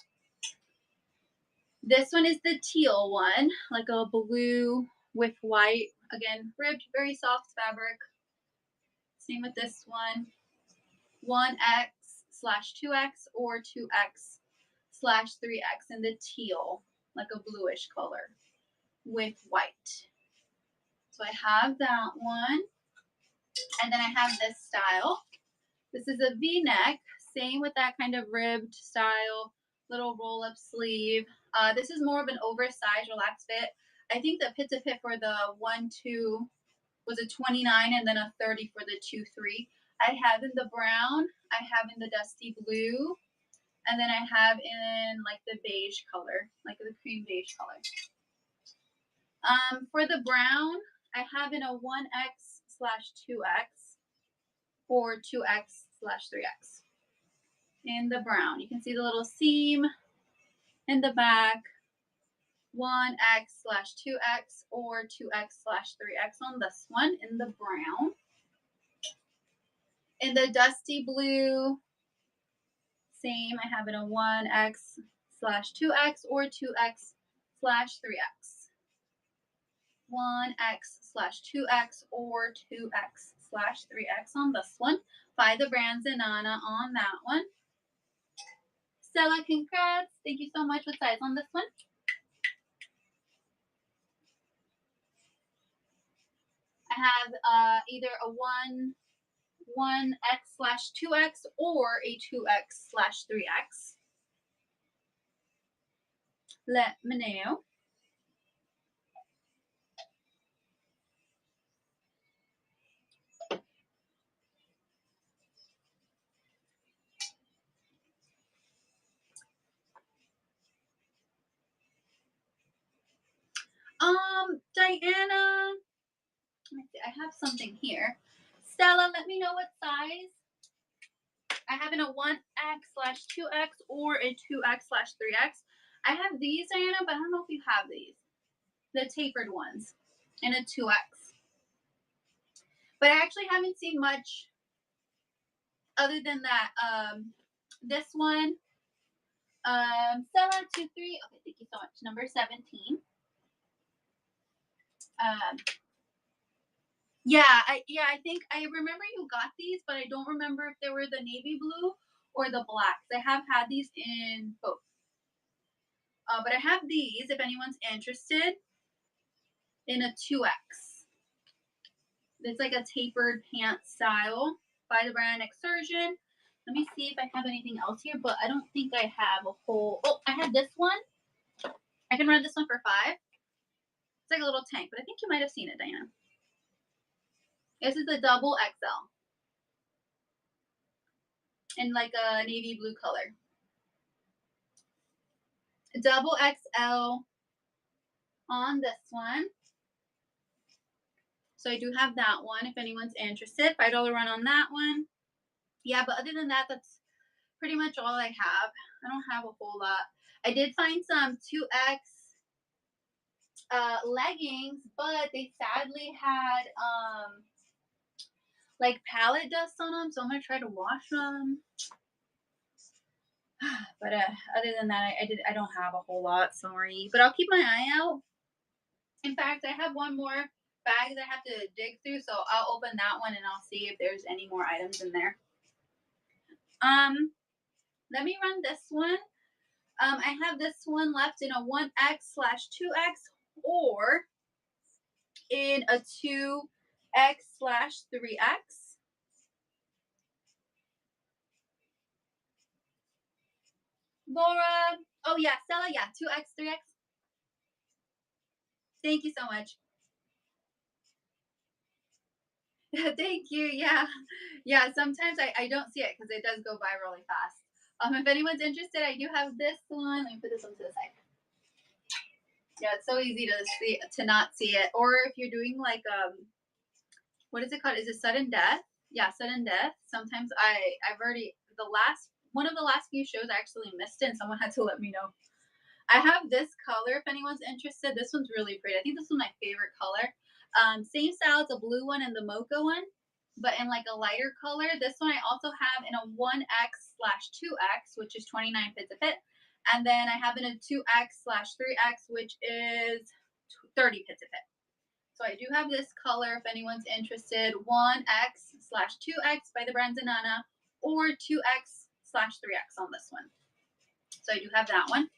This one is the teal one, like a blue with white. Again, ribbed, very soft fabric. Same with this one. 1X/2X or 2X/3X in the teal, like a bluish color with white. So I have that one. And then I have this style. This is a V-neck, same with that kind of ribbed style, little roll-up sleeve. This is more of an oversized relaxed fit. I think the pit to pit for the 1-2 was a 29 and then a 30 for the 2-3. I have in the brown, I have in the dusty blue, and then I have in like the beige color, like the cream beige color. For the brown, I have in a 1X/2X or 2X/3X. In the brown, you can see the little seam in the back. 1X/2X or 2X/3X on this one in the brown. In the dusty blue, same. I have it a 1X/2X or 2X/3X. 1X/2X or 2X/3X on this one. By the brand Zenana on that one. Stella, congrats. Thank you so much. What size on this one? I have either a 1X/2X or a 2X/3X. Let me know. Diana, let me see. I have something here. Stella, let me know what size. I have in a 1X/2X or a 2X/3X. I have these, Diana, but I don't know if you have these. The tapered ones in a 2X. But I actually haven't seen much other than that. This one, Stella 23. Okay, thank you so much. Number 17. I think I remember you got these, but I don't remember if they were the navy blue or the blacks. I have had these in both. But I have these if anyone's interested in a 2X. It's like a tapered pants style by the brand Exertion. Let me see if I have anything else here, but I don't think I have a whole. Oh, I have this one. I can run this one for $5. It's like a little tank, but I think you might have seen it, Diana. This is the double XL in like a navy blue color. Double XL on this one. So I do have that one if anyone's interested. $5 run on that one. Yeah, but other than that, that's pretty much all I have. I don't have a whole lot. I did find some 2X leggings, but they sadly had like palette dust on them, so I'm gonna try to wash them. But other than that, I don't have a whole lot. Sorry, but I'll keep my eye out. In fact, I have one more bag that I have to dig through, so I'll open that one and I'll see if there's any more items in there. Let me run this one. I have this one left in a 1X/2X or in a 2X/3X. Laura, oh yeah, Stella, yeah, 2X, 3X. Thank you so much. Thank you. Yeah. Yeah. Sometimes I don't see it because it does go by really fast. If anyone's interested, I do have this one. Let me put this one to the side. Yeah, it's so easy to not see it. Or if you're doing like what is it called? Is it sudden death? Yeah, sudden death. Sometimes I've already the last one of the last few shows I actually missed it and someone had to let me know. I have this color if anyone's interested. This one's really pretty. I think this is my favorite color. Same style as the blue one and the mocha one, but in like a lighter color. This one I also have in a 1X/2X, which is 29 fits a fit. And then I have in a 2X/3X, which is 30 fits a fit. So I do have this color if anyone's interested. 1X/2X by the brand Zanana or 2X/3X on this one. So I do have that one.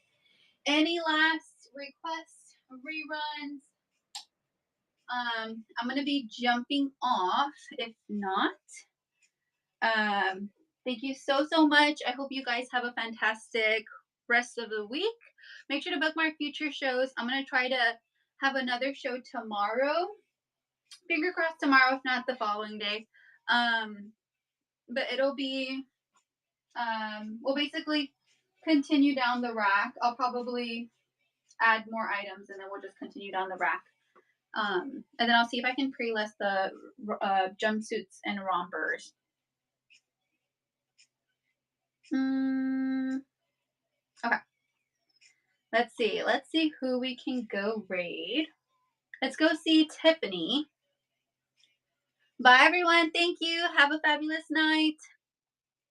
Any last requests, reruns? I'm gonna be jumping off. If not, thank you so much. I hope you guys have a fantastic rest of the week. Make sure to bookmark future shows. I'm gonna try to have another show tomorrow. Finger crossed tomorrow, if not the following day. But it'll be we'll basically continue down the rack. I'll probably add more items and then we'll just continue down the rack. And then I'll see if I can pre-list the jumpsuits and rompers. Okay. Let's see. Let's see who we can go raid. Let's go see Tiffany. Bye, everyone. Thank you. Have a fabulous night.